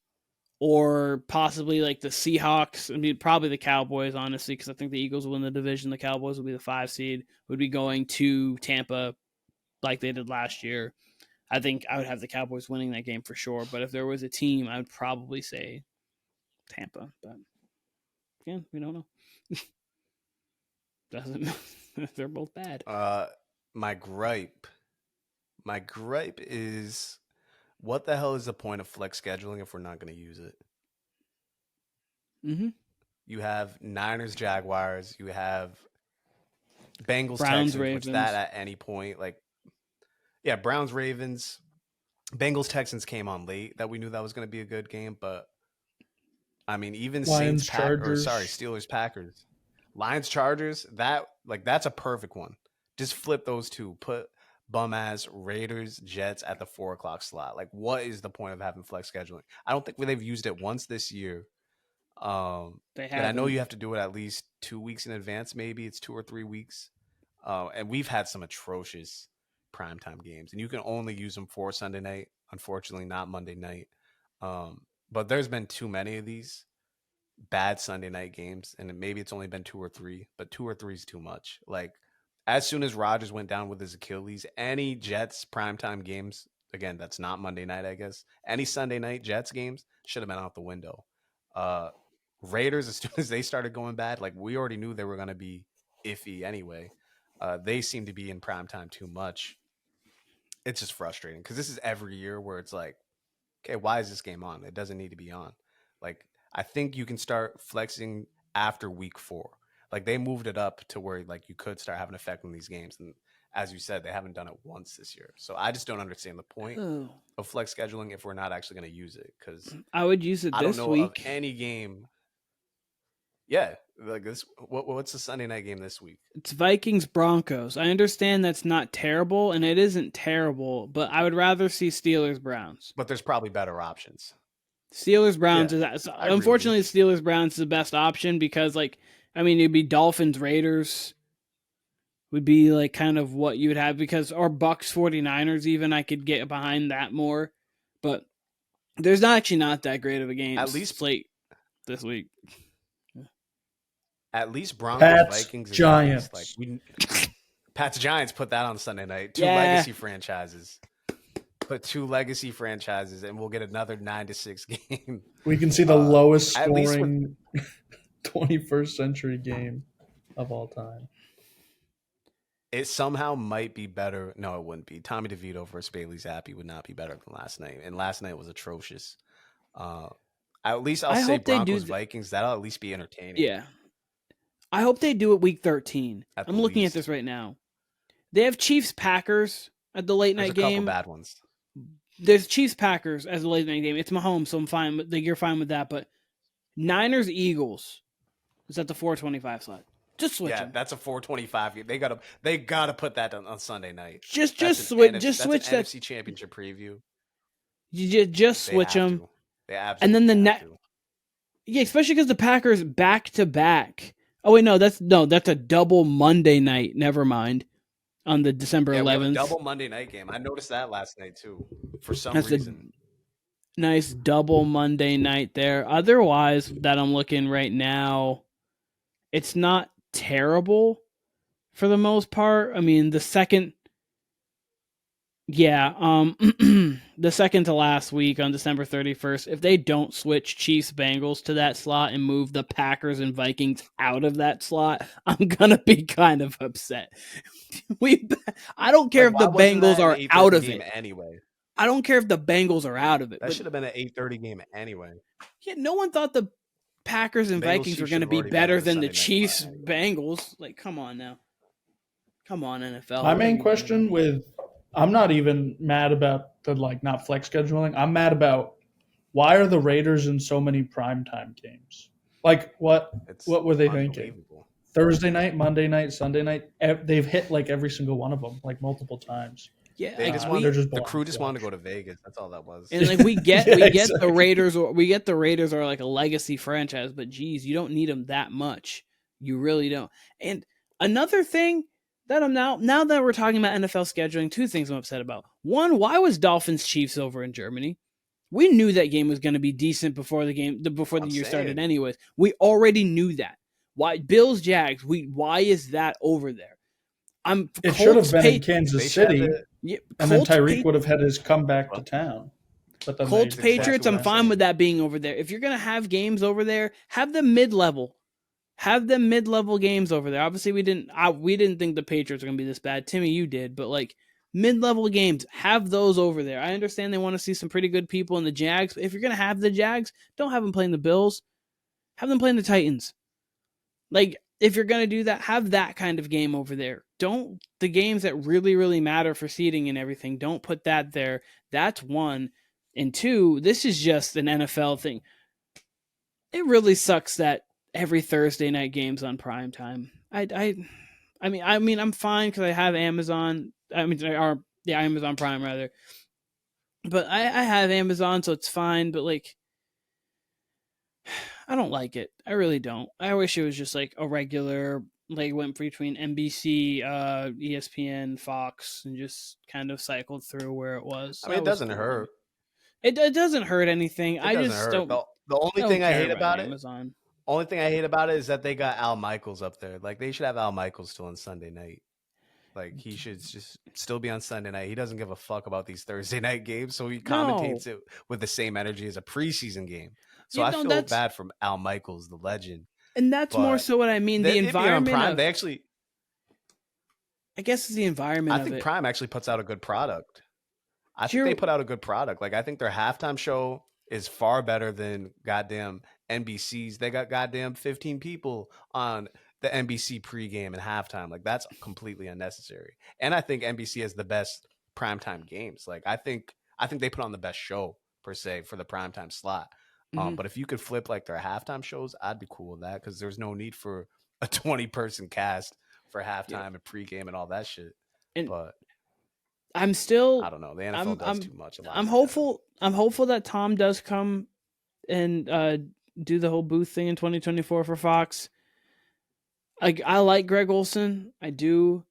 [SPEAKER 1] or possibly like the Seahawks, I mean, probably the Cowboys, honestly, because I think the Eagles will win the division. The Cowboys will be the 5 seed, would be going to Tampa like they did last year. I think I would have the Cowboys winning that game for sure. But if there was a team, I would probably say Tampa. But yeah, we don't know. They're both bad.
[SPEAKER 2] My gripe is, what the hell is the point of flex scheduling if we're not going to use it?
[SPEAKER 1] Mm-hmm.
[SPEAKER 2] You have Niners, Jaguars. You have Bengals,
[SPEAKER 1] Browns,
[SPEAKER 2] Texans,
[SPEAKER 1] Ravens.
[SPEAKER 2] which that at any point, like, yeah, Browns, Ravens, Bengals, Texans came on late. That we knew that was going to be a good game, but I mean, even
[SPEAKER 3] Lions,
[SPEAKER 2] Steelers, Packers, Lions, Chargers. That's a perfect one. Just flip those two. Put bum ass Raiders, Jets at the 4:00 slot. Like, what is the point of having flex scheduling? I don't think they've used it once this year.
[SPEAKER 1] They
[SPEAKER 2] have. I know you have to do it at least 2 weeks in advance. Maybe it's 2 or 3 weeks. And we've had some atrocious primetime games, and you can only use them for Sunday night. Unfortunately, not Monday night. But there's been too many of these bad Sunday night games, and maybe it's only been 2 or 3, but 2 or 3 is too much. Like, as soon as Rodgers went down with his Achilles, any Jets primetime games, again, that's not Monday night, I guess, any Sunday night Jets games should have been out the window. Raiders, as soon as they started going bad, like, we already knew they were going to be iffy anyway. They seem to be in primetime too much. It's just frustrating because this is every year where it's like, okay, why is this game on? It doesn't need to be on. Like, I think you can start flexing after week 4. Like, they moved it up to where, like, you could start having an effect on these games. And as you said, they haven't done it once this year. So I just don't understand the point of flex scheduling if we're not actually going to use it. Because
[SPEAKER 1] I would use it this week. I don't know
[SPEAKER 2] of any game. Yeah, like this. What's the Sunday night game this week?
[SPEAKER 1] It's Vikings Broncos. I understand that's not terrible, and it isn't terrible, but I would rather see Steelers Browns.
[SPEAKER 2] But there's probably better options.
[SPEAKER 1] Steelers Browns is unfortunately Steelers Browns is the best option because, like, I mean, it'd be Dolphins Raiders. would be like kind of what you would have, because or Bucks 49ers even I could get behind that more, but there's actually not that great of a game
[SPEAKER 2] At least
[SPEAKER 1] slate this week.
[SPEAKER 2] At least Broncos
[SPEAKER 3] Pats,
[SPEAKER 2] Vikings is
[SPEAKER 3] Giants.
[SPEAKER 2] nice. Like Pats Giants put that on Sunday night. Two
[SPEAKER 1] Yeah.
[SPEAKER 2] legacy franchises. Put 2 legacy franchises, and we'll get another 9-6 game.
[SPEAKER 3] We can see the lowest
[SPEAKER 2] at least
[SPEAKER 3] scoring 21st century game of all time.
[SPEAKER 2] It somehow might be better. No, it wouldn't be. Tommy DeVito versus Bailey Zappi would not be better than last night, and last night was atrocious. At least I'll say Broncos Vikings. That'll at least be entertaining.
[SPEAKER 1] Yeah. I hope they do it week 13. I'm looking at this right now. They have Chiefs Packers at the late night game.
[SPEAKER 2] There's a couple bad ones.
[SPEAKER 1] There's Chiefs Packers as a late night game. It's Mahomes, so I'm fine. You're fine with that. But Niners Eagles is at the 4:25 slot. Just switch them.
[SPEAKER 2] That's a 4:25 game. They gotta put that on Sunday night.
[SPEAKER 1] Just switch that.
[SPEAKER 2] NFC Championship preview.
[SPEAKER 1] You just switch them.
[SPEAKER 2] They absolutely
[SPEAKER 1] and then yeah, especially because the Packers back to back. Oh wait, that's a double Monday night. Never mind. On the December 11th.
[SPEAKER 2] Double Monday night game. I noticed that last night too. For some reason.
[SPEAKER 1] A nice double Monday night there. Otherwise, that I'm looking right now, it's not terrible for the most part. I mean, the second to last week on December 31st, if they don't switch Chiefs Bengals to that slot and move the Packers and Vikings out of that slot, I'm gonna be kind of upset. I don't care if the Bengals are out of it
[SPEAKER 2] anyway.
[SPEAKER 1] I don't care if the Bengals are out of it.
[SPEAKER 2] That should have been an 8:30 game anyway.
[SPEAKER 1] Yeah, no one thought the Packers and Vikings were going to be better than the Chiefs Bengals. Like, come on now. Come on, NFL.
[SPEAKER 3] My main question I'm not even mad about the not flex scheduling. I'm mad about why are the Raiders in so many primetime games? Like what were they thinking? Thursday night, Monday night, Sunday night. They've hit every single one of them multiple times.
[SPEAKER 1] Yeah,
[SPEAKER 2] the crew just wanted to go to Vegas. That's all that was.
[SPEAKER 1] And we get the Raiders, or we get the Raiders are like a legacy franchise, but geez, you don't need them that much. You really don't. And another thing that I'm now that we're talking about NFL scheduling, 2 things I'm upset about. One, why was Dolphins Chiefs over in Germany? We knew that game was going to be decent before the year started. Anyways, we already knew that. Why Bills Jags? Why is that over there?
[SPEAKER 3] It should have been in Kansas City, and then Tyreek would have had his comeback to town. But
[SPEAKER 1] Colts Patriots, I'm fine with that being over there. If you're gonna have games over there, have them mid-level. Have them mid-level games over there. Obviously, we didn't think the Patriots were gonna be this bad. Timmy, you did, but mid-level games, have those over there. I understand they want to see some pretty good people in the Jags, but if you're gonna have the Jags, don't have them playing the Bills. Have them playing the Titans. If you're going to do that, have that kind of game over there. Don't the games that really, really matter for seeding and everything, don't put that there. That's 1. And 2, this is just an NFL thing. It really sucks that every Thursday night game's on prime time. I mean, I'm fine because I have Amazon. Amazon Prime rather. But I have Amazon, so it's fine. But I don't like it. I really don't. I wish it was just a regular, went between NBC, ESPN, Fox, and just kind of cycled through where it was.
[SPEAKER 2] I mean, it doesn't hurt.
[SPEAKER 1] It doesn't hurt anything. I just don't.
[SPEAKER 2] The only thing I hate about
[SPEAKER 1] Amazon.
[SPEAKER 2] Only thing I hate about it is that they got Al Michaels up there. They should have Al Michaels still on Sunday night. He should just still be on Sunday night. He doesn't give a fuck about these Thursday night games, so he commentates it with the same energy as a preseason game. So I feel bad for Al Michaels, the legend.
[SPEAKER 1] And that's more so what I mean. The environment.
[SPEAKER 2] Prime,
[SPEAKER 1] I guess it's the environment.
[SPEAKER 2] I think Prime actually puts out a good product. I think they put out a good product. I think their halftime show is far better than goddamn NBC's. They got goddamn 15 people on the NBC pregame and halftime. That's completely unnecessary. And I think NBC has the best primetime games. I think they put on the best show per se for the primetime slot. But if you could flip their halftime shows, I'd be cool with that because there's no need for a 20-person cast for halftime and pregame and all that shit. But
[SPEAKER 1] I don't
[SPEAKER 2] know. The NFL does too much.
[SPEAKER 1] I'm hopeful that Tom does come and do the whole booth thing in 2024 for Fox. I like Greg Olson. I do.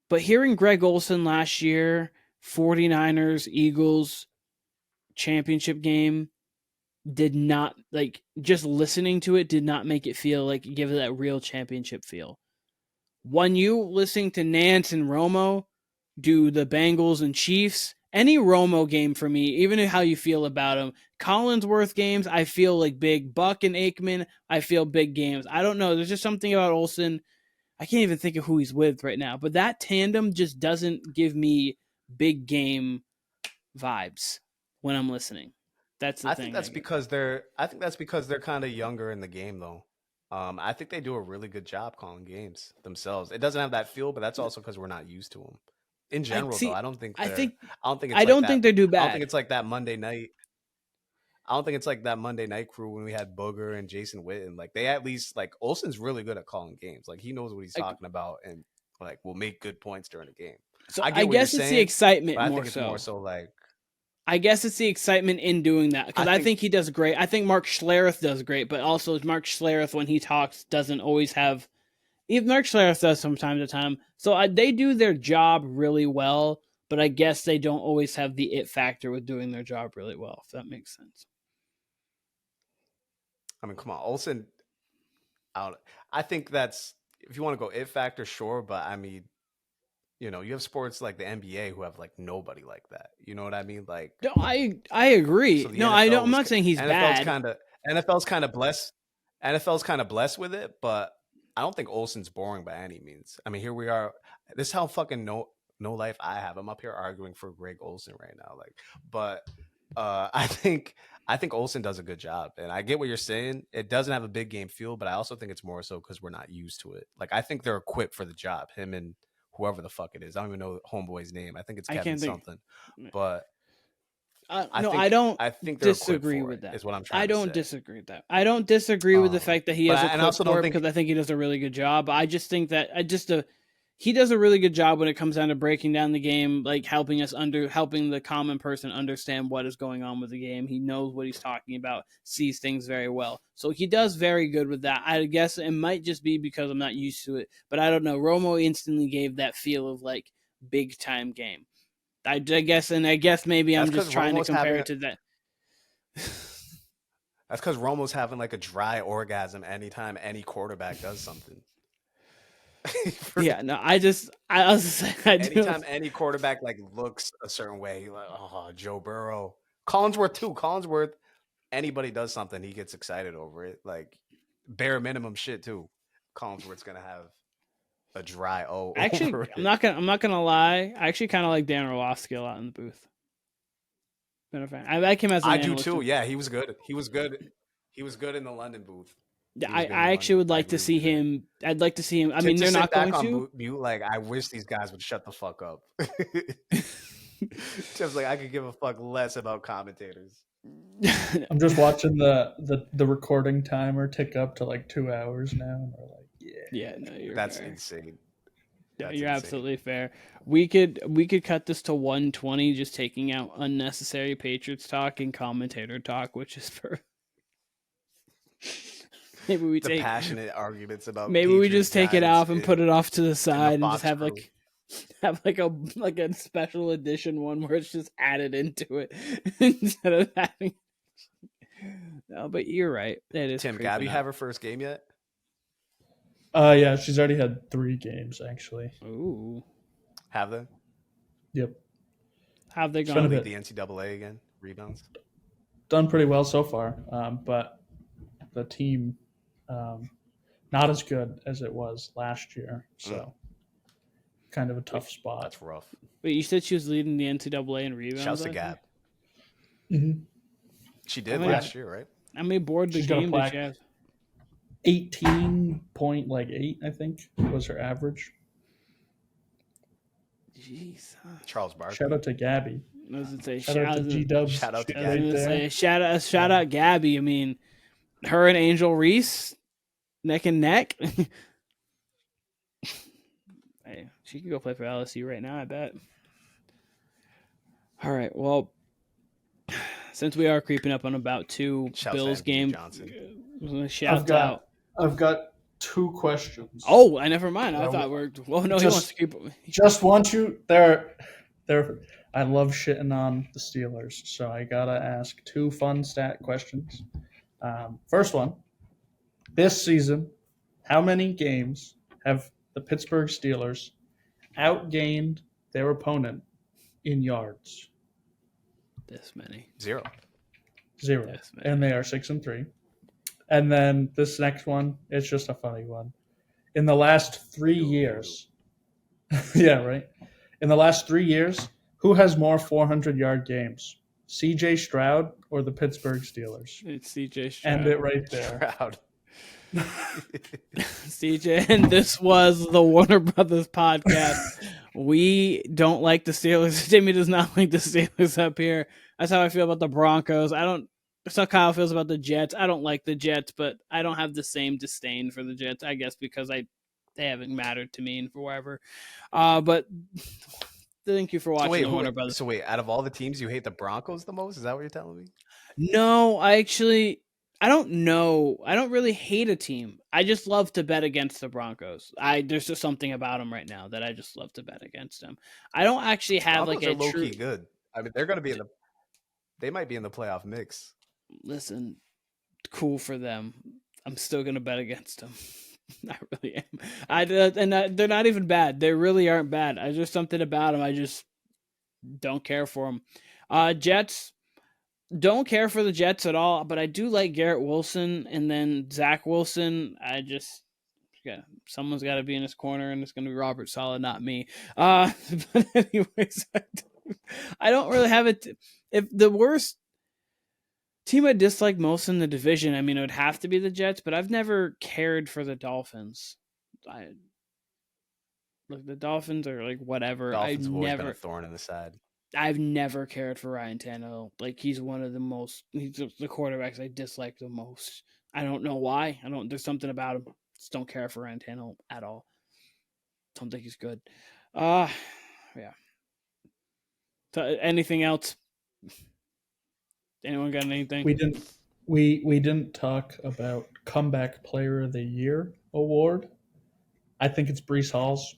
[SPEAKER 1] But hearing Greg Olsen last year, 49ers, Eagles championship game, did not, like, just listening to it did not make it feel like, give it that real championship feel. When you listening to Nance and Romo do the Bengals and Chiefs, any Romo game for me, even how you feel about him, Collinsworth games, I feel like big. Buck and Aikman, I feel big games. I don't know. There's just something about Olsen. I can't even think of who he's with right now, but that tandem just doesn't give me big game vibes when I'm listening. That's the
[SPEAKER 2] I
[SPEAKER 1] thing.
[SPEAKER 2] think that's because they're kind of younger in the game, though. I think they do a really good job calling games themselves. It doesn't have that feel, but that's also because we're not used to them. In general, though, I don't think
[SPEAKER 1] I think
[SPEAKER 2] it's
[SPEAKER 1] I
[SPEAKER 2] like
[SPEAKER 1] don't
[SPEAKER 2] that.
[SPEAKER 1] think they do
[SPEAKER 2] I don't
[SPEAKER 1] bad.
[SPEAKER 2] think it's like that Monday night. I don't think it's like that Monday night crew when we had Booger and Jason Witten. Like they at least like Olsen's really good at calling games. Like he knows what he's talking about and like will make good points during the game.
[SPEAKER 1] So
[SPEAKER 2] I
[SPEAKER 1] I
[SPEAKER 2] get what
[SPEAKER 1] guess
[SPEAKER 2] you're
[SPEAKER 1] it's
[SPEAKER 2] saying,
[SPEAKER 1] the excitement
[SPEAKER 2] but I
[SPEAKER 1] more
[SPEAKER 2] think it's
[SPEAKER 1] so.
[SPEAKER 2] more so like
[SPEAKER 1] I guess it's the excitement in doing that because I think he does great. I think Mark Schlereth does great, but also Mark Schlereth when he talks doesn't always have. Even Mark Schlereth does from time to time. So they do their job really well, but I guess they don't always have the it factor with doing their job really well. If that makes sense.
[SPEAKER 2] I mean, come on, Olsen. I think that's if you want to go it factor, sure, but I mean, you know, you have sports like the NBA who have like nobody like that. You know what I mean? Like,
[SPEAKER 1] No, I agree.
[SPEAKER 2] so the
[SPEAKER 1] No,
[SPEAKER 2] NFL
[SPEAKER 1] I don't. I'm
[SPEAKER 2] was
[SPEAKER 1] not saying he's
[SPEAKER 2] NFL's
[SPEAKER 1] bad.
[SPEAKER 2] kind of blessed. NFL's kind of blessed with it, but I don't think Olsen's boring by any means. I mean, here we are. This is how fucking no life I have. I'm up here arguing for Greg Olsen right now. Like, but I think Olsen does a good job, and I get what you're saying. It doesn't have a big game feel, but I also think it's more so because we're not used to it. Like, I think they're equipped for the job. Him and whoever the fuck it is. I don't even know homeboy's name. I think it's Kevin something. But
[SPEAKER 1] I don't.
[SPEAKER 2] I think they're
[SPEAKER 1] disagree
[SPEAKER 2] with
[SPEAKER 1] with that.
[SPEAKER 2] Is what I'm trying.
[SPEAKER 1] I don't disagree with that. I don't disagree with the fact that he has a clip for it because I think he does a really good job. I just think that he does a really good job when it comes down to breaking down the game, like helping the common person understand what is going on with the game. He knows what he's talking about, sees things very well. So he does very good with that. I guess it might just be because I'm not used to it, but I don't know. Romo instantly gave that feel of like big time game. I guess maybe I'm just trying to compare it to that.
[SPEAKER 2] That's because Romo's having like a dry orgasm anytime any quarterback does something.
[SPEAKER 3] Yeah, no, I was
[SPEAKER 2] anytime any quarterback like looks a certain way, you're like, oh, Joe Burrow, Collinsworth too. Collinsworth, anybody does something, he gets excited over it. Like bare minimum shit too. Collinsworth's gonna have a dry O.
[SPEAKER 1] Actually, I'm not gonna lie. I actually kind of like Dan Orlovsky a lot in the booth. Been a fan. I like him as an analyst
[SPEAKER 2] too. Yeah, he was good. He was good in the London booth.
[SPEAKER 1] Yeah, I actually would like to see him. I'd like to see him. I mean, they're not going to.
[SPEAKER 2] Mute, like, I wish these guys would shut the fuck up. Just like I could give a fuck less about commentators.
[SPEAKER 3] I'm just watching the recording timer tick up to like 2 hours now, and we're like,
[SPEAKER 1] yeah, no,
[SPEAKER 2] that's insane.
[SPEAKER 1] Yeah, you're absolutely fair. We could cut this to 120, just taking out unnecessary Patriots talk and commentator talk, which is for. Maybe we take
[SPEAKER 2] passionate arguments about.
[SPEAKER 1] Maybe Patriots, we just take it off and put it off to the side and just have like a special edition one where it's just added into it instead of having. No, but you're right. That is.
[SPEAKER 2] Tim, Gabby have her first game yet?
[SPEAKER 3] Yeah, she's already had 3 games actually.
[SPEAKER 1] Ooh.
[SPEAKER 2] Have they?
[SPEAKER 3] Yep.
[SPEAKER 1] Have they gone?
[SPEAKER 2] Lead the NCAA again? Rebounds.
[SPEAKER 3] Done pretty well so far, but the team not as good as it was last year. So kind of a tough spot.
[SPEAKER 2] That's rough.
[SPEAKER 1] Wait, you said she was leading the NCAA in rebounds?
[SPEAKER 2] Shouts to Gab.
[SPEAKER 3] Mm-hmm.
[SPEAKER 2] She did last year, right?
[SPEAKER 1] How many board the game did she have?
[SPEAKER 3] 18.8, I think, was her average.
[SPEAKER 1] Jeez.
[SPEAKER 2] Charles Barkley.
[SPEAKER 3] Shout out to Gabby.
[SPEAKER 1] I was gonna say
[SPEAKER 3] shout out to G-Dubs.
[SPEAKER 2] Shout out to Gabby.
[SPEAKER 1] I was gonna say shout out Gabby. I mean, her and Angel Reese, neck and neck. Hey, she can go play for LSU right now, I bet. All right, well, since we are creeping up on about 2 Bills games,
[SPEAKER 3] I've got 2 questions.
[SPEAKER 1] Oh, I never mind. I
[SPEAKER 3] Yeah,
[SPEAKER 1] thought we're. Well, no, he
[SPEAKER 3] just-
[SPEAKER 1] wants to keep.
[SPEAKER 3] Just want you there. I love shitting on the Steelers, so I gotta ask 2 fun stat questions. First one: this season, how many games have the Pittsburgh Steelers outgained their opponent in yards?
[SPEAKER 1] This many.
[SPEAKER 2] 0.
[SPEAKER 3] 0.
[SPEAKER 1] This many.
[SPEAKER 3] And they are 6-3. And then this next one, it's just a funny one. In the last 3 years, yeah, right. In the last 3 years, who has more 400-yard games? CJ Stroud or the Pittsburgh Steelers?
[SPEAKER 1] It's CJ Stroud.
[SPEAKER 3] End it right there.
[SPEAKER 2] Proud.
[SPEAKER 1] CJ, and this was the Warner Brothers podcast. We don't like the Steelers. Timmy does not like the Steelers up here. That's how I feel about the Broncos. That's how Kyle feels about the Jets. I don't like the Jets, but I don't have the same disdain for the Jets, I guess, because they haven't mattered to me and for wherever. But thank you for watching the Warner Brothers.
[SPEAKER 2] So wait, out of all the teams, you hate the Broncos the most? Is that what you're telling me?
[SPEAKER 1] No, I don't know. I don't really hate a team. I just love to bet against the Broncos. There's just something about them right now that I just love to bet against them. I don't actually have
[SPEAKER 2] Broncos
[SPEAKER 1] like a
[SPEAKER 2] are low
[SPEAKER 1] true.
[SPEAKER 2] key good. I mean, they're going to be they might be in the playoff mix.
[SPEAKER 1] Listen, cool for them. I'm still gonna bet against them. I really am. They're not even bad. They really aren't bad. There's just something about them. I just don't care for them. Jets. Don't care for the Jets at all, but I do like Garrett Wilson and then Zach Wilson. Someone's got to be in his corner, and it's going to be Robert Saleh, not me. But anyways, I don't really have it. If the worst team I dislike most in the division, I mean, it would have to be the Jets, but I've never cared for the Dolphins. The Dolphins are like whatever.
[SPEAKER 2] Dolphins have always been a thorn in the side.
[SPEAKER 1] I've never cared for Ryan Tannehill. Like, he's one of he's the quarterbacks I dislike the most. I don't know why. There's something about him. Just don't care for Ryan Tannehill at all. Don't think he's good. Yeah. So, anything else? Anyone got anything?
[SPEAKER 3] We didn't talk about Comeback Player of the Year award. I think it's Breece Hall's.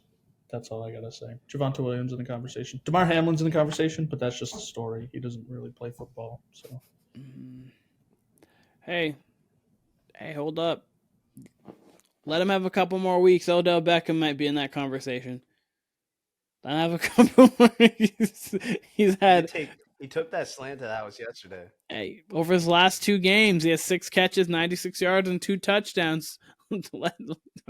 [SPEAKER 3] That's all I gotta say. Javonte Williams in the conversation. DeMar Hamlin's in the conversation, but that's just a story. He doesn't really play football. So,
[SPEAKER 1] Hey, hold up. Let him have a couple more weeks. Odell Beckham might be in that conversation. Let him have a couple more. He's had.
[SPEAKER 2] He took that slant to the house yesterday.
[SPEAKER 1] Hey, over his last 2 games, he has 6 catches, 96 yards, and 2 touchdowns. I'm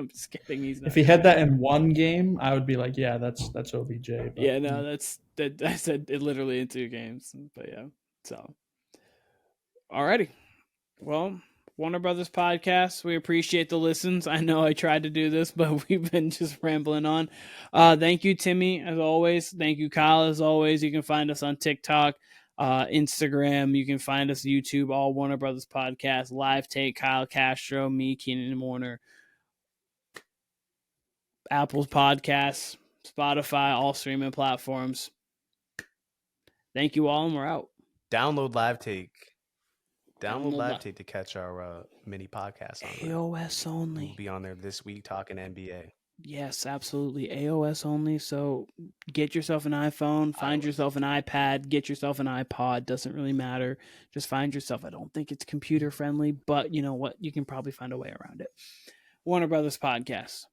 [SPEAKER 1] just kidding. He's not.
[SPEAKER 3] If he had that in one game, I would be like, yeah, that's OBJ. But,
[SPEAKER 1] yeah, no, that. I said it literally in 2 games, but yeah. So, alrighty. Well, Warner Brothers podcast. We appreciate the listens. I know I tried to do this, but we've been just rambling on. Thank you, Timmy, as always. Thank you, Kyle, as always. You can find us on TikTok, Instagram. You can find us YouTube, all Warner Brothers podcast, live take, Kyle Castro, me, Keenan Warner, Apple's podcasts, Spotify, all streaming platforms. Thank you all, and we're out.
[SPEAKER 2] Download live take. Download live take to catch our mini podcast on
[SPEAKER 1] AOS only.
[SPEAKER 2] We'll be on there this week talking NBA.
[SPEAKER 1] Yes, absolutely. AOS only. So get yourself an iPhone, find yourself an iPad, get yourself an iPod. Doesn't really matter. Just find yourself. I don't think it's computer friendly, but you know what? You can probably find a way around it. Warner Brothers Podcast.